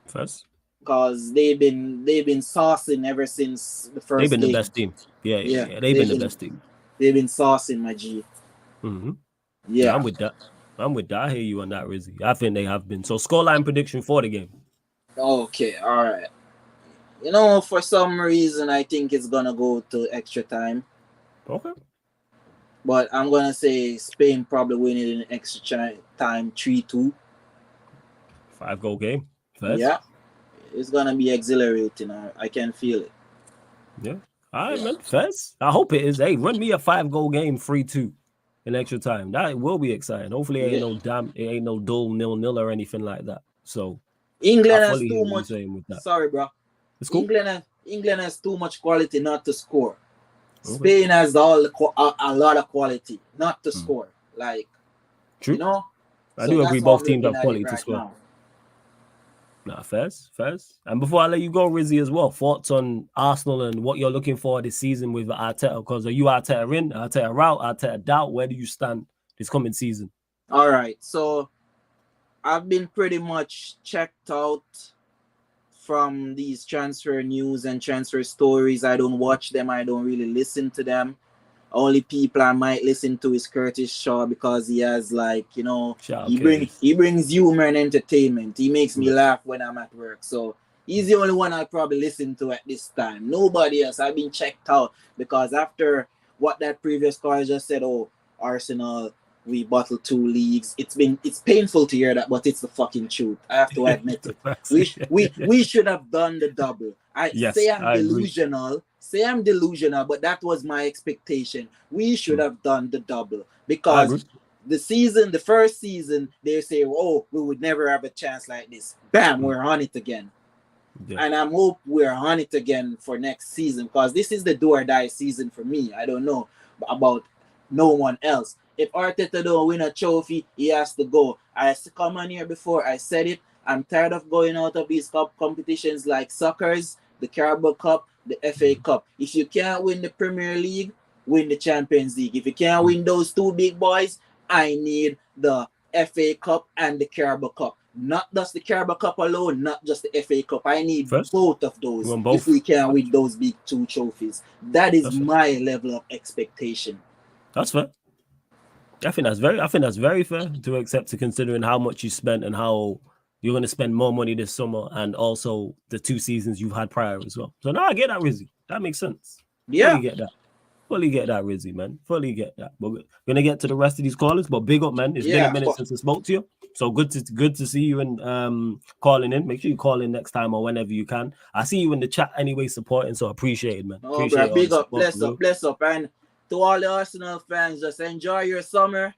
First, because they've been saucing ever since the first. They've been game. The best team. Yeah. They've been the best team. They've been saucing, my G. Yeah, I'm with that. I hear you on that, Rizzy. I think they have been. So scoreline prediction for the game. Okay, all right. For some reason, I think it's gonna go to extra time. Okay. But I'm gonna say Spain probably win it in extra time, 3-2. 5-goal game. First. Yeah, it's gonna be exhilarating. I can feel it. Yeah, all right, man. First, I hope it is. Hey, run me a 5-goal game, 3-2 in extra time. That will be exciting. Hopefully, it ain't no dull 0-0 or anything like that. So England has too much. Sorry, bro. It's cool. England has too much quality not to score. Okay. Spain has a lot of quality not to score. Like, true. I do agree. Both teams have quality to score. Now. Nah, first. And before I let you go, Rizzy, as well, thoughts on Arsenal and what you're looking for this season with Arteta? Because are you Arteta in, Arteta out, Arteta doubt? Where do you stand this coming season? All right. So I've been pretty much checked out from these transfer news and transfer stories. I don't watch them. I don't really listen to them. Only people I might listen to is Curtis Shaw because he has he brings humor and entertainment. He makes me laugh when I'm at work. So he's the only one I probably listen to at this time. Nobody else. I've been checked out because after what that previous caller just said, oh, Arsenal, we bottled 2 leagues. It's painful to hear that, but it's the fucking truth. I have to admit it. We should have done the double. I'm delusional. Say I'm delusional, but that was my expectation. We should have done the double because the first season, they say, oh, we would never have a chance like this. Bam, we're on it again. Yeah. And I hope we're on it again for next season because this is the do or die season for me. I don't know about no one else. If Arteta don't win a trophy, he has to go. I used to come on here before. I said it. I'm tired of going out of these cup competitions like Suckers, the Carabao Cup, the FA Cup. If you can't win the Premier League, win the Champions League. If you can't win those 2 big boys, I need the FA Cup and the Carabao Cup. Not just the Carabao Cup alone, not just the FA Cup. I need both of those if we can't win those big 2 trophies. That is my level of expectation. That's fair. I think that's very fair to accept, to considering how much you spent and how you're going to spend more money this summer and also the 2 seasons you've had prior as well. So now I get that, Rizzy. That makes sense. Yeah. Fully get that, Rizzy, man. Fully get that. But we're going to get to the rest of these callers, but big up, man. It's been a minute since I spoke to you. So good to see you and calling in. Make sure you call in next time or whenever you can. I see you in the chat anyway supporting, so appreciate it, man. Oh, bro, big up, bless up. And to all the Arsenal fans, just enjoy your summer.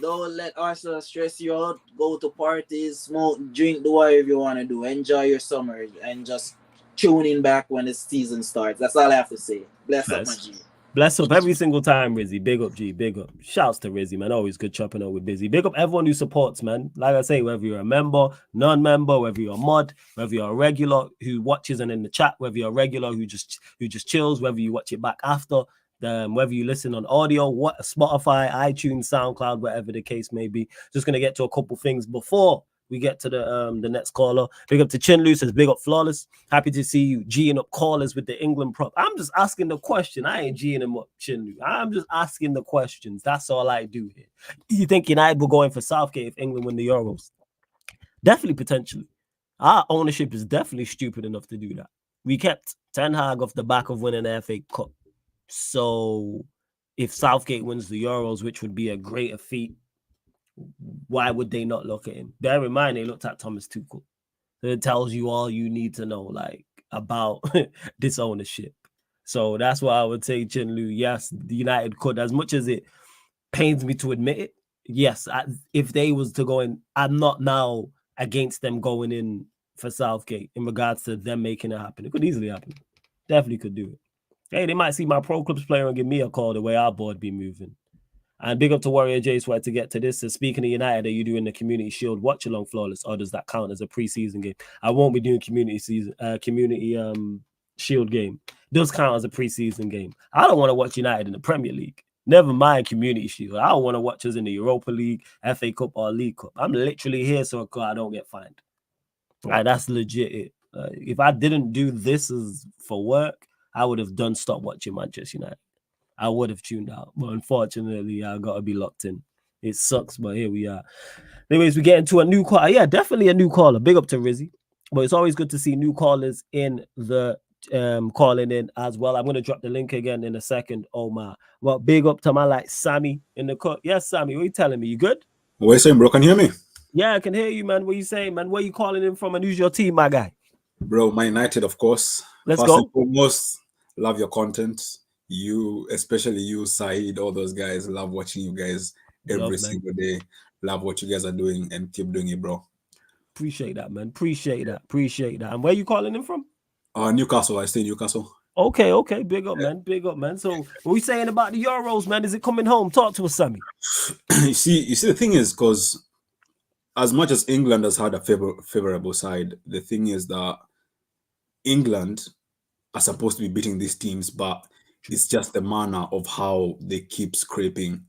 Don't let Arsenal stress you out. Go to parties, smoke, drink, do whatever you want to do. Enjoy your summer and just tune in back when the season starts. That's all I have to say. Bless up, my G. Bless up every single time, Rizzy. Big up, G. Big up. Shouts to Rizzy, man. Always good chopping up with Busy. Big up everyone who supports, man. Like I say, whether you're a member, non-member, whether you're a mod, whether you're a regular who watches and in the chat, whether you're a regular who just chills, whether you watch it back after, whether you listen on audio, Spotify, iTunes, SoundCloud, whatever the case may be. Just gonna get to a couple things before we get to the next caller. Big up to Chinlu, says big up Flawless. Happy to see you G'ing up callers with the England prop. I'm just asking the question. I ain't G'ing him up, Chinlu. I'm just asking the questions. That's all I do here. You think United will go in for Southgate if England win the Euros? Definitely, potentially. Our ownership is definitely stupid enough to do that. We kept Ten Hag off the back of winning the FA Cup. So if Southgate wins the Euros, which would be a greater feat, why would they not look at him? Bear in mind, they looked at Thomas Tuchel. So it tells you all you need to know, like, about this ownership. So that's why I would say, Chinlu, yes, the United could, as much as it pains me to admit it, yes, if they was to go in, I'm not now against them going in for Southgate in regards to them making it happen. It could easily happen. Definitely could do it. Hey, they might see my pro clubs player and give me a call the way our board be moving. And big up to Warrior J Sweat to get to this. So speaking of United, are you doing the Community Shield watch along Flawless, or does that count as a preseason game? I won't be doing Community Shield game. It does count as a preseason game. I don't want to watch United in the Premier League. Never mind Community Shield. I don't want to watch us in the Europa League, FA Cup, or League Cup. I'm literally here so I don't get fined. Right, that's legit it. If I didn't do this as for work, I would have stopped watching Manchester United. I would have tuned out. But unfortunately, I got to be locked in. It sucks, but here we are. Anyways, we get into a new caller. Yeah, definitely a new caller. Big up to Rizzy. But it's always good to see new callers in the calling in as well. I'm going to drop the link again in a second. Oh, my. Well, big up to my like Sammy in the cut. Yes, Sammy, what are you telling me? You good? What are you saying, bro? Can you hear me? Yeah, I can hear you, man. What are you saying, man? Where are you calling in from and who's your team, my guy? Bro, Man United, of course. Let's go. And foremost, love your content. You, especially you, Saeed, all those guys, love watching you guys every single day. Love what you guys are doing and keep doing it, bro. Appreciate that, man. Appreciate that. And where are you calling in from? Newcastle. I stay in Newcastle. Okay. Big up, man. Big up, man. So what are we saying about the Euros, man? Is it coming home? Talk to us, Sammy. You see, the thing is, because as much as England has had a favorable side, the thing is that England are supposed to be beating these teams, but it's just the manner of how they keep scraping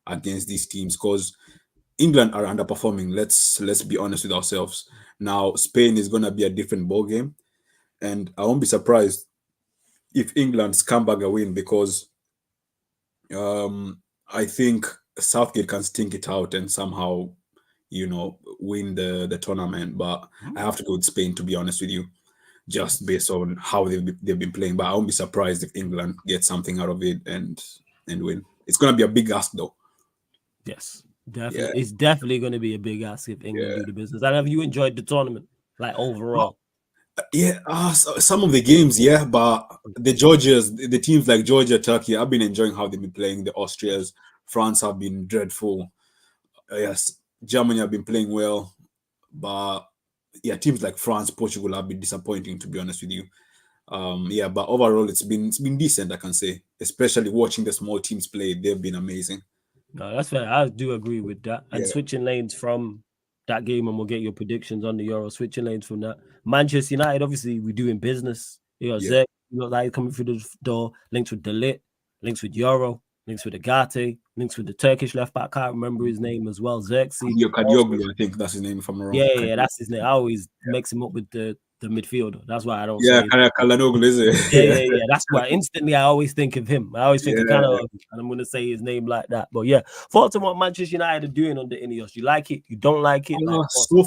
against these teams. Because England are underperforming. Let's be honest with ourselves. Now Spain is gonna be a different ball game, and I won't be surprised if England's come back a win because I think Southgate can stink it out and somehow, win the tournament. But I have to go with Spain, to be honest with you, just based on how they've been playing. But I won't be surprised if England get something out of it and win. It's gonna be a big ask though. Yes, definitely. Yeah. It's definitely going to be a big ask if England do the business. And have you enjoyed the tournament, like overall? Some of the games, but the Georgias, the teams like Georgia, Turkey, I've been enjoying how they've been playing. The Austrias, France have been dreadful. Yes, Germany have been playing well, but teams like France, Portugal have been disappointing, to be honest with you. But overall, it's been decent, I can say. Especially watching the small teams play, they've been amazing. No, that's fair. I do agree with that. And switching lanes from that game, and we'll get your predictions on the Euro. Switching lanes from that. Manchester United, obviously, we're doing business. Zek, like coming through the door, links with De Ligt, links with Euro, links with Agate, links with the Turkish left back. I can't remember his name as well. Xerxes. Kadioglu, I think that's his name, if I'm wrong. Yeah, that's his name. I always mix him up with the midfielder. That's why I don't. Kalanoglu, is it? Yeah. That's why instantly I always think of him. I always think of Kalanoglu, and I'm going to say his name like that. But thoughts on what Manchester United are doing under Ineos? You like it? You don't like it? So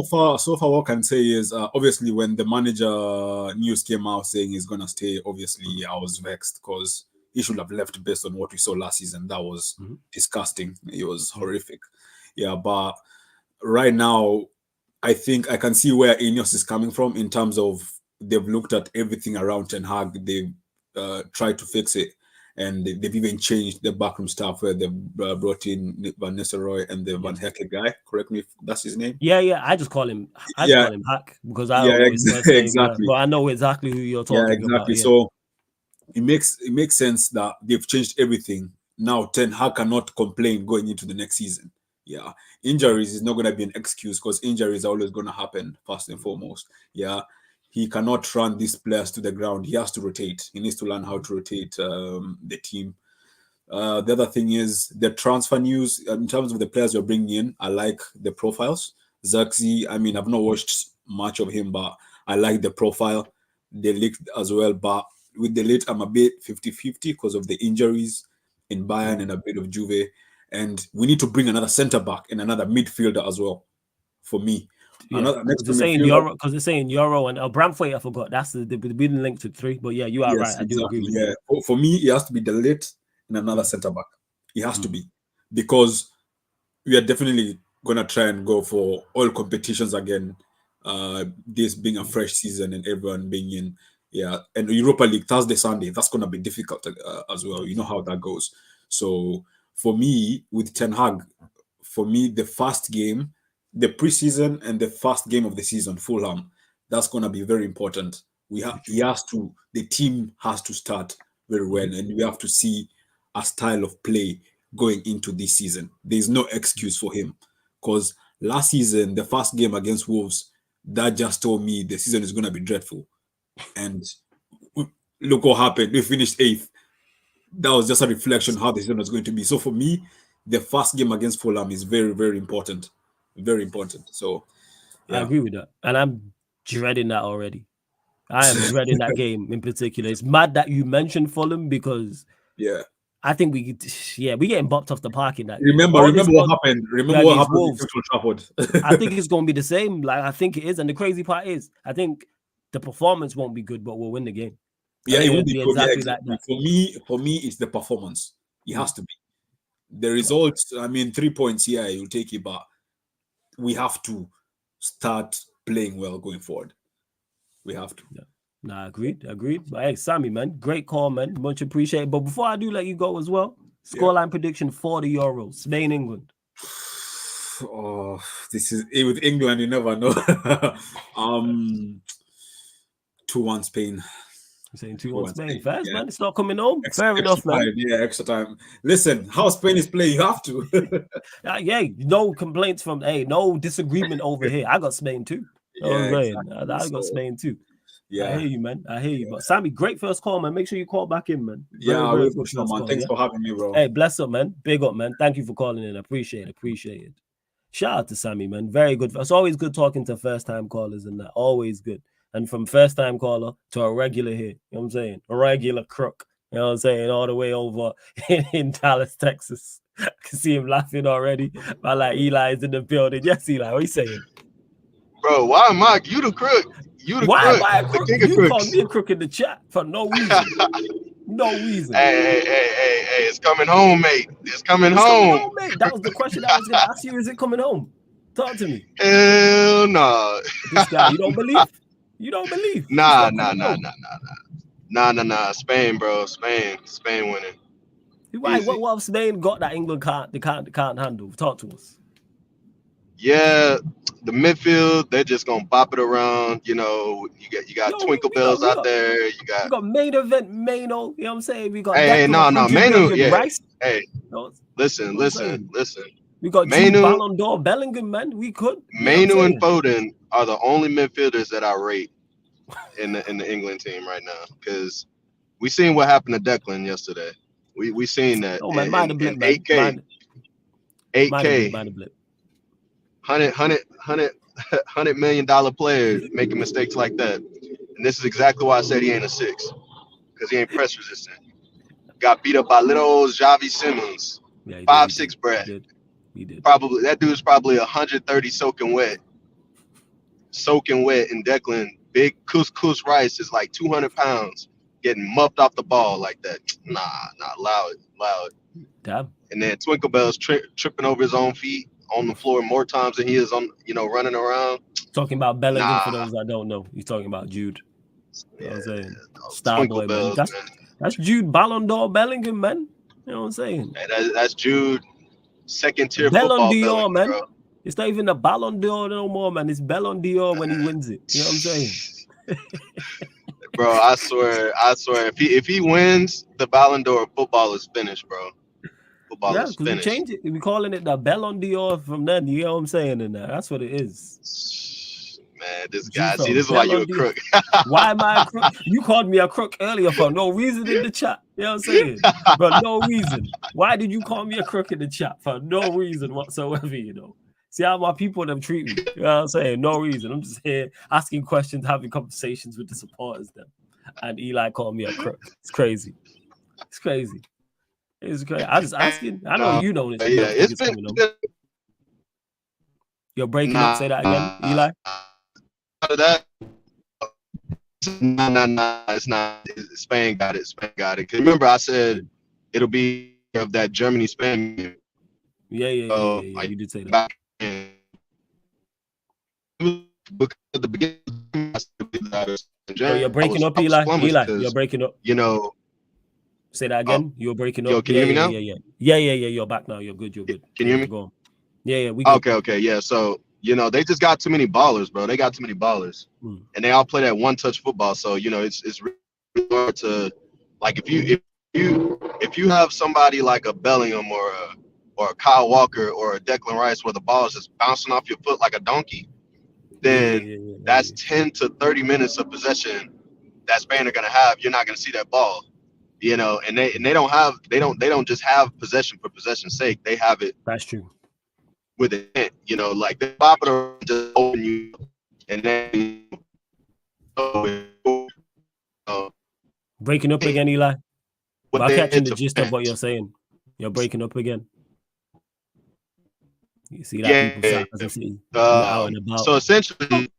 far, what I can say is obviously when the manager news came out saying he's going to stay, obviously I was vexed because he should have left based on what we saw last season. That was disgusting. It was horrific. But right now, I think I can see where Ineos is coming from in terms of they've looked at everything around Ten Hag. They've tried to fix it, and they've even changed the backroom staff where they've brought in Van Nistelrooy and the Van Hecke guy. Correct me if that's his name. Yeah. I just call him. Call him Hack because I don't know his first name, exactly. But I know exactly who you're talking about. So it makes sense that they've changed everything. Now Ten Hag cannot complain going into the next season. Injuries is not going to be an excuse because injuries are always going to happen first and foremost. He cannot run these players to the ground. He has to rotate. He needs to learn how to rotate the team. The other thing is the transfer news in terms of the players you're bringing in. I like the profiles. Xerxes, I've not watched much of him, but I like the profile. De Ligt as well, but with De Ligt, I'm a bit 50-50 because of the injuries in Bayern and a bit of Juve. And we need to bring another centre back and another midfielder as well. For me, because they're saying Euro and Bramthwaite. I forgot that's the been linked to 3. But you are right. I do agree with you. For me, it has to be De Ligt and another centre back. It has to be because we are definitely gonna try and go for all competitions again. This being a fresh season and everyone being in. And Europa League Thursday, Sunday. That's gonna be difficult as well. You know how that goes. So. For me, with Ten Hag, the first game, the preseason and the first game of the season, Fulham, that's going to be very important. The team has to start very well, and we have to see a style of play going into this season. There's no excuse for him because last season, the first game against Wolves, that just told me the season is going to be dreadful. And look what happened. We finished 8th. That was just a reflection of how the season was going to be. So for me, the first game against Fulham is very, very important. Very important. So I agree with that. And I'm dreading that already. I am dreading that game in particular. It's mad that you mentioned Fulham because I think we're getting bopped off the park in that. Remember what happened. Remember what happened at Trafford. I think it's going to be the same. Like I think it is. And the crazy part is, I think the performance won't be good, but we'll win the game. It will be exactly like that. For me, it's the performance. It has to be. The results, 3 points here, you'll take it, but we have to start playing well going forward. We have to. Agreed. But hey, Sammy, man, great call, man. Much appreciated. But before I do let you go as well, scoreline prediction for the Euros, Spain, England. Oh, this is with England, you never know. 2-1 Spain. Saying 2-1 Spain. Fast, man. It's not coming home. Fair enough, man. Extra time. Listen, how Spain is playing, you have to. No complaints from no disagreement over here. I got Spain too. I got Spain too. I hear you, man. I hear you. But Sammy, great first call, man. Make sure you call back in, man. I will for sure, man. Thanks for having me, bro. Hey, bless up, man. Big up, man. Thank you for calling in. I appreciate it. Shout out to Sammy, man. Very good. It's always good talking to first-time callers and that. Always good. And from first-time caller to a regular here, you know what I'm saying? A regular crook, you know what I'm saying? All the way over in Dallas, Texas. I can see him laughing already. I like Eli is in the building. Yes, Eli, what are you saying? Bro, why am I? You the crook. You the Why crook. am I a crook? The king of You crooks. called me a crook in the chat for no reason. No reason. Hey, it's coming home, mate. It's coming home. Mate. That was the question I was going to ask you. Is it coming home? Talk to me. Hell no. This guy, you don't believe? You don't believe? Nah. Spain, bro. Spain winning. Why? What have Spain got that England can't handle? Talk to us. Yeah, the midfield, they're just gonna bop it around. You know, you got Twinkle Bells out there. You got main event Maino. You know what I'm saying? We got Mainu. Yeah. Rice. Hey, listen. We got Mainu, Ballon d'Or, Bellingham, man. We could. Mainu and Foden are the only midfielders that I rate in the England team right now, because we seen what happened to Declan yesterday. We seen that. Oh man, mind the blip, 8K. $100 million player making mistakes like that. And this is exactly why I said he ain't a 6. Because he ain't press resistant. Got beat up by little old Xavi Simons. 5'6" Brad. He did. Probably that dude's probably 130 soaking wet. And Declan, big couscous Rice is like 200 pounds, getting muffed off the ball like that. Nah, loud. Damn. And then Twinkle Bell's tripping over his own feet on the floor more times than he is on, running around. Talking about Bellingham for those that don't know. He's talking about Jude. You know what I'm saying? Starboy, man. That's Jude Ballon d'Or Bellingham, man. You know what I'm saying? Hey, that's Jude, second tier Ballon football d'Or, man. Bro. It's not even the Ballon d'Or no more, man. It's Ballon d'Or when he wins it. You know what I'm saying? Bro, I swear, if he wins the Ballon d'Or, football is finished, bro. Football is finished. We change it. We calling it the Ballon d'Or from then. You know what I'm saying? And that's what it is. Man, this guy. See, this is why you a crook. Why am I a crook? You called me a crook earlier for no reason in the chat. You know what I'm saying? For no reason. Why did you call me a crook in the chat? For no reason whatsoever, you know. See how my people them treat me. You know what I'm saying? No reason. I'm just here asking questions, having conversations with the supporters them. And Eli called me a crook. It's crazy. It's crazy. I'm just asking. I know you know this. Yeah, it's been. You're breaking up. Say that again, Eli. That. Nah. It's not. Spain got it. Cause remember, I said it'll be of that Germany-Spain game. Yeah. You did say that. Because at the beginning, you're breaking up, Eli. You're breaking up. You know. Say that again. You're breaking up. Yo, can you hear me now? Yeah. You're back now. You're good. Can you hear me? Go on. Yeah. We good. Okay. Yeah. So they just got too many ballers, bro. They got too many ballers, and they all play that one-touch football. So it's really hard to, like, if you have somebody like a Bellingham or a Kyle Walker or a Declan Rice where the ball is just bouncing off your foot like a donkey, then that's 10 to 30 minutes of possession that Spain are gonna have. You're not gonna see that ball. And they don't just have possession for possession's sake. They have it. That's true. With it, like they pop it around, just open you, and then breaking up again, Eli. But I'm catching the gist of what you're saying. You're breaking up again. You see that people out and about. So essentially,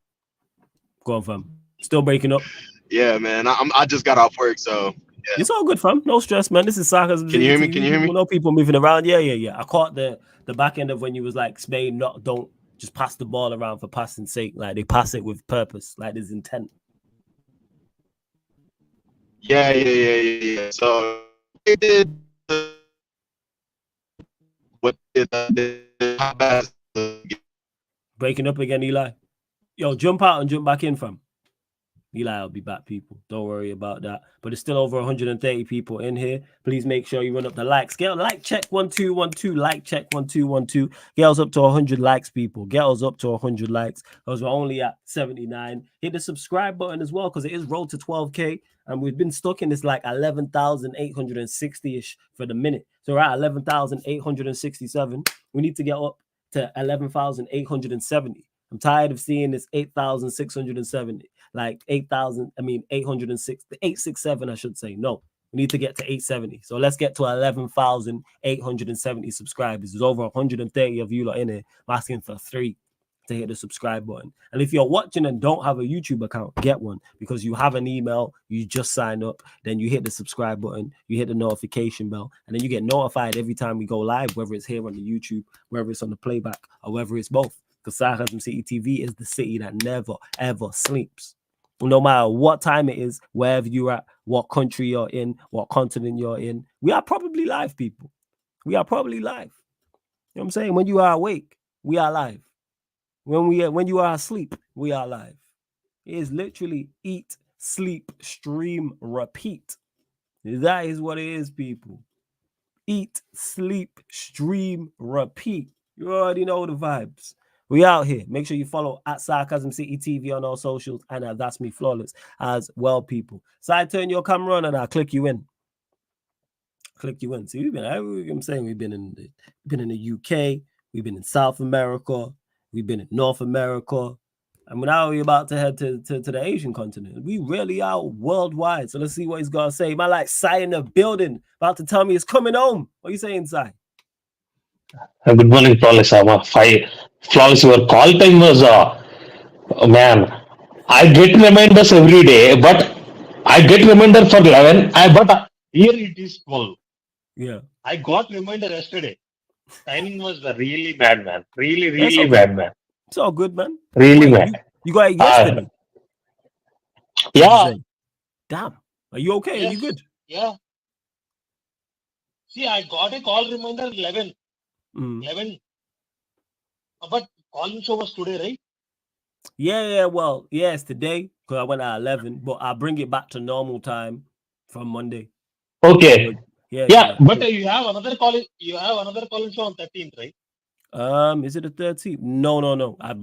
go on, fam. Still breaking up. Yeah, man. I just got off work, so. Yeah. It's all good, fam. No stress, man. This is sarcasm. Can you hear me? Can you hear me? No people moving around. Yeah. I caught the back end of when you was like, Spain don't just pass the ball around for passing sake. Like they pass it with purpose. Like there's intent. Yeah. So they did what how bad breaking up again, Eli. Yo, jump out and jump back in, fam. Eli will be back, people. Don't worry about that. But it's still over 130 people in here. Please make sure you run up the likes. Get like check 1212. Like check 1212. Get us up to 100 likes, people. Get us up to 100 likes. Because we're only at 79. Hit the subscribe button as well, because it is road to 12K. And we've been stuck in this like 11,860-ish for the minute. So we're at 11,867. We need to get up to 11,870. I'm tired of seeing this 8,670, like 8,000. I mean 806, 867. I should say. No, we need to get to 870. So let's get to 11,870 subscribers. There's over 130 of you lot in here. I'm asking for 3 to hit the subscribe button. And if you're watching and don't have a YouTube account, get one, because you have an email, you just sign up, then you hit the subscribe button, you hit the notification bell, and then you get notified every time we go live, whether it's here on the YouTube, whether it's on the playback, or whether it's both. Because Sarcasm City TV is the city that never, ever sleeps. No matter what time it is, wherever you're at, what country you're in, what continent you're in, we are probably live, people. We are probably live. You know what I'm saying? When you are awake, we are live. When you are asleep, we are live. It is literally eat, sleep, stream, repeat. That is what it is, people. Eat, sleep, stream, repeat. You already know the vibes. We out here. Make sure you follow at Sarcasm City TV on all socials and at That's Me Flawless as well, people. So I turn your camera on and I'll click you in. Click you in. See, I'm saying we've been in the UK, we've been in South America, we've been in North America, and now we're about to head to the Asian continent. We really are worldwide. So let's see what he's got to say. My like Sai in the building, about to tell me he's coming home. What are you saying, Sai? Good morning, Flawless. Flawless, your call time was, man, I get reminders every day, but I get reminder for 11, but here it is 12. Yeah. I got reminder yesterday. Timing was really bad, man. Really bad, man. It's all good, man. Really bad. You got it yesterday? Yeah. Damn. Are you okay? Yes. Are you good? Yeah. See, I got a call reminder 11. 11. But calling show was today, right? Yeah. Well, yeah, it's today because I went at 11, but I'll bring it back to normal time from Monday. Okay. Yeah. But you have another call. You have another calling show on 13th, right? Is it the 13th? No. I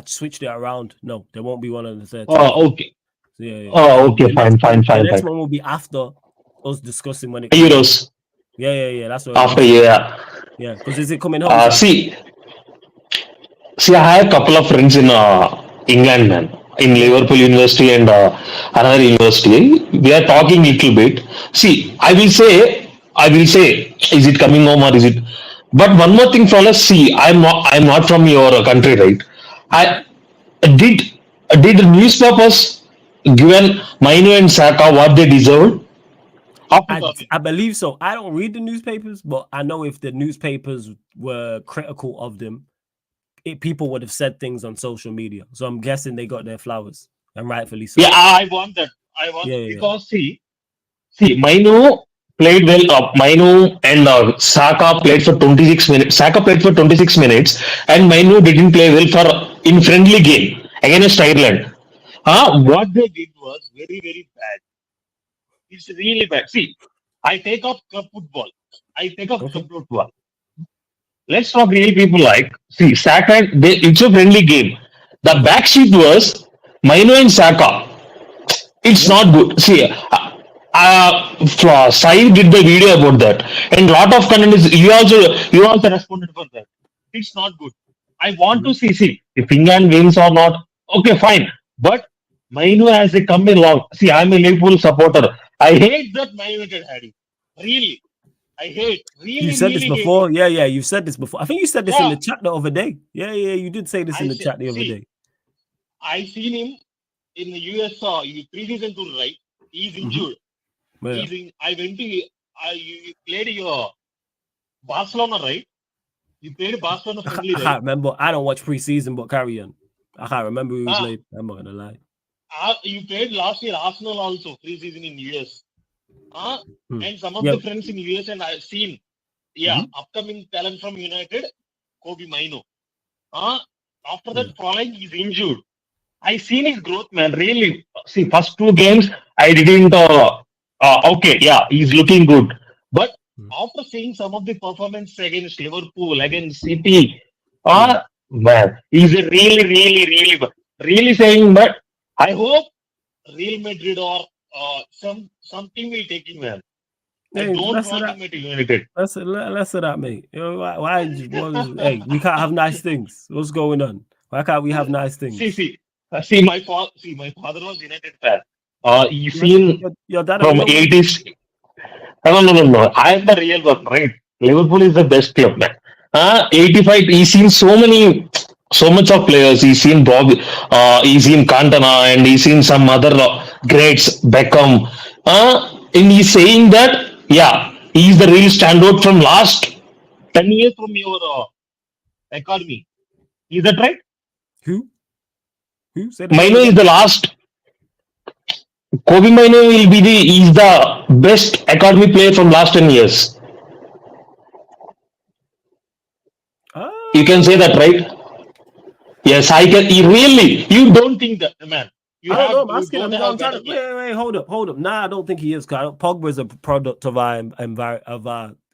switched it around. No, there won't be one on the 13th. Oh, okay. Yeah. Oh, okay. Fine. The next one will be after us discussing when it comes. Euros. Yeah. That's what. After yeah. Yeah, because is it coming home? See, I have a couple of friends in England, man, in Liverpool University and another university. We are talking a little bit. See, I will say, is it coming home or is it? But one more thing, fellas. See, I'm not from your country, right? Did the newspapers given Mainu and Saka what they deserved? I believe so. I don't read the newspapers, but I know if the newspapers were critical of them, people would have said things on social media. So I'm guessing they got their flowers, and rightfully so. Yeah, I want that. Because see, Mainu played well. Mainu and Saka played for 26 minutes. Saka played for 26 minutes, and Mainu didn't play well in friendly game against Ireland. What they did was very, very bad. It's really bad. See, I take off club football. Club football. Let's talk real people see, Saka, it's a friendly game. The back sheet was Mainu and Saka. It's not good. See, Sai did the video about that. And lot of content is, you also responded for that. It's not good. I want to see, if England wins or not, okay, fine. But Mainu has come along. See, I'm a Liverpool supporter. I hate that Mainu had it. Really. I hate. Really, you said this before? Yeah. You've said this before. I think you said this in the chat the other day. Yeah. You did say this in the chat the other day. I seen him in the US preseason tour, right? He's injured. Yeah. I went to you played your Barcelona, right? You played Barcelona friendly, right? I can't remember. I don't watch preseason, but carry on. I can't remember who was played. I'm not gonna lie. You played last year Arsenal also preseason in US. And some of the friends in US and I've seen upcoming talent from United, Kobe Mainu. After that following he's injured. I seen his growth, man. Really. See, first 2 games I didn't he's looking good. But after seeing some of the performance against Liverpool, against City, man, he's a really saying, but I hope Real Madrid or something will take him, man. I don't want him at United. Less of that, mate. You know, hey, we can't have nice things. What's going on? Why can't we have nice things? See, my father was United fan. You seen your dad from 80s. No. I am the real one, right? Liverpool is the best club, man. 85. He's seen so much of players. He's seen he's seen Cantona, and he's seen some other greats, Beckham. And he's saying that, yeah, he's the real standout from last 10 years from your academy. Is that right? Who said Maino is the last. Kobe Maino is the best academy player from last 10 years. You can say that, right? Yes, I can. You don't think that, man. I don't know. I'm asking him. Wait, hold up. Nah, I don't think he is. Pogba is a product of our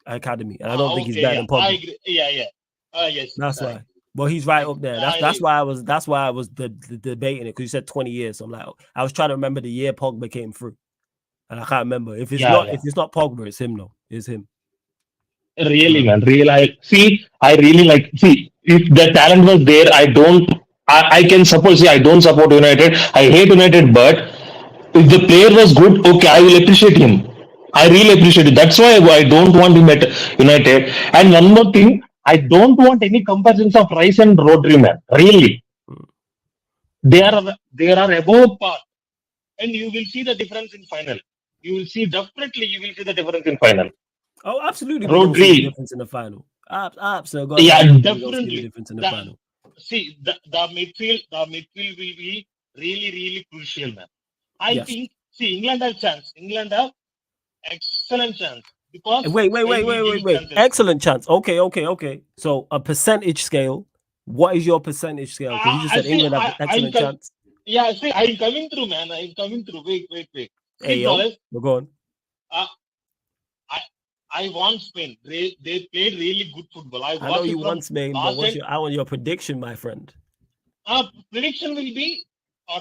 academy, and I don't think he's better than Pogba. I agree. Yeah. Yes. That's why. But he's right up there. That's why I was debating it, because you said 20 years. So I'm like, I was trying to remember the year Pogba came through, and I can't remember. If it's not Pogba, it's him. No, it's him. Really, man. I really like. See, if the talent was there, I can suppose. I don't support United. I hate United, but if the player was good, okay, I will appreciate him. I really appreciate it. That's why I don't want him at United. And one more thing, I don't want any comparisons of Rice and Rodri, man. Really, they are above par, and you will see the difference in final. Definitely the difference in final. Oh, absolutely. Rodri, see the difference in the final. Absolutely. Yeah, definitely. See the difference in the final. See, the midfield will be really, really crucial, man. I think. See, England have chance. England have excellent chance. Because wait. Excellent chance. Okay. So a percentage scale. What is your percentage scale? Because you just said England have excellent chance. Yeah, see, I'm coming through, man. Wait. Hey, we're going. I want Spain. They played really good football. I know you want Spain, but I want your prediction, my friend. Prediction will be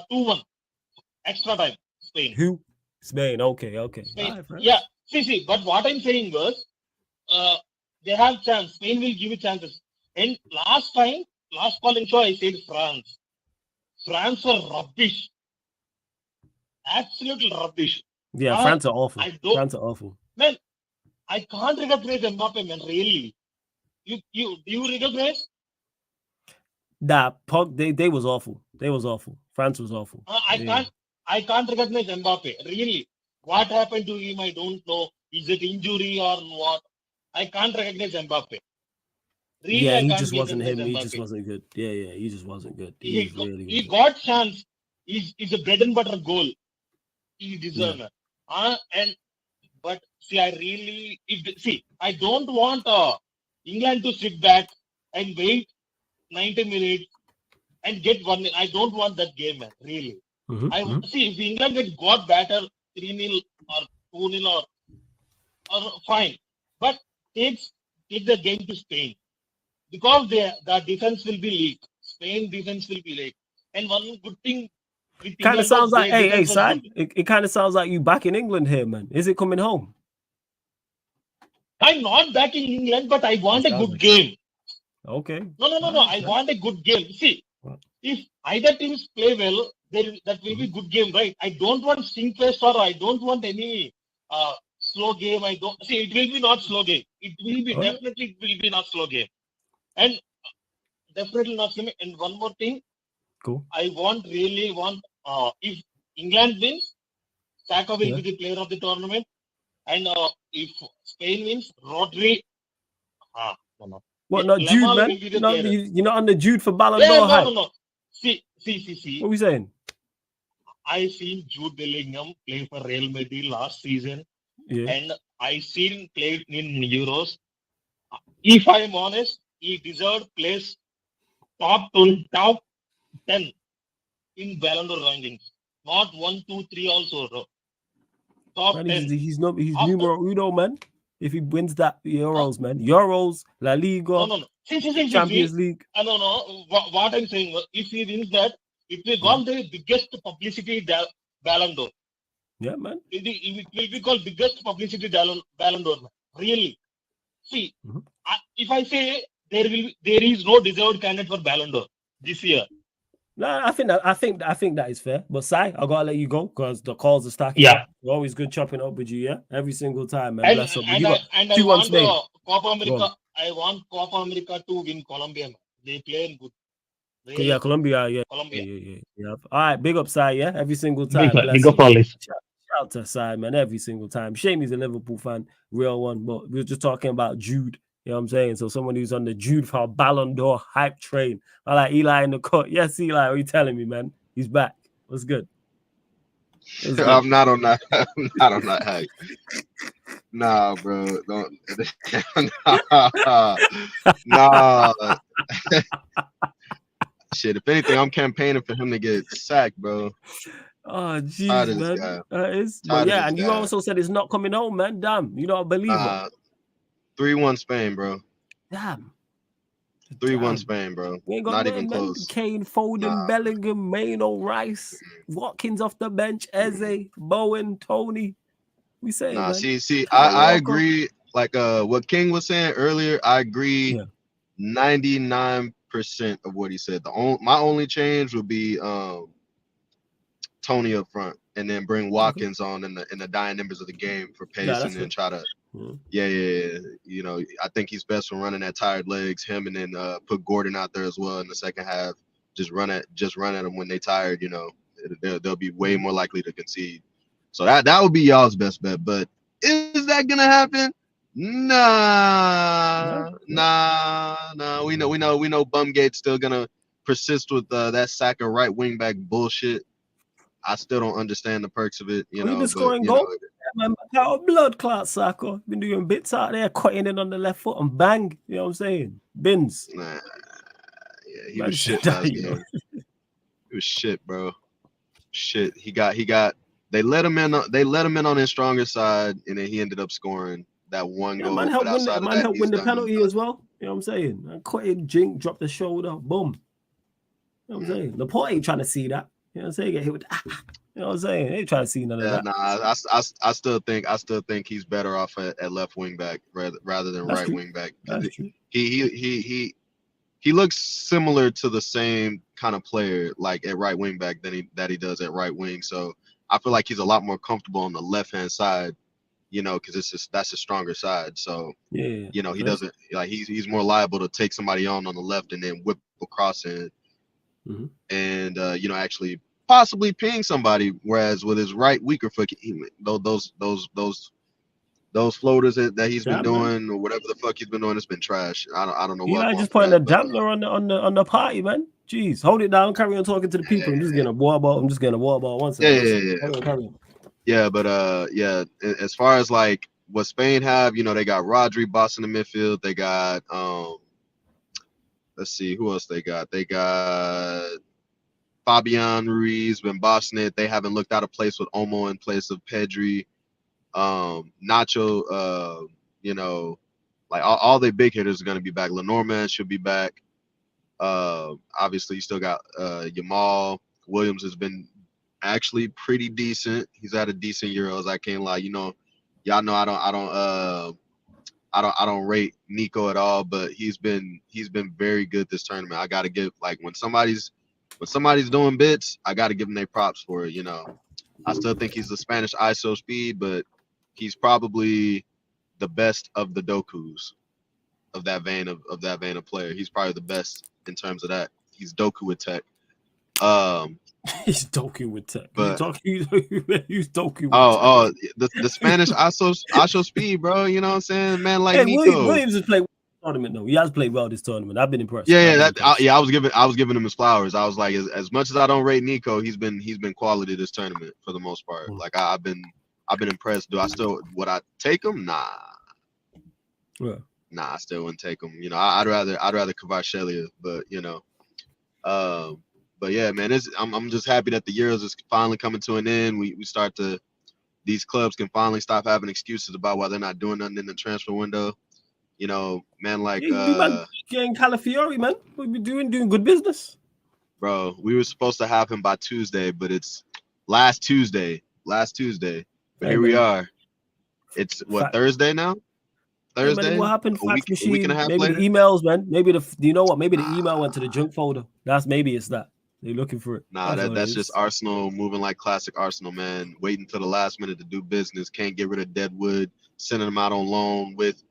2-1. Extra time. Spain. Who? Spain. Okay. Spain. Right, yeah. See. But what I'm saying was, they have chance. Spain will give you chances. And last calling show, I said France. France were rubbish. Absolutely rubbish. Yeah, France are awful. France are awful. Man, I can't recognize Mbappe, man. Really, do you recognize? Nah, they was awful. They was awful. France was awful. I can't recognize Mbappe. Really, what happened to him? I don't know. Is it injury or what? I can't recognize Mbappe. Really, he just wasn't him. He just wasn't good. Yeah, he just wasn't good. He got chance. He's a bread and butter goal. He deserves it. But see, I don't want England to sit back and wait 90 minutes and get 1. I don't want that game, man. Really. See, if England got better 3-0 or 2-0 or fine, but take the game to Spain, because the defense will be leak. Spain defense will be leak. And one good thing. Kind of sounds like, hey, son. It kind of sounds like you back in England here, man. Is it coming home? I'm not back in England, but I want a good game. Okay. No. I want a good game. See, if either teams play well, that will be good game, right? I don't want stink fest, or I don't want any slow game. It will be not slow game. It will be definitely not slow game, and definitely not slow game. And one more thing. Cool. I really want if England wins, Saka will be the player of the tournament, and if Spain wins, Rodri. No. What? Not Jude, man? You're not on the Jude for Ballon d'Or hype? No. See. What are we saying? I seen Jude Bellingham play for Real Madrid last season, and I seen play in Euros. If I am honest, he deserved place top 10 in Ballon d'Or rankings. Not 1, 2, 3 also. Top man, 10. He's numero uno, man. If he wins that Euros, man. Euros, La Liga, Champions League. No. What I'm saying, if he wins that, it will got the biggest publicity Ballon d'Or. Yeah, man. It will be called biggest publicity Ballon d'Or. Really. See, if I say there is no deserved candidate for Ballon d'Or this year. No, I think that is fair. But Sai, I gotta let you go because the calls are stacking Yeah. up. You're always good chopping up with you, yeah? Every single time, man. And, Bless up. and, You I, got and I 2-1 want Spain. Copa America. I want Copa America to win Colombia. They play good. Really Yeah, Colombia, yeah. Colombia. Yeah. All right, big up Sai, yeah? Every single time. Big up all this. Shout to Sai, man, every single time. Shame he's a Liverpool fan, real one. But we were just talking about Jude. You know what I'm saying? So someone who's on the Jude for Ballon d'Or hype train. I like Eli in the court. Yes, Eli, what are you telling me, man? He's back. What's good? I'm not on that. I'm not on that hype. Nah, bro. Don't. Nah. Shit. If anything, I'm campaigning for him to get sacked, bro. Oh, jeez, man. But yeah, and you also said it's not coming home, man. Damn, you don't believe it. 3-1 Spain, bro. Damn. 3-1 Spain, bro. We ain't got not nothing, even man. close. Kane, Foden, Bellingham, Maino, Rice, Watkins off the bench, Eze, Bowen, Tony. We say, Nah, man. see, I agree. Like what King was saying earlier, I agree 99% of what he said. My only change would be Tony up front, and then bring Watkins on in the dying embers of the game for pace, and then try to yeah. You know, I think he's best for running at tired legs. Him, and then put Gordon out there as well in the second half. Just run at them when they tired. You know, they'll be way more likely to concede. So that would be y'all's best bet. But is that gonna happen? Nah. We know Bumgate's still gonna persist with that sack of right wing back bullshit. I still don't understand the perks of it, you know. Scoring goal, man. Out blood clot, Sako. Been doing bits out there, cutting in on the left foot and bang. You know what I'm saying? Bins. Nah, yeah, he was shit last game. It was shit, bro. Shit. He got. They let him in. They let him in on his stronger side, and then he ended up scoring that one goal. Man helped win the penalty as well. You know what I'm saying? And cutting, jink, drop the shoulder, boom. You know what I'm saying? Laporte ain't trying to see that. You know what I'm saying? Get hit with you know what I'm saying? They ain't trying to see none of that. Nah, I still think he's better off at left wing back rather than right wing back. He looks similar to the same kind of player like at right wing back that he does at right wing. So I feel like he's a lot more comfortable on the left hand side, you know, because that's his stronger side. So you know, he doesn't like he's more liable to take somebody on the left and then whip across in. And you know, actually possibly ping somebody, whereas with his right weaker foot, those floaters that he's been doing or whatever the fuck he's been doing, it's been trash. I don't know what. Eli just putting a dampener on the party, man. Jeez, hold it down. Carry on talking to the people. I'm just getting a water bottle once. Yeah, but as far as like what Spain have, you know, they got Rodri bossing the midfield. They got let's see who else they got. They got Fabian Ruiz been bossing it. They haven't looked out of place with Olmo in place of Pedri. Nacho, you know, like all the big hitters are going to be back. Lenormand should be back. Obviously, you still got Yamal. Williams has been actually pretty decent. He's had a decent Euros. I can't lie. You know, y'all know I don't rate Nico at all, but he's been very good this tournament. I got to give, like, when somebody's doing bits, I got to give them their props for it. You know, I still think he's the Spanish ISO speed, but he's probably the best of the Dokus of that vein of player. He's probably the best in terms of that. He's Doku with tech. He's Doku with tech. But he's Doku with tech. The Spanish ISO speed, bro. You know what I'm saying? Man, like Nico. Williams has played tournament though. He has played well this tournament. I've been impressed. I was giving him his flowers. I was like, as much as I don't rate Nico, he's been quality this tournament for the most part. Like I've been impressed. Would I take him? Nah. Yeah. Nah, I still wouldn't take him. You know, I'd rather Kvaratskhelia, but you know, but yeah, man, I'm just happy that the Euros is finally coming to an end. These clubs can finally stop having excuses about why they're not doing nothing in the transfer window. You know, man, like getting Calafiori, man. We've been doing good business. Bro, we were supposed to have him by Tuesday, but it's last Tuesday. last Tuesday. But Hey, here we man. are. It's what, Fact. Thursday now? Hey, Thursday? man, what happened? A week and a Machine. half Maybe later? the emails, man. Maybe do you know what? Maybe the email went to the junk folder. Maybe it's that. They're looking for it. Nah, That's that's just Arsenal moving like classic Arsenal, man. Waiting till the last minute to do business. Can't get rid of Deadwood. Sending them out on loan with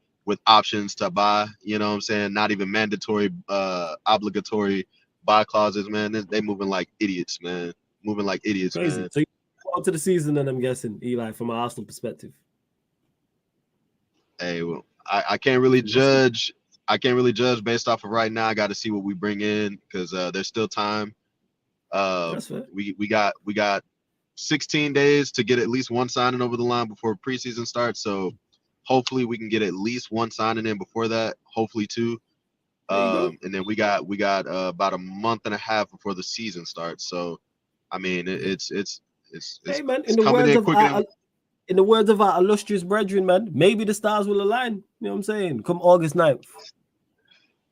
options to buy. You know what I'm saying? Not even mandatory, obligatory buy clauses, man. They moving like idiots, man. Moving like idiots, crazy. man. So you go on to the season, and I'm guessing, Eli, from an Arsenal perspective. Hey, well, I can't really judge. I can't really judge based off of right now. I got to see what we bring in because there's still time. That's fair. We got 16 days to get at least one signing over the line before preseason starts. So hopefully we can get at least one signing in before that. Hopefully two. And then we got about a month and a half before the season starts. So I mean it's Hey, man, it's coming in quicker. In the words of our illustrious brethren, man, maybe the stars will align. You know what I'm saying? Come August 9th.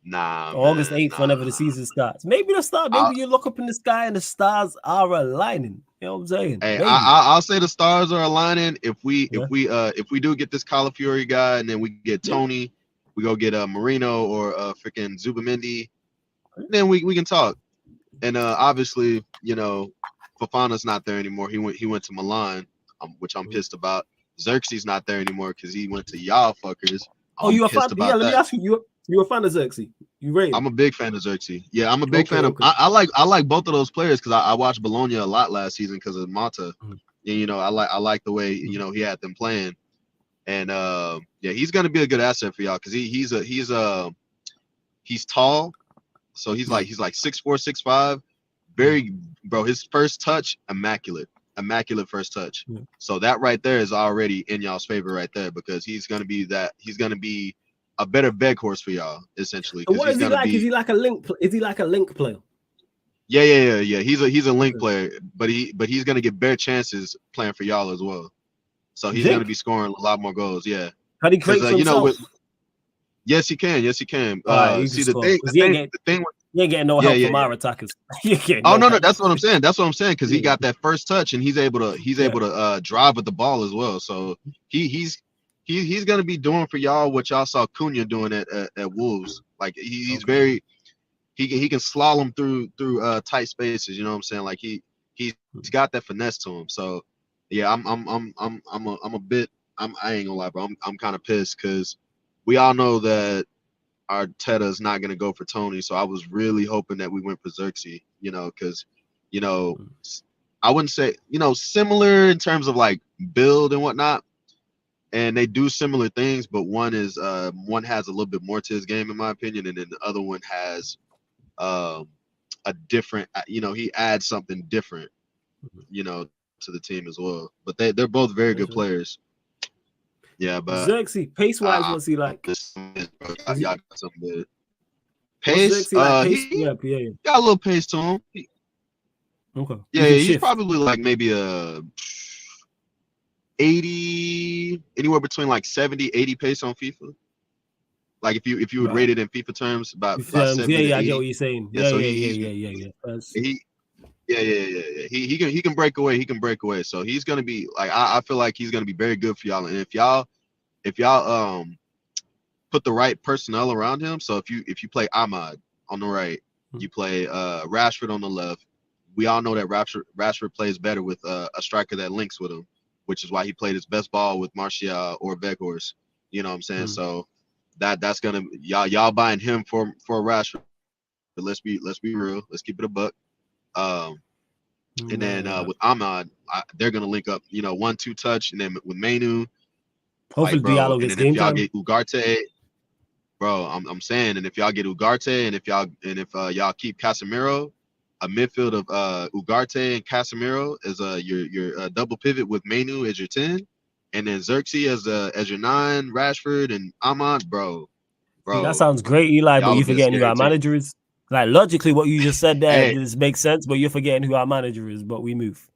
Nah, or August 8th, whenever the season starts. Maybe the star, maybe you look up in the sky and the stars are aligning. You know what I'm saying? Hey, maybe. I'll say the stars are aligning if we do get this Calafiori guy and then we get Tony, we go get Marino or freaking Zubamendi, then we can talk. And obviously, you know, Fofana's not there anymore. He went to Milan, which I'm pissed about. Xerxes not there anymore because he went to y'all fuckers. You a fan? Yeah, let me ask you. You a fan of Xerxes? You rate him? I'm a big fan of Xerxes. Yeah, I'm a big fan of. I like both of those players because I watched Bologna a lot last season because of Mata. And, you know, I like the way you know he had them playing, and yeah, he's gonna be a good asset for y'all because he's tall, so he's like 6'4", 6'5", very bro. His first touch, immaculate first touch. So that right there is already in y'all's favor right there because he's gonna be a better beg horse for y'all essentially. So what is he like? Is he like a link? Is he like a link player? Yeah. He's a link player, but he's gonna get better chances playing for y'all as well. So he's gonna be scoring a lot more goals. Yeah. Can he create for himself? Yes, he can. Yes, he can. See the thing. You ain't getting no help from our attackers. No, that's what I'm saying. That's what I'm saying because he got that first touch and he's able to drive with the ball as well. So he's gonna be doing for y'all what y'all saw Cunha doing at Wolves. Like he's very he can slalom through tight spaces. You know what I'm saying? Like he's got that finesse to him. So yeah, I ain't gonna lie, bro. I'm kind of pissed because we all know that Arteta is not going to go for Tony, so I was really hoping that we went for Xerxes, you know, because, you know, I wouldn't say, you know, similar in terms of like build and whatnot, and they do similar things, but one has a little bit more to his game, in my opinion, and then the other one has a different, you know, he adds something different, you know, to the team as well. But they're both very good players. Yeah, but Xerxes, pace-wise, what's he like? Y'all got something good. Pace, like? He got a little pace to him. Okay. Yeah, he's probably like maybe 80, anywhere between like 70, 80 pace on FIFA. Like if you would rate it in FIFA terms, about 70 to 80. I get what you're saying. Yeah. He can break away. He can break away. So he's gonna be like I feel like he's gonna be very good for y'all. And if y'all put the right personnel around him, so if you play Ahmad on the right, you play Rashford on the left. We all know that Rashford plays better with a striker that links with him, which is why he played his best ball with Martial or Weghorst. You know what I'm saying? So that's gonna y'all buying him for Rashford. But let's be real. Let's keep it a buck. And then with Ahmad, they're gonna link up, you know, 1-2 touch, and then with Mainu. Hopefully, Diallo gets game time. If y'all get Ugarte, bro, I'm saying, and if y'all get Ugarte, and if y'all keep Casemiro, a midfield of Ugarte and Casemiro as your double pivot with Mainu as your 10, and then Xerxes as your 9, Rashford and Ahmad, bro. That sounds great, Eli, but you forgetting who our manager is. Like logically, what you just said there just makes sense, but you're forgetting who our manager is. But we move.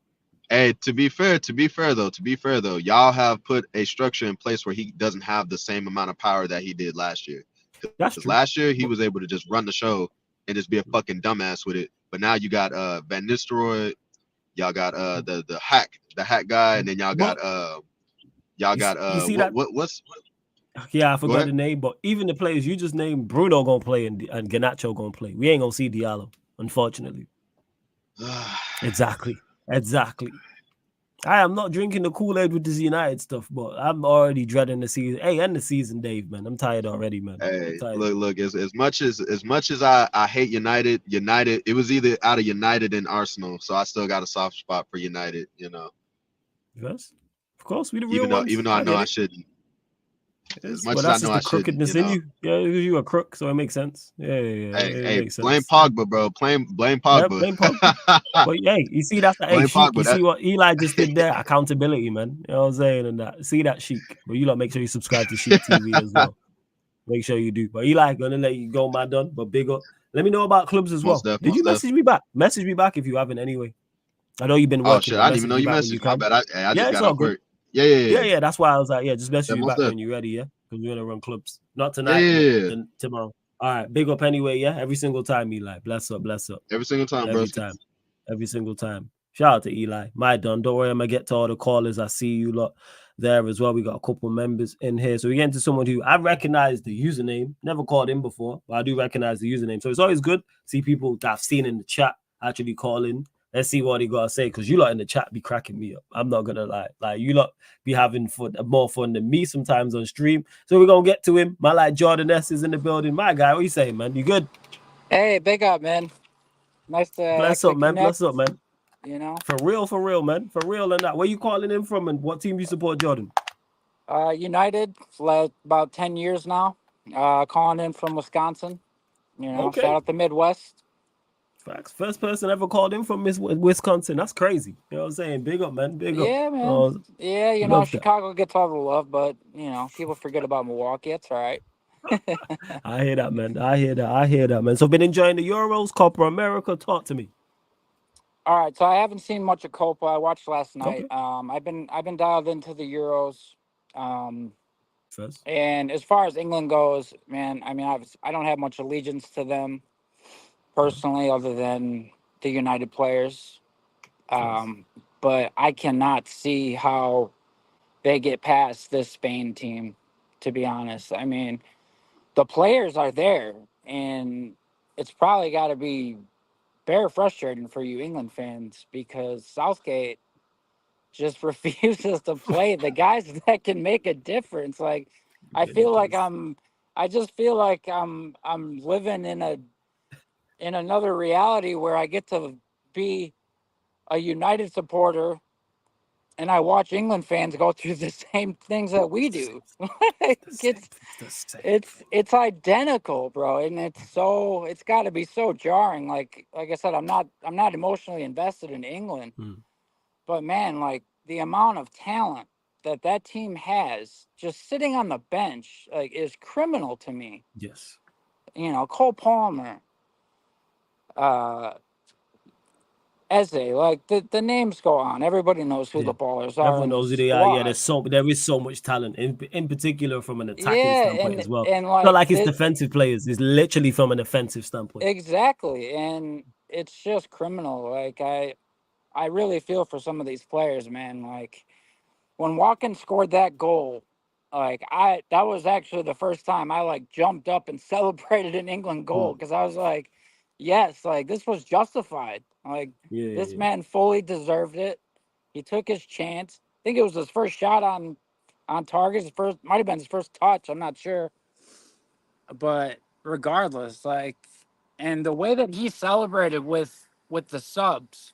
Hey, to be fair though, y'all have put a structure in place where he doesn't have the same amount of power that he did last year. Because last year he was able to just run the show and just be a fucking dumbass with it. But now you got Van Nistelrooy, Y'all got the hack guy, and then y'all got what's yeah, I forgot the name, but even the players you just named, Bruno gonna play and Garnacho gonna play. We ain't gonna see Diallo, unfortunately. Exactly. I am not drinking the Kool-Aid with this United stuff, but I'm already dreading the season. Hey, end the season, Dave, man. I'm tired already, man. Hey, look. As much as I hate United, it was either out of United and Arsenal, so I still got a soft spot for United. You know. Yes, of course, we the real ones. Even though I know I shouldn't. As much as that's I know just the crookedness in you. Yeah, you a crook, so it makes sense. Yeah. Hey, blame Pogba, bro. Blame Pogba. Yeah, blame Pogba. But hey, you see that's the Sheik. You see what Eli just did there? Accountability, man. You know what I'm saying? And that. See that, Sheik. But you lot make sure you subscribe to Sheik TV as well. Make sure you do. But Eli gonna let you go, my done. But big up. Let me know about clubs as well. Did you message me back? Message me back if you haven't anyway. I know you've been working. Oh shit, I didn't even know you messaged. My bad. I just got off work. Yeah. That's why I was like, just message me back when you're ready, yeah? Because we're gonna run clubs. Not tonight, but tomorrow. All right, big up anyway, yeah. Every single time, Eli. Bless up. Every single time, bro. Every single time. Shout out to Eli. My done. Don't worry, I'm gonna get to all the callers. I see you lot there as well. We got a couple members in here. So we get into someone who I recognize the username. Never called him before, but I do recognize the username. So it's always good to see people that I've seen in the chat actually call in. Let's see what he got to say, because you lot in the chat be cracking me up. I'm not going to lie. Like, you lot be having more fun than me sometimes on stream. So we're going to get to him. My like Jordan S is in the building. My guy, what you saying, man? You good? Hey, big up, man. Nice to Bless up, man. Bless up, man. You know? For real, man. For real and that. Where you calling in from and what team you support, Jordan? United, for like about 10 years now. Calling in from Wisconsin. You know, Okay. Shout out the Midwest. Facts. First person ever called in from Wisconsin. That's crazy. You know what I'm saying? Big up, man. Big up. Yeah, man. Yeah, you know, Chicago that. gets all the love, but, you know, people forget about Milwaukee. It's all right. I hear that, man. I hear that, man. So been enjoying the Euros, Copa America. Talk to me. All right, so I haven't seen much of Copa. I watched last night. Okay. I've been dialed into the Euros. First. And as far as England goes, man, I mean, I don't have much allegiance to them personally, other than the United players. But I cannot see how they get past this Spain team, to be honest. I mean, the players are there, and it's probably got to be very frustrating for you England fans, because Southgate just refuses to play the guys that can make a difference. Like, I just feel like I'm living in another reality where I get to be a United supporter and I watch England fans go through the same things that we do. It's identical, bro, and it's got to be so jarring. Like I said, I'm not emotionally invested in England, but man, like the amount of talent that team has just sitting on the bench, like, is criminal to me. Yes, you know, Cole Palmer, Eze, like the names go on. Everybody knows who the ballers are. Everyone knows who they are. Yeah, there is so much talent, in particular from an attacking standpoint as well. And not like it's defensive players. It's literally from an offensive standpoint. Exactly, and it's just criminal. Like I really feel for some of these players, man. Like when Watkins scored that goal, like that was actually the first time I like jumped up and celebrated an England goal, because I was like, yes, like this was justified. Like this man fully deserved it. He took his chance. I think it was his first shot on target. Might have been his first touch. I'm not sure. But regardless, like, and the way that he celebrated with the subs,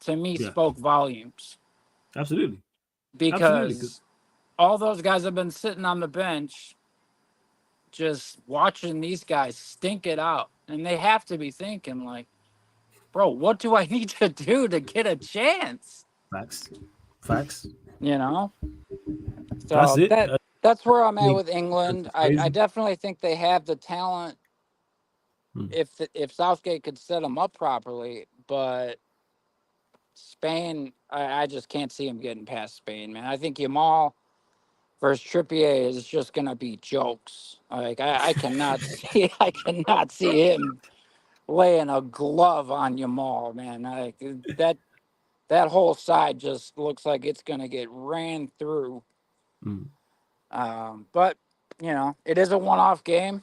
to me, spoke volumes. Absolutely. Because all those guys have been sitting on the bench just watching these guys stink it out. And they have to be thinking, like, bro, what do I need to do to get a chance? Facts. You know? So that's where I'm at with England. I definitely think they have the talent if Southgate could set them up properly. But Spain, I just can't see him getting past Spain, man. I think Yamal versus Trippier is just gonna be jokes. Like I cannot see him laying a glove on Yamal, man. Like that whole side just looks like it's going to get ran through. But, you know, it is a one-off game.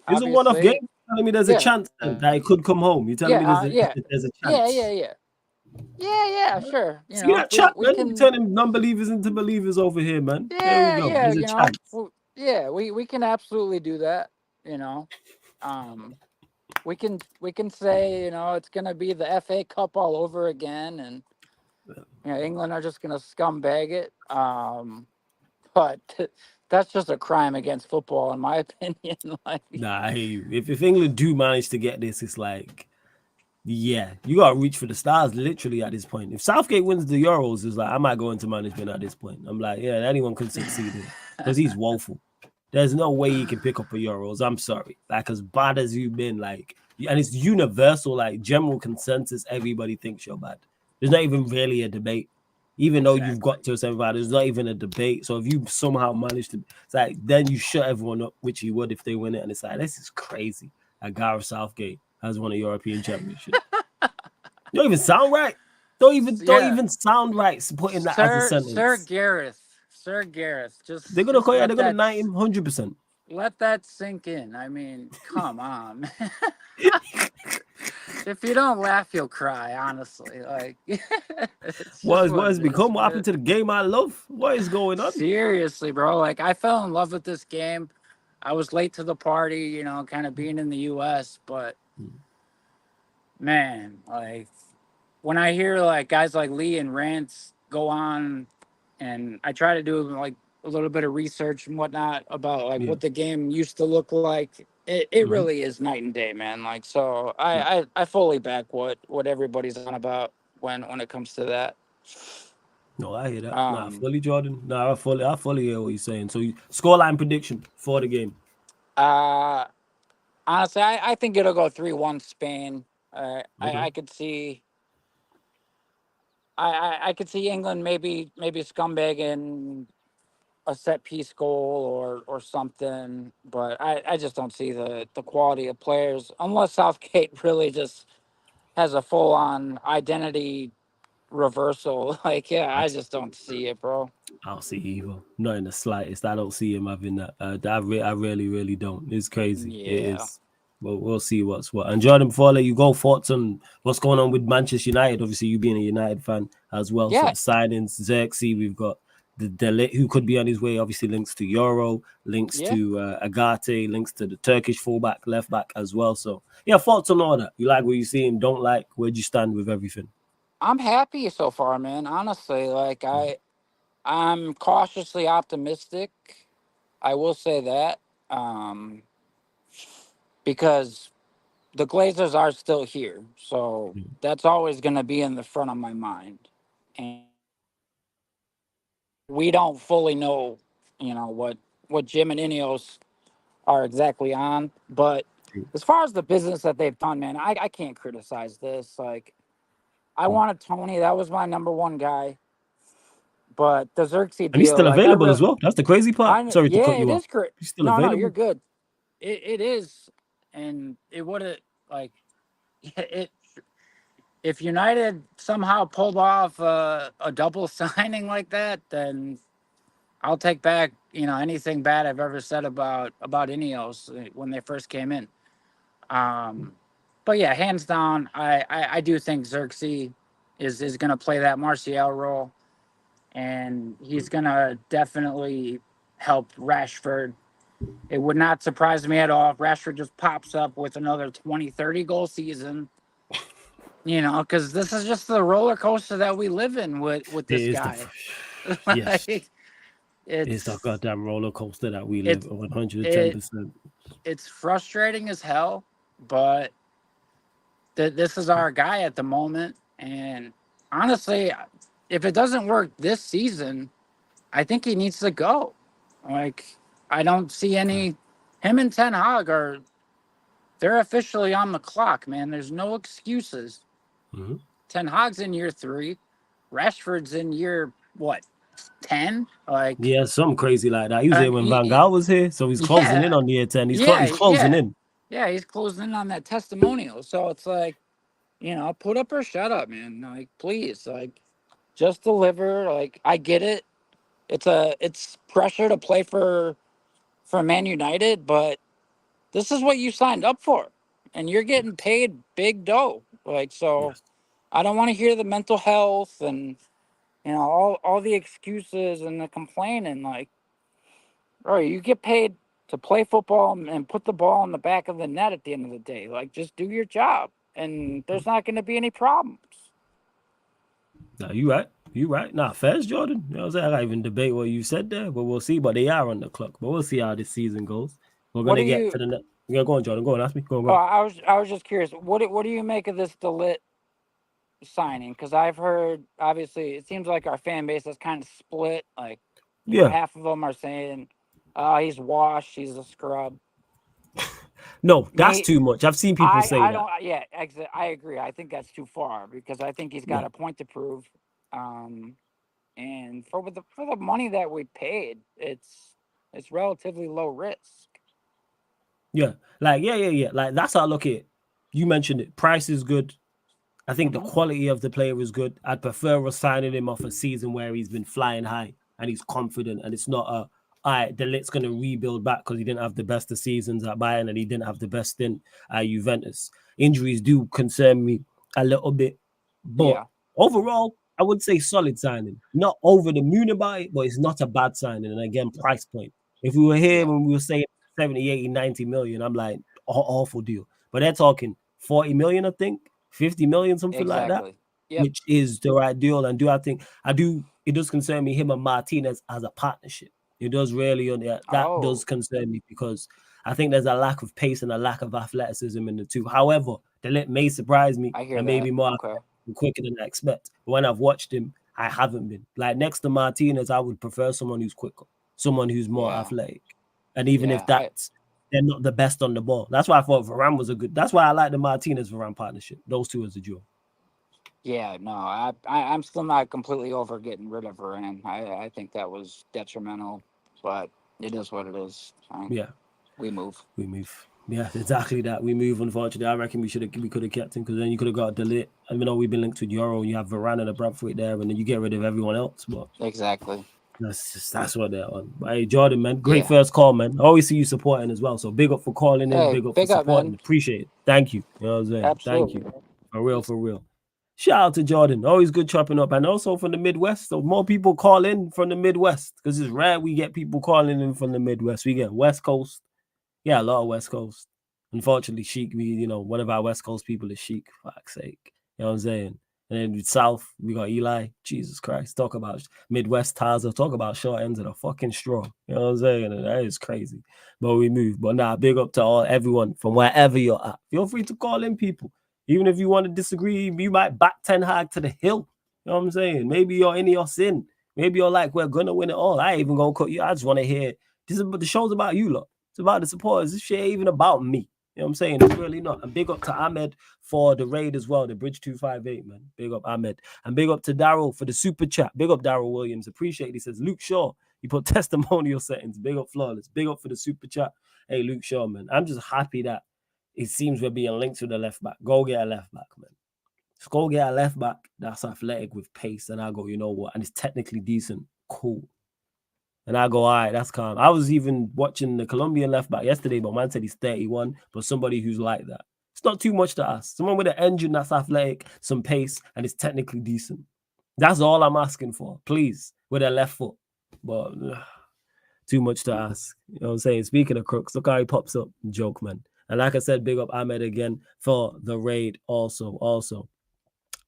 It's a one-off game. You're telling me there's a Yeah. chance that it could come home. You're telling me there's a chance. Yeah, sure. You See know, that chat, we man? can turning non-believers into believers over here, man. There we go. yeah, There's a you know, chance. we can absolutely do that, you know. We can say, you know, it's gonna be the FA Cup all over again, and you know, England are just gonna scumbag it. But that's just a crime against football, in my opinion. Like, Nah, I hear you. If England do manage to get this, it's like, yeah, you gotta reach for the stars literally at this point. If Southgate wins the Euros, it's like I might go into management at this point. I'm like, yeah, anyone can succeed in because he's woeful. There's no way he can pick up a Euros. I'm sorry. Like, as bad as you've been, like, and it's universal, like general consensus, everybody thinks you're bad. There's not even really a debate. Even though you've got to a semi-final, there's not even a debate. So if you somehow manage to, it's like, then you shut everyone up, which you would if they win it. And it's like, this is crazy. Like Gareth Southgate has won a European Championship. Don't even sound right. Don't even sound right putting that as a sentence. Sir Gareth, just they're gonna knight him 100%. Let that sink in. I mean, come on. If you don't laugh, you'll cry, honestly. Like, what has become? What happened to the game I love? What is going on? Seriously, bro. Like, I fell in love with this game. I was late to the party, you know, kind of being in the US, but man, like, when I hear like guys like Lee and Rance go on, and I try to do like a little bit of research and whatnot about like what the game used to look like, it really is night and day, man. Like, so I fully back what everybody's on about when it comes to that. No, I hear that. Nah, fully, Jordan. Nah, I fully hear what you're saying. So, scoreline prediction for the game. Honestly, I think it'll go 3-1 Spain. I could see. I could see England maybe scumbagging a set piece goal or something, but I just don't see the quality of players unless Southgate really just has a full on identity reversal. Like, yeah, I just don't see it, bro. I don't see either. Not in the slightest. I don't see him having that. I really don't. It's crazy. Yeah. It is. But we'll see what's what. And Jordan, before I let you go, thoughts on what's going on with Manchester United? Obviously, you being a United fan as well. Yeah. So signings, Xerxes, we've got the who could be on his way. Obviously, links to Euro, links to Agate, links to the Turkish fullback, left back as well. So yeah, thoughts on all that. You like what you see and don't like? Where'd you stand with everything? I'm happy so far, man. Honestly, like I'm cautiously optimistic. I will say that. Because the Glazers are still here. So that's always going to be in the front of my mind. And we don't fully know, you know, what Jim and Ineos are exactly on. But as far as the business that they've done, man, I can't criticize this. Like, I wanted Tony. That was my number one guy. But the Xerxes deal, and he's still available as well. That's the crazy part. Sorry to cut you off. He's still available. No, you're good. It is, and it would have like it. If United somehow pulled off a double signing like that, then I'll take back anything bad I've ever said about Ineos when they first came in. But yeah, hands down, I do think Xerxes is going to play that Martial role, and he's going to definitely help Rashford. It would not surprise me at all if Rashford just pops up with another 20, 30 goal season. Because this is just the roller coaster that we live in with this guy. Yes. It's a goddamn roller coaster that we live 110%. It's frustrating as hell, but this is our guy at the moment. And honestly, if it doesn't work this season, I think he needs to go. Like, I don't see him and Ten Hag they're officially on the clock, man. There's no excuses. Mm-hmm. Ten Hag's in year 3. Rashford's in year, 10? Like, yeah, something crazy like that. He was here when Van Gaal was here, so he's closing in on the year 10. He's closing in. Yeah, he's closing in on that testimonial. So it's like, put up or shut up, man. Like, please. Like, Just deliver. Like, I get it. It's pressure to play for Man United, but this is what you signed up for, and you're getting paid big dough. Like, so I don't want to hear the mental health and, you know, all the excuses and the complaining. Like, bro, you get paid to play football and put the ball in the back of the net at the end of the day. Like, just do your job, and there's not going to be any problems. No, you right. You right. Nah, fairs, Jordan. You know what I'm saying? I can't even debate what you said there, but we'll see. But they are on the clock. But we'll see how this season goes. We're What gonna do get you? to the next. Yeah, go on, Jordan. Go on, ask me. Go on, Oh, go on. I was just curious. What do you make of this Delit signing? Because I've heard, obviously, it seems like our fan base is kind of split. Like, you know, half of them are saying, he's washed, he's a scrub. No, that's too much. I've seen people say that. Don't. Yeah, I agree. I think that's too far because I think he's got a point to prove. And for the money that we paid, it's relatively low risk. Yeah, like yeah. Like that's how I look at it. You mentioned it. Price is good. I think the quality of the player is good. I'd prefer us signing him off a season where he's been flying high and he's confident, and it's not all right, Delit's going to rebuild back because he didn't have the best of seasons at Bayern and he didn't have the best stint at Juventus. Injuries do concern me a little bit, but overall, I would say solid signing. Not over the moon about it, but it's not a bad signing. And again, price point. If we were here when we were saying 70, 80, 90 million, I'm like, awful deal. But they're talking 40 million, I think, 50 million, something like that, which is the right deal. And it does concern me, him and Martinez as a partnership. It does really, that does concern me because I think there's a lack of pace and a lack of athleticism in the two. However, Delit may surprise me and maybe more quicker than I expect. But when I've watched him, I haven't been. Like next to Martinez, I would prefer someone who's quicker, someone who's more athletic. And even if they're not the best on the ball. That's why I thought Varane was that's why I like the Martinez-Varane partnership. Those two as a duo. Yeah, no, I'm still not completely over getting rid of Varane. I think that was detrimental, but it is what it is. We move. Yeah, exactly that. We move. Unfortunately, I reckon we could have kept him because then you could have got Delit. I mean, we've been linked with Euro. You have Varane and a Bradford there, and then you get rid of everyone else. But exactly. That's what they're on. But hey, Jordan, man, great first call, man. I always see you supporting as well. So big up for calling in, big up for supporting. Appreciate it. Thank you. You know what I'm saying? Absolutely. Thank you. For real. Shout out to Jordan. Always good chopping up. And also from the Midwest. So more people call in from the Midwest because it's rare we get people calling in from the Midwest. We get West Coast. Yeah, a lot of West Coast. Unfortunately, Sheik, one of our West Coast people is Sheik. Fuck's sake. You know what I'm saying? And then South, we got Eli. Jesus Christ. Talk about Midwest Taza. Talk about short ends of the fucking straw. You know what I'm saying? And that is crazy. But we move. But nah, big up to everyone from wherever you're at. Feel free to call in, people. Even if you want to disagree, you might back Ten Hag to the hill. You know what I'm saying? Maybe you're in your sin. Maybe you're like, we're going to win it all. I ain't even going to cut you. I just want to hear. The show's about you, lot. It's about the supporters. This shit ain't even about me. You know what I'm saying? It's really not. And big up to Ahmed for the raid as well, the Bridge 258, man. Big up Ahmed. And big up to Daryl for the super chat. Big up Daryl Williams. Appreciate it. He says, Luke Shaw, you put testimonial settings. Big up Flawless. Big up for the super chat. Hey, Luke Shaw, man. I'm just happy that it seems we're being linked to the left back. Go get a left back, man. Just go get a left back that's athletic with pace. And I go, you know what? And it's technically decent. Cool. And I go, all right, that's calm. I was even watching the Colombian left back yesterday, but man said he's 31, but somebody who's like that. It's not too much to ask. Someone with an engine that's athletic, some pace, and is technically decent. That's all I'm asking for, please, with a left foot. But too much to ask. You know what I'm saying? Speaking of crooks, look how he pops up. Joke, man. And like I said, big up Ahmed again for the raid also.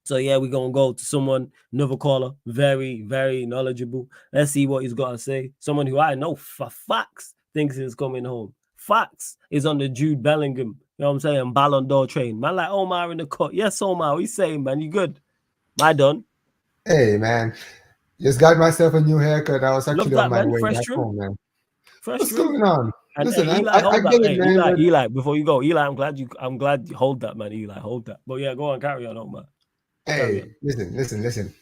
So yeah, we're gonna go to someone, another caller, very, very knowledgeable. Let's see what he's got to say. Someone who I know for facts thinks he's coming home. Facts is on the Jude Bellingham, you know what I'm saying, Ballon d'Or train. Man, like Omar in the cut. Yes, Omar, what you saying, man? You good? I done. Hey, man. Just got myself a new haircut. I was actually on my way Fresh back trim. home, man. Fresh What's trim. going on? And Listen, Eli, I get it, man. Eli, before you go, Eli, I'm glad you hold that, man. Eli, hold that. But yeah, go on, carry on, Omar. Hey, listen.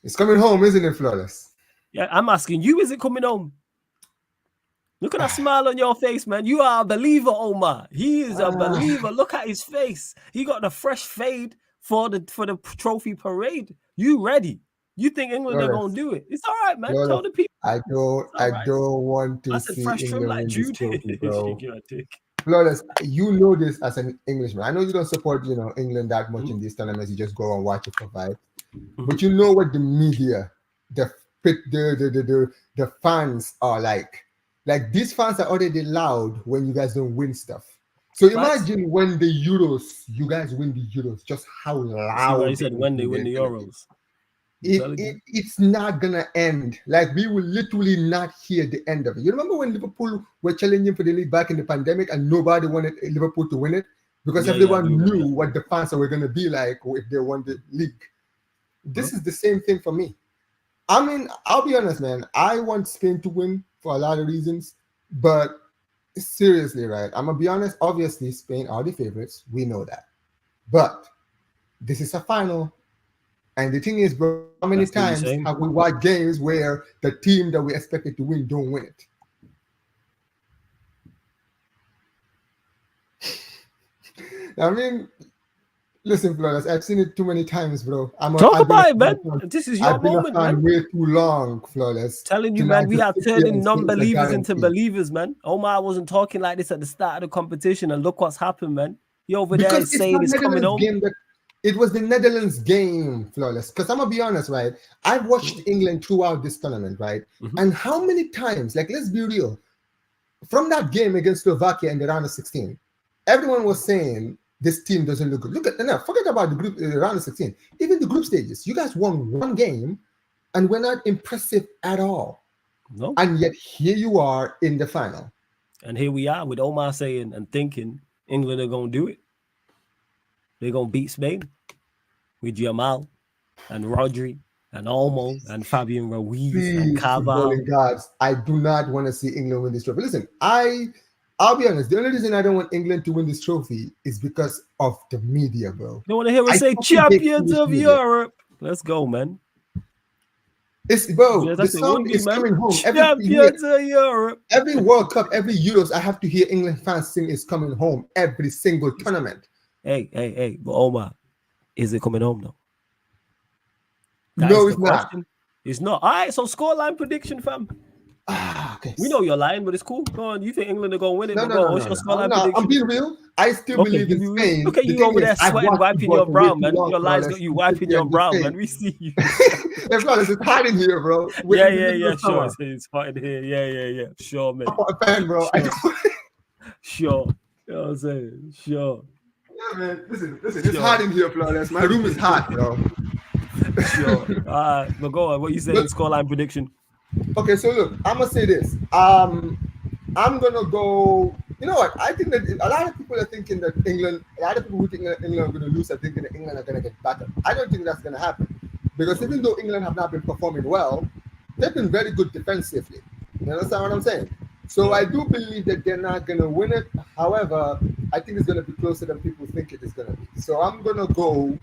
It's coming home, isn't it, Flawless? Yeah, I'm asking you, is it coming home? Look at that smile on your face, man. You are a believer, Omar. He is a believer. Look at his face. He got the fresh fade for the trophy parade. You ready? You think England are gonna do it? It's all right, man. Tell the people. I don't want to see fresh England like win this Jude. trophy, bro. Flawless, you know this as an Englishman. I know you don't support, England that much in these tournaments. You just go and watch it for vibes. But you know what the media, the fans are like. Like, these fans are already loud when you guys don't win stuff. So imagine when the Euros, you guys win the Euros, just how loud. See what I said, when they win the Euros. It's not gonna end. Like, we will literally not hear the end of it. You remember when Liverpool were challenging for the league back in the pandemic and nobody wanted Liverpool to win it? Because everyone knew what the fans were gonna be like if they won the league. This is the same thing for me. I mean, I'll be honest, man. I want Spain to win for a lot of reasons, but seriously, right? I'm gonna be honest. Obviously, Spain are the favorites. We know that, but this is a final, and the thing is, bro, how many times have we watched games where the team that we expected to win don't win it? I mean, listen, Flawless, I've seen it too many times, bro. Talk about it, man. This is your moment, man. Way too long, Flawless. Telling you, man, we are turning non-believers into believers, man. Omar wasn't talking like this at the start of the competition, and look what's happened, man. He over there is saying it's coming home. It was the Netherlands game, Flawless. Because I'm gonna be honest, right? I've watched England throughout this tournament, right? And how many times, like, let's be real, from that game against Slovakia in the round of 16, everyone was saying this team doesn't look good. Look at now, forget about the group round of 16. Even the group stages, you guys won one game and we're not impressive at all. No. And yet here you are in the final. And here we are with Omar saying and thinking England are gonna do it. They're gonna beat Spain with Jamal and Rodri and Olmo and Fabian Ruiz and Carvalho. Gods, I do not want to see England win this trophy. Listen, I'll be honest. The only reason I don't want England to win this trophy is because of the media, bro. You want to hear us say champions of Europe? Let's go, man. It's bro. The song is coming home. Champions of Europe. Every World Cup, every Euros, I have to hear England fans sing "It's coming home" every single tournament. Hey, but Omar, is it coming home though? No, it's not. It's not. All right, so scoreline prediction, fam. Okay. We know you're lying, but it's cool. Go on. You think England are going to win it? No. I'm being real. I still believe in Spain. Look at you over there sweating, wiping your brow, man. Your lies got you wiping your brow, man. We see you. It's hot in here, bro. Yeah. Sure. It's hot in here. Yeah. Sure, man. I'm a fan, bro. Sure. You know what I'm saying? Sure. Yeah, man. Listen. It's hot in here, Flawless. My room is hot, bro. Sure. But go on. What you saying? Scoreline prediction. Okay, so look, I'm gonna say this. I'm gonna go. You know what? I think that a lot of people are thinking that England. A lot of people who think that England are gonna lose are thinking that England are gonna get better. I don't think that's gonna happen because even though England have not been performing well, they've been very good defensively. You understand what I'm saying? So I do believe that they're not gonna win it. However, I think it's gonna be closer than people think it is gonna be. So I'm gonna go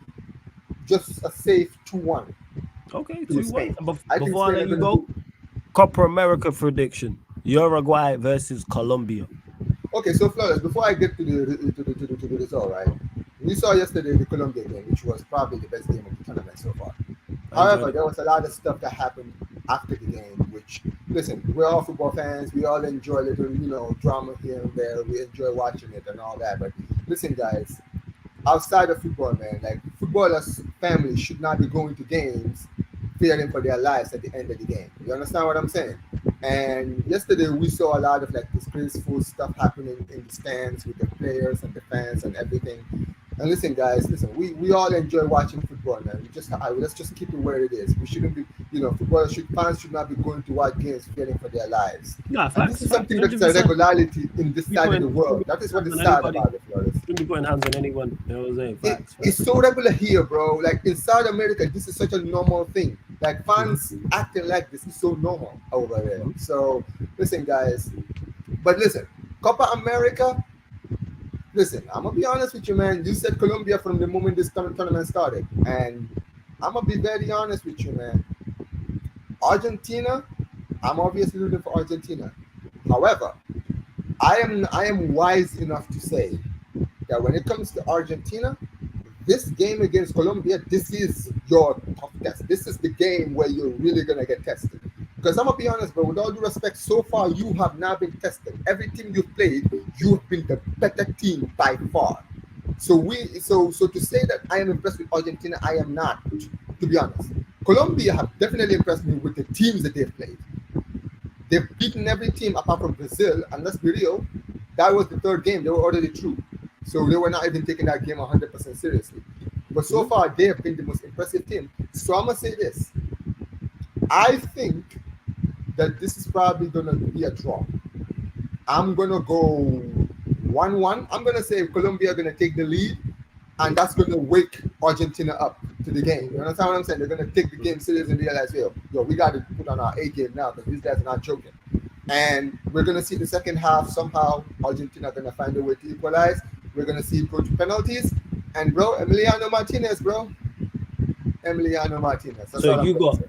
just a safe 2-1. Okay, 2-1. Before I let you go. Copa America prediction: Uruguay versus Colombia. Okay, so Flawless, before I get to the result, right? We saw yesterday the Colombia game, which was probably the best game of the tournament so far. However, there was a lot of stuff that happened after the game, which, listen, we're all football fans. We all enjoy a little, drama here and there. We enjoy watching it and all that. But listen, guys, outside of football, man, like footballers' families should not be going to games fearing for their lives at the end of the game. You understand what I'm saying? And yesterday we saw a lot of like disgraceful stuff happening in the stands with the players and the fans and everything. And listen, guys, we all enjoy watching football, man. Let's just keep it where it is. We shouldn't be, fans should not be going to watch games fearing for their lives. This is something that's a regularity in this side of the world. That is what is sad about it, Flores. Shouldn't be putting hands on anyone. You know what I'm saying? It's so regular here, bro. Like in South America, this is such a normal thing. Like fans acting like this is so normal over there. So listen, guys. But listen, Copa America. Listen, I'm gonna be honest with you, man. You said Colombia from the moment this tournament started, and I'm gonna be very honest with you, man. Argentina, I'm obviously rooting for Argentina. However, I am wise enough to say that when it comes to Argentina, this game against Colombia, this is your tough test. This is the game where you're really gonna get tested. Because I'm gonna be honest, but with all due respect, so far you have not been tested. Every team you've played, you've been the better team by far. So to say that I am impressed with Argentina, I am not, to be honest. Colombia have definitely impressed me with the teams that they've played. They've beaten every team apart from Brazil, and let's be real, that was the third game. They were already through. So they were not even taking that game 100% seriously. But so far, they have been the most impressive team. So I'm going to say this. I think that this is probably going to be a draw. I'm going to go 1-1. I'm going to say Colombia are going to take the lead, and that's going to wake Argentina up to the game. You understand what I'm saying? They're going to take the game serious and realize, yo, we got to put on our A game now because these guys are not joking. And we're going to see the second half, somehow Argentina are going to find a way to equalize. We're going to see it go to penalties. And, bro, Emiliano Martinez, bro. Emiliano Martinez. That's so you got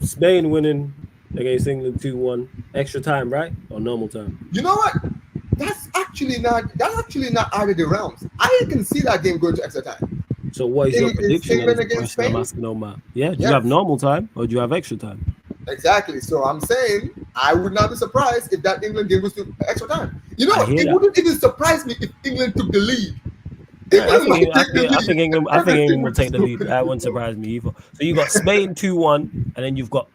Spain winning against England 2-1. Extra time, right? Or normal time? You know what? That's actually not out of the realms. I can see that game going to extra time. So what is your prediction? England against Spain? I'm asking Omar. Yeah, do you have normal time or do you have extra time? Exactly. So I'm saying I would not be surprised if that England game goes to extra time. You know, it wouldn't even surprise me if England took the lead. I think England will take the lead. That wouldn't surprise me either. So you got Spain 2-1, and then you've got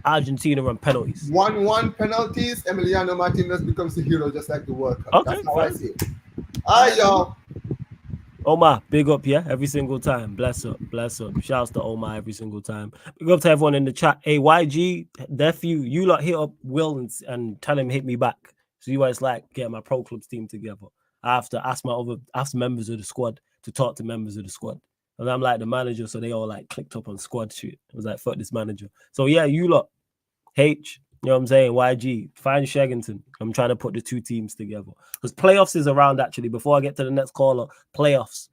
Argentina on penalties. 1-1 penalties. Emiliano Martinez becomes the hero, just like the World Cup. Okay, that's how I see it. All right, y'all. Omar, big up, yeah, every single time. Bless up, bless up. Shouts to Omar every single time. Big up to everyone in the chat. Hey, YG, nephew, you lot hit up Will and tell him hit me back. See what it's like getting my pro clubs team together. I have to ask members of the squad to talk to members of the squad. And I'm like the manager, so they all like clicked up on squad shit. I was like, fuck this manager. So yeah, you lot, H, you know what I'm saying? YG, find Sheggington. I'm trying to put the two teams together. Because playoffs is around actually. Before I get to the next caller, playoffs.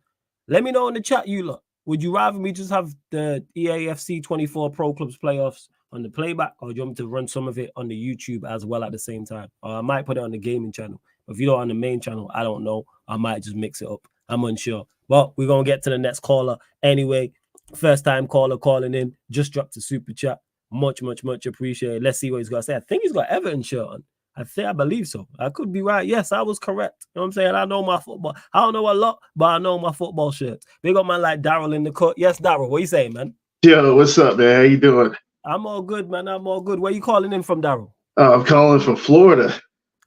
Let me know in the chat, you lot. Would you rather me just have the EAFC 24 Pro Clubs playoffs on the playback, or do you want me to run some of it on the YouTube as well at the same time? Or I might put it on the gaming channel. If you don't on the main channel, I don't know. I might just mix it up. I'm unsure. But we're going to get to the next caller anyway. First time caller calling in. Just dropped a super chat. Much, much, much appreciated. Let's see what he's got to say. I think he's got Everton shirt on. I believe so. I could be right. Yes, I was correct. You know what I'm saying? I know my football. I don't know a lot, but I know my football shirts. Big up man like Daryl in the cut. Yes, Daryl, what you saying, man? Yo, what's up, man? How you doing? I'm all good, man. I'm all good. Where you calling in from, Daryl? I'm calling from Florida.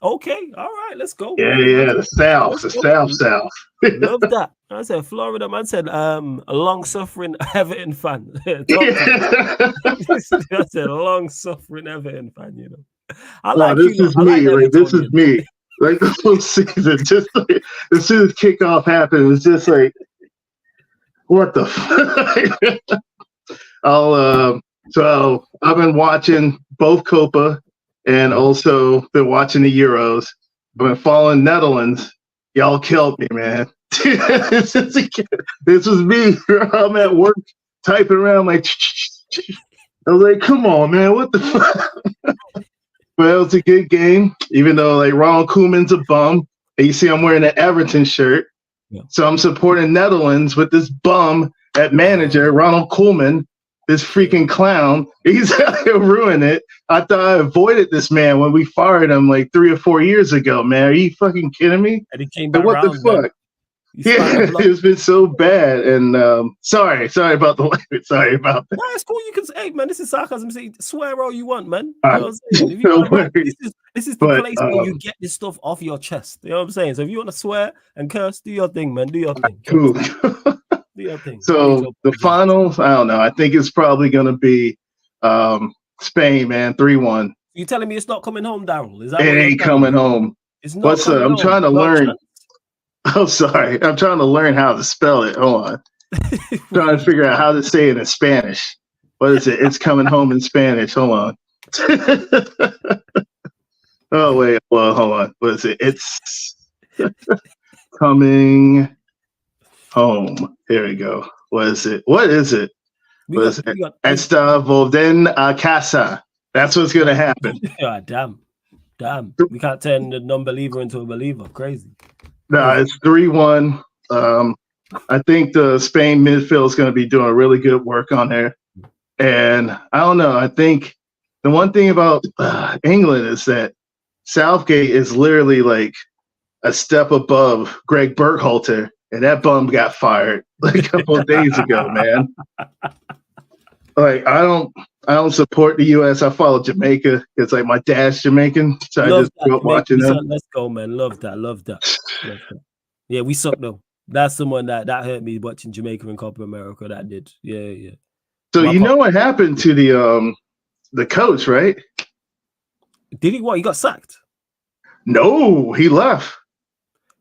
Okay, all right, let's go. Yeah, the South, South. Love that. I said Florida, man. Said a long-suffering Everton fan. I said a long-suffering Everton fan. You know, I like this is me. Like this is me. Like the whole season, just like as soon as kickoff happened, it's just like, what the fuck? So I've been watching both Copa. And also been watching the Euros. I've been following Netherlands. Y'all killed me, man. This was me. I'm at work typing around like, I was like, come on, man, what the fuck? But it was a good game, even though like Ronald Koeman's a bum. And you see I'm wearing an Everton shirt. Yeah. So I'm supporting Netherlands with this bum at manager, Ronald Koeman. This freaking clown, he's ruined it. I thought I avoided this man when we fired him like 3 or 4 years ago, man. Are you fucking kidding me? And he came back what around, the fuck? Yeah, it's been so bad. And sorry about the language. Sorry about that. No, it's cool. You can say, hey, man, this is sarcasm. Say, swear all you want, man. You know what I'm saying? If you this is the place where you get this stuff off your chest. You know what I'm saying? So if you want to swear and curse, do your thing, man. Do your thing. Cool. So the finals, I don't know. I think it's probably going to be Spain, man, 3-1. You telling me it's not coming home, Daryl? Is that it ain't coming home? It's not. I'm trying to learn. Oh, sorry. I'm trying to learn how to spell it. Hold on. Trying to figure out how to say it in Spanish. What is it? It's coming home in Spanish. Hold on. Oh wait. Well, hold on. What is it? It's coming home. Here we go. What is it? Esta volven a casa. That's what's gonna happen. God damn. We can't turn the non-believer into a believer. Crazy. No, it's 3-1. I think the Spain midfield is going to be doing really good work on there. And I don't know. I think the one thing about England is that Southgate is literally like a step above Greg Berhalter, and that bum got fired like a couple of days ago, man. Like I don't support the U.S. I follow Jamaica. It's like my dad's Jamaican, so I just grew up watching them. Let's go, man. Love that. Yeah, we suck though. That's someone that hurt me watching Jamaica and Copa America. That did. Yeah. So you know what happened to the coach, right? Did he? What? He got sacked? No, he left.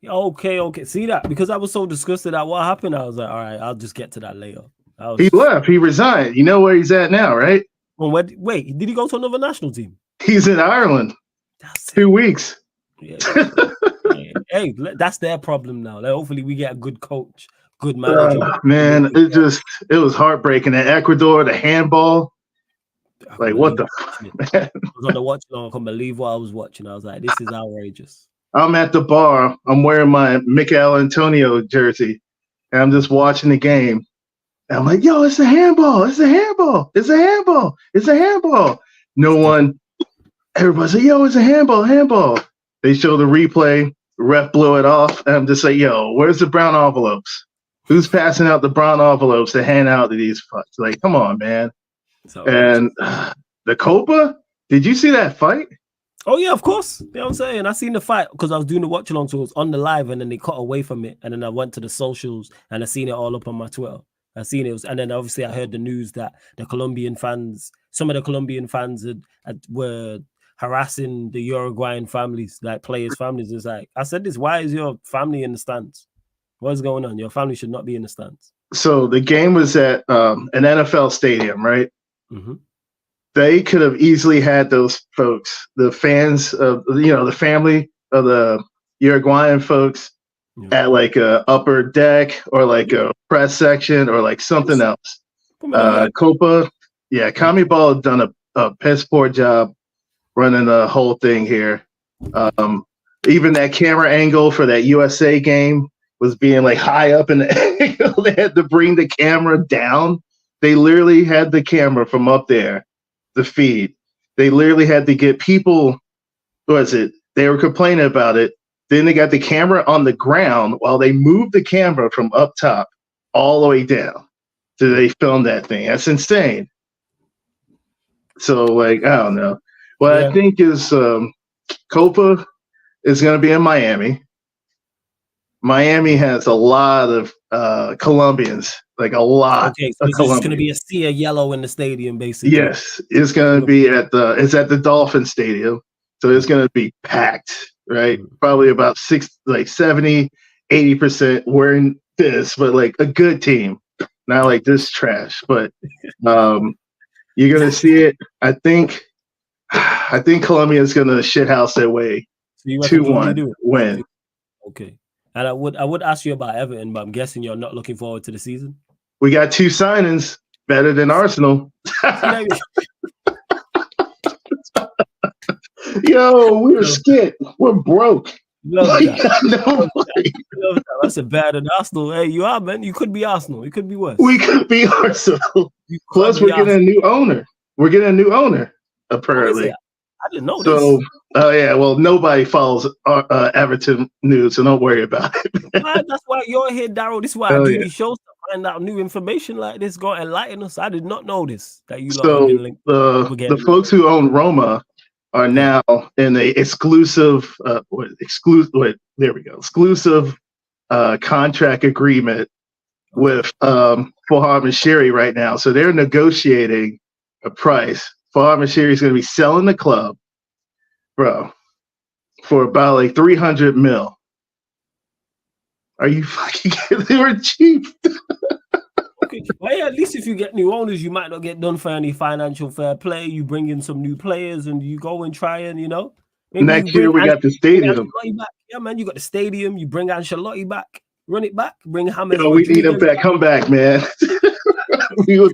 Okay. See that? Because I was so disgusted at what happened, I was like, all right, I'll just get to that later. He left. He resigned. You know where he's at now, right? Well, wait, did he go to another national team? He's in Ireland. 2 weeks. Yeah. Hey, that's their problem now. Like, hopefully we get a good coach, good manager. Man, it was heartbreaking. In Ecuador, the handball. Like, what the man? I was on the watch long. I can't believe what I was watching. I was like, this is outrageous. I'm at the bar. I'm wearing my Mikel Antonio jersey, and I'm just watching the game. And I'm like, yo, it's a handball. It's a handball. It's a handball. It's a handball. No one, everybody's like, yo, it's a handball. They show the replay. Ref blew it off. And I'm just like, yo, where's the brown envelopes? Who's passing out the brown envelopes to hand out to these fucks? Like, come on, man. And the Copa, did you see that fight? Oh, yeah, of course. You know what I'm saying? I seen the fight because I was doing the watch along, so it was on the live, and then they cut away from it. And then I went to the socials and I seen it all up on my Twitter. I seen it, and then obviously I heard the news that some of the Colombian fans were harassing the Uruguayan families, like players' families. It's like, I said this, why is your family in the stands? What's going on? Your family should not be in the stands. So the game was at an NFL stadium, right? Mm-hmm. They could have easily had those folks, the fans of, the family of the Uruguayan folks at like a upper deck or like a press section or like something else. Copa, CONMEBOL had done a piss poor job running the whole thing here. Even that camera angle for that USA game was being like high up in the angle. They had to bring the camera down. They literally had the camera from up there, the feed. They literally had to get people, they were complaining about it. Then they got the camera on the ground while they moved the camera from up top all the way down. So they filmed that thing. That's insane. So, like, I don't know. What I think is Copa is going to be in Miami. Miami has a lot of Colombians, like a lot. Okay, so it's going to be a sea of yellow in the stadium, basically. Yes, it's going to be at the Dolphin Stadium, so it's going to be packed, right? Probably about 70, 80% wearing this, but like a good team, not like this trash. But you're going to see it. I think Colombia is going to shithouse their way. 2-1 win. Okay. And I would ask you about Everton, but I'm guessing you're not looking forward to the season. We got 2 signings better than Arsenal. Yo, we're skit. We're broke. That's a bad than Arsenal. Hey, you are, man. You could be Arsenal. You could be worse. We could be Arsenal. Plus, we're getting a new owner. Apparently. I didn't know this. Well, nobody follows Everton news, so don't worry about it. That's why you're here, Daryl. This is why I do these shows to find out new information like this. Go enlighten us. I did not know this. That you the folks who own Roma are now in the exclusive contract agreement with Fahad Mashiri right now. So they're negotiating a price. Fahad Mashiri is going to be selling the club, bro, for about like 300 mil. Are you fucking kidding? They were cheap. Okay. Well, yeah, at least if you get new owners, you might not get done for any financial fair play. You bring in some new players and you go and try and, next year we got the stadium. Yeah, man, you got the stadium. You bring Ancelotti back, run it back, bring James. We need him back. Come back, man.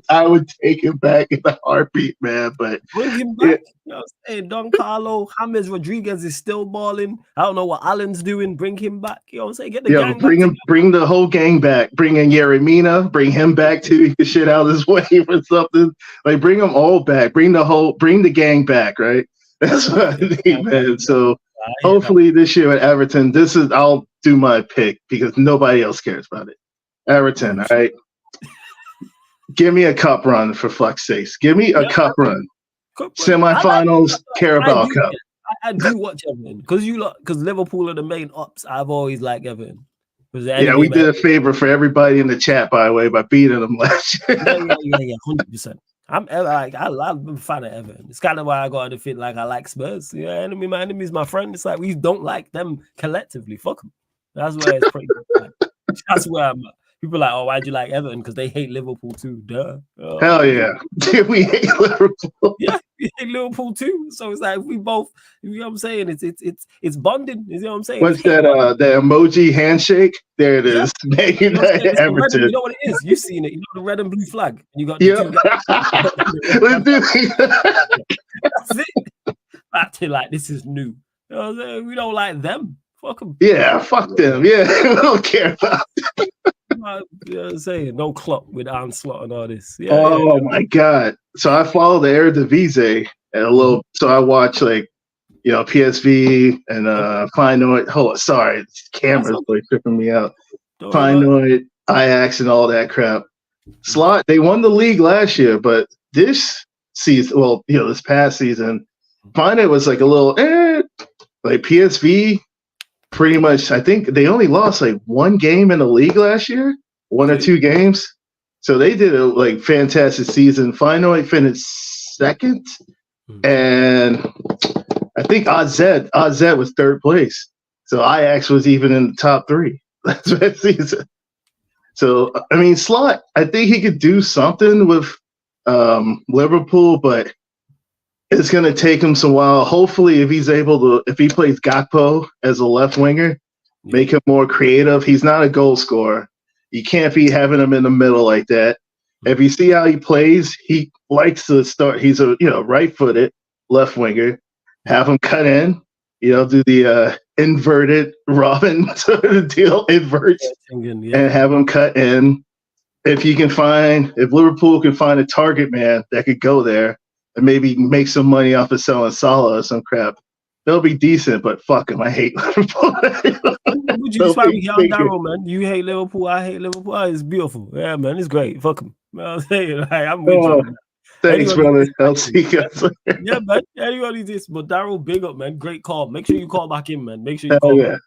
I would take him back in a heartbeat, man. But bring him back. You know what I'm saying? Don Carlo, James Rodriguez is still balling. I don't know what Allen's doing. Bring him back. You know what I'm saying? Get the gang bring back him, bring the whole gang back. Bring in Yeremina, bring him back too. He can shit out his way or something. Like bring them all back. Bring the gang back, right? That's what I need, man. So hopefully this year at Everton, I'll do my pick because nobody else cares about it. Everton, all right. Give me a cup run for fuck's sakes. Give me a cup run. Semifinals, Carabao Cup. I do watch Everton because Liverpool are the main ops. I've always liked Everton. Yeah, we did a favor for everybody in the chat, by the way, by beating them last year. Yeah, 100%. I'm a fan of Everton. It's kind of why I got to fit like I like Spurs. Yeah, my enemy is my friend. It's like we don't like them collectively. Fuck them. That's where it's pretty good. That's where I'm at. People are like, oh, why'd you like Everton? Because they hate Liverpool too. Duh. Hell yeah. We hate Liverpool. Yeah, we hate Liverpool too. So it's like we both, you know what I'm saying? It's bonding. You know what I'm saying? What's that? The emoji handshake? There it is. Yeah. You know, Everton. You know what it is? You've seen it. You know the red and blue flag. You got the two Let's do That's it. Acting like this is new. You know what I'm saying? We don't like them. Fuck them. Yeah, fuck them. Yeah, we don't care about them. You know what I'm saying? No clock with Onslaught and all this. Yeah, oh my god! So I follow the Eredivisie and a little. So I watch PSV and Feyenoord. Oh, sorry, camera's like tripping me out. Feyenoord, Ajax, and all that crap. Slot. They won the league last year, but this season, this past season, Feyenoord was like a little like PSV. Pretty much, I think they only lost like one game in the league last year, 1 or 2 games. So they did a fantastic season. Feyenoord finished second, and I think AZ was third place. So Ajax was even in the top 3 that season. So I mean, Slot, I think he could do something with Liverpool, but it's going to take him some while. Hopefully, if he plays Gakpo as a left winger, make him more creative. He's not a goal scorer. You can't be having him in the middle like that. If you see how he plays, he likes to start. He's a right-footed left winger. Have him cut in. Do the inverted Robin sort of deal, inverts, and have him cut in. If Liverpool can find a target man that could go there, and maybe make some money off of selling Salah or some crap, they'll be decent, but fuck them. I hate Liverpool. Would you describe me, Daryl, man? You hate Liverpool, I hate Liverpool. Oh, it's beautiful. Yeah, man, it's great. Fuck them. I'm saying, I'm with you. Thanks, brother. I'll see you guys later. Yeah, man. Anybody this, but Daryl, big up, man. Great call. Make sure you call back in, man. Make sure you call back.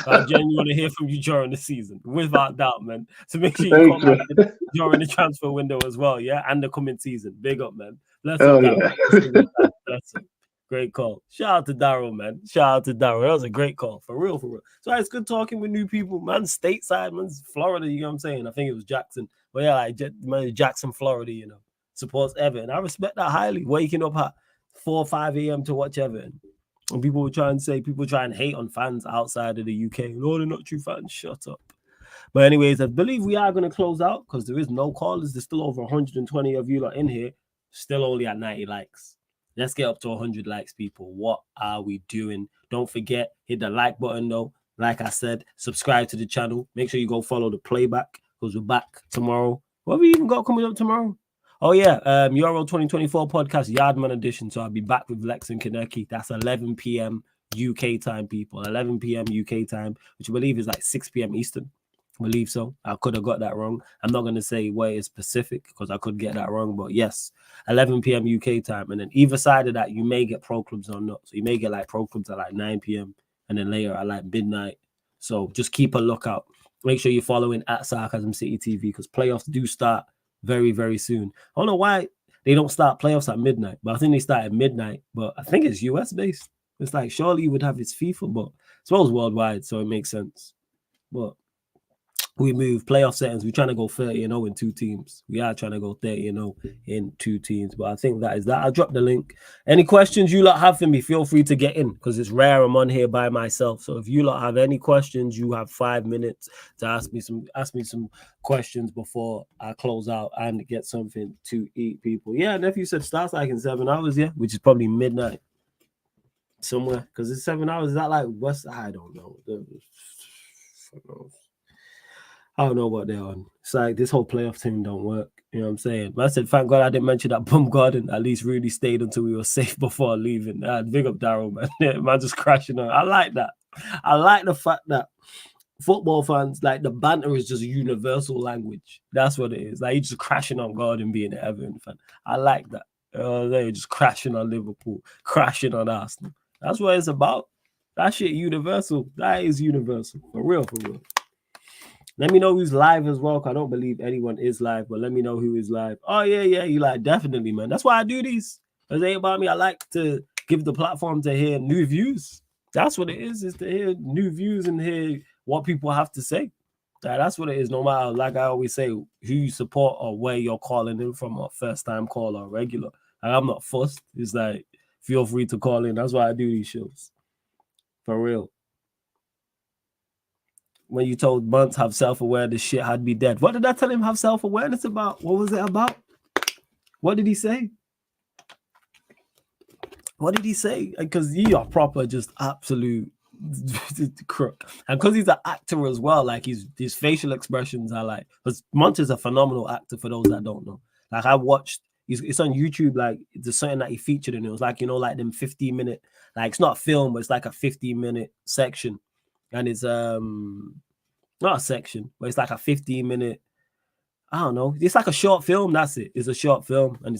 I genuinely want to hear from you during the season, without doubt, man. So make sure you call back in during the transfer window as well, yeah, and the coming season. Big up, man. Bless up, That's it. Great call. Shout out to Daryl, man. Shout out to Daryl. That was a great call. For real, for real. So it's good talking with new people, man. Stateside, man. Florida, you know what I'm saying? I think it was Jackson. But yeah, like Jackson, Florida, supports Everton. I respect that highly. Waking up at 4 or 5 a.m. to watch Everton. And people try and hate on fans outside of the UK. No, they're not true fans. Shut up. But anyways, I believe we are going to close out because there is no callers. There's still over 120 of you lot in here. Still only at 90 likes. Let's get up to 100 likes, people. What are we doing? Don't forget, hit the like button, though. Like I said, subscribe to the channel. Make sure you go follow the playback because we're back tomorrow. What have we even got coming up tomorrow? Oh, yeah. Euro 2024 podcast, Yardman edition. So I'll be back with Lex and Kaneki. That's 11 p.m. UK time, people. 11 p.m. UK time, which I believe is like 6 p.m. Eastern. I believe so. I could have got that wrong. I'm not going to say where it's Pacific because I could get that wrong. But yes, 11 p.m. UK time. And then either side of that, you may get pro clubs or not. So you may get like pro clubs at like 9 p.m. and then later at like midnight. So just keep a lookout. Make sure you're following at Sarcasm City TV because playoffs do start very, very soon. I don't know why they don't start playoffs at midnight, but I think they start at midnight. But I think it's US based. It's like surely you would have its FIFA, but I suppose worldwide, so it makes sense. But we move playoff settings. We're trying to go 30-0 in 2 teams. We are trying to go 30-0 in 2 teams. But I think that is that. I'll drop the link. Any questions you lot have for me, feel free to get in because it's rare I'm on here by myself. So if you lot have any questions, you have 5 minutes to ask me some questions before I close out and get something to eat, people. Yeah, nephew said starts like in 7 hours, yeah, which is probably midnight somewhere because it's 7 hours. Is that like West? I don't know. I don't know what they're on. It's like this whole playoff thing don't work. You know what I'm saying? But I said, thank God I didn't mention that Bumgarden at least really stayed until we were safe before leaving. Big up Daryl, man. Man just crashing on. I like that. I like the fact that football fans, like the banter is just universal language. That's what it is. Like you just crashing on Gordon being an Everton fan. I like that. They're just crashing on Liverpool, crashing on Arsenal. That's what it's about. That shit universal. That is universal. For real, for real. Let me know who's live as well. I don't believe anyone is live, but let me know who is live. Oh, yeah, you like definitely, man. That's why I do these. It ain't about me. I like to give the platform to hear new views. That's what it is to hear new views and hear what people have to say. That's what it is. No matter, like I always say, who you support or where you're calling in from, or first time call or regular. Like, I'm not fussed. It's like, feel free to call in. That's why I do these shows. For real. When you told Muntz have self-awareness, shit had be dead. What did I tell him have self-awareness about? What was it about? What did he say? What did he say? Because you are proper, just absolute crook. And because he's an actor as well, like his facial expressions are like, because Muntz is a phenomenal actor for those that don't know. Like I watched, it's on YouTube, like there's something that he featured in it. It was like, you know, like them 15-minute, like it's not a film, but it's like a 15-minute section. And it's not a section, but it's like a 15-minute. I don't know. It's like a short film. That's it. It's a short film, and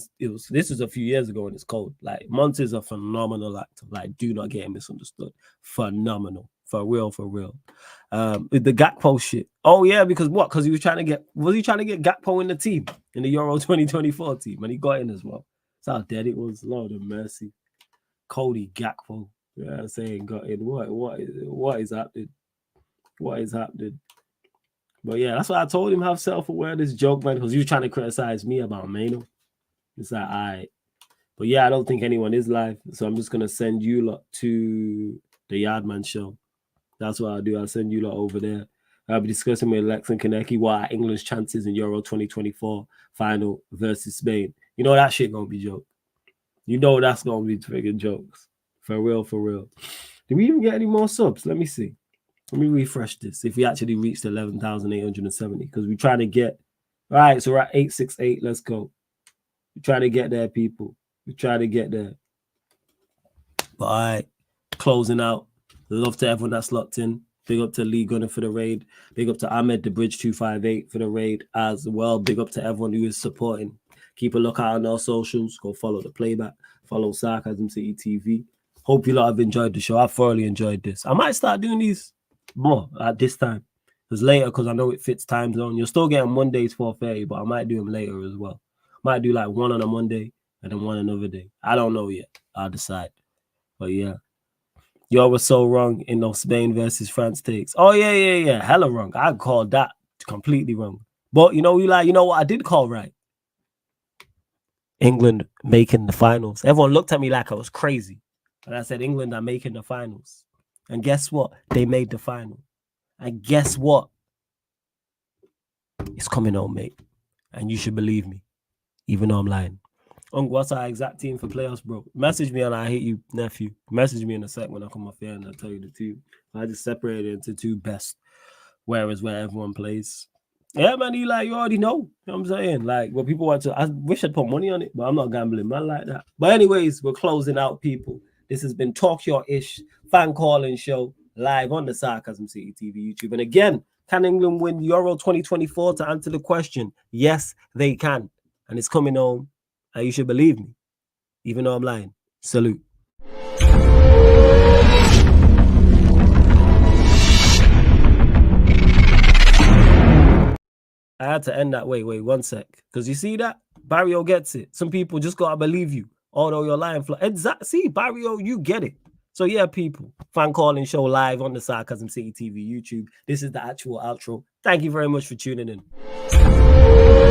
this was a few years ago, and it's cold. Like Muntz is a phenomenal actor. Like, do not get misunderstood. Phenomenal, for real, for real. The Gakpo shit. Oh yeah, because what? Because he was trying to get Gakpo in the team in the Euro 2024 team, and he got in as well. That's how dead it was. Lord of mercy, Cody Gakpo. Yeah, I'm saying got in. What is happening? What is happening? But yeah, that's why I told him have self-awareness, joke, man, because you trying to criticize me about Mano. It's like, all right. But yeah, I don't think anyone is live. So I'm just going to send you lot to the Yardman show. That's what I'll do. I'll send you lot over there. I'll be discussing with Lex and Kaneki what are England's chances in Euro 2024 final versus Spain. You know that shit going to be joke. You know that's going to be freaking jokes. For real, for real. Did we even get any more subs? Let me see. Let me refresh this. If we actually reached 11,870, because we're trying to get, all right, so we're at 868. Let's go. We're trying to get there, people. We're trying to get there. But all right, closing out. Love to everyone that's locked in. Big up to Lee Gunner for the raid. Big up to Ahmed the Bridge 258 for the raid as well. Big up to everyone who is supporting. Keep a lookout on our socials. Go follow the playback. Follow Sarcasm City TV. Hope you lot have enjoyed the show. I thoroughly enjoyed this. I might start doing these more at this time, because later, because I know it fits time zone. You're still getting Mondays 4:30, but I might do them later as well. Might do like one on a Monday and then one another day. I don't know yet. I'll decide. But yeah, y'all were so wrong in those Spain versus France takes. Oh yeah, hella wrong. I called that completely wrong. But you know what I did call right? England making the finals. Everyone looked at me like I was crazy, and I said England are making the finals. And guess what? They made the final. And guess what? It's coming home, mate. And you should believe me, even though I'm lying. What's our exact team for playoffs, bro? Message me and I hate you, nephew. Message me in a sec when I come off here and I'll tell you the two. I just separated into two best, whereas where everyone plays. Yeah, man, you already know. You know what I'm saying? Like, what people want to, I wish I'd put money on it, but I'm not gambling, man, like that. But anyways, we're closing out, people. This has been Talk Your Ish fan calling show live on the Sarcasm City TV YouTube. And again, can England win Euro 2024? To answer the question, yes, they can. And it's coming home. And you should believe me, even though I'm lying. Salute. I had to end that. Wait, 1 sec. Because you see that? Barrio gets it. Some people just got to believe you. Although you're lying. Exactly. See, Barrio, you get it. So yeah, people. Fan calling show live on the Sarcasm City TV YouTube. This is the actual outro. Thank you very much for tuning in.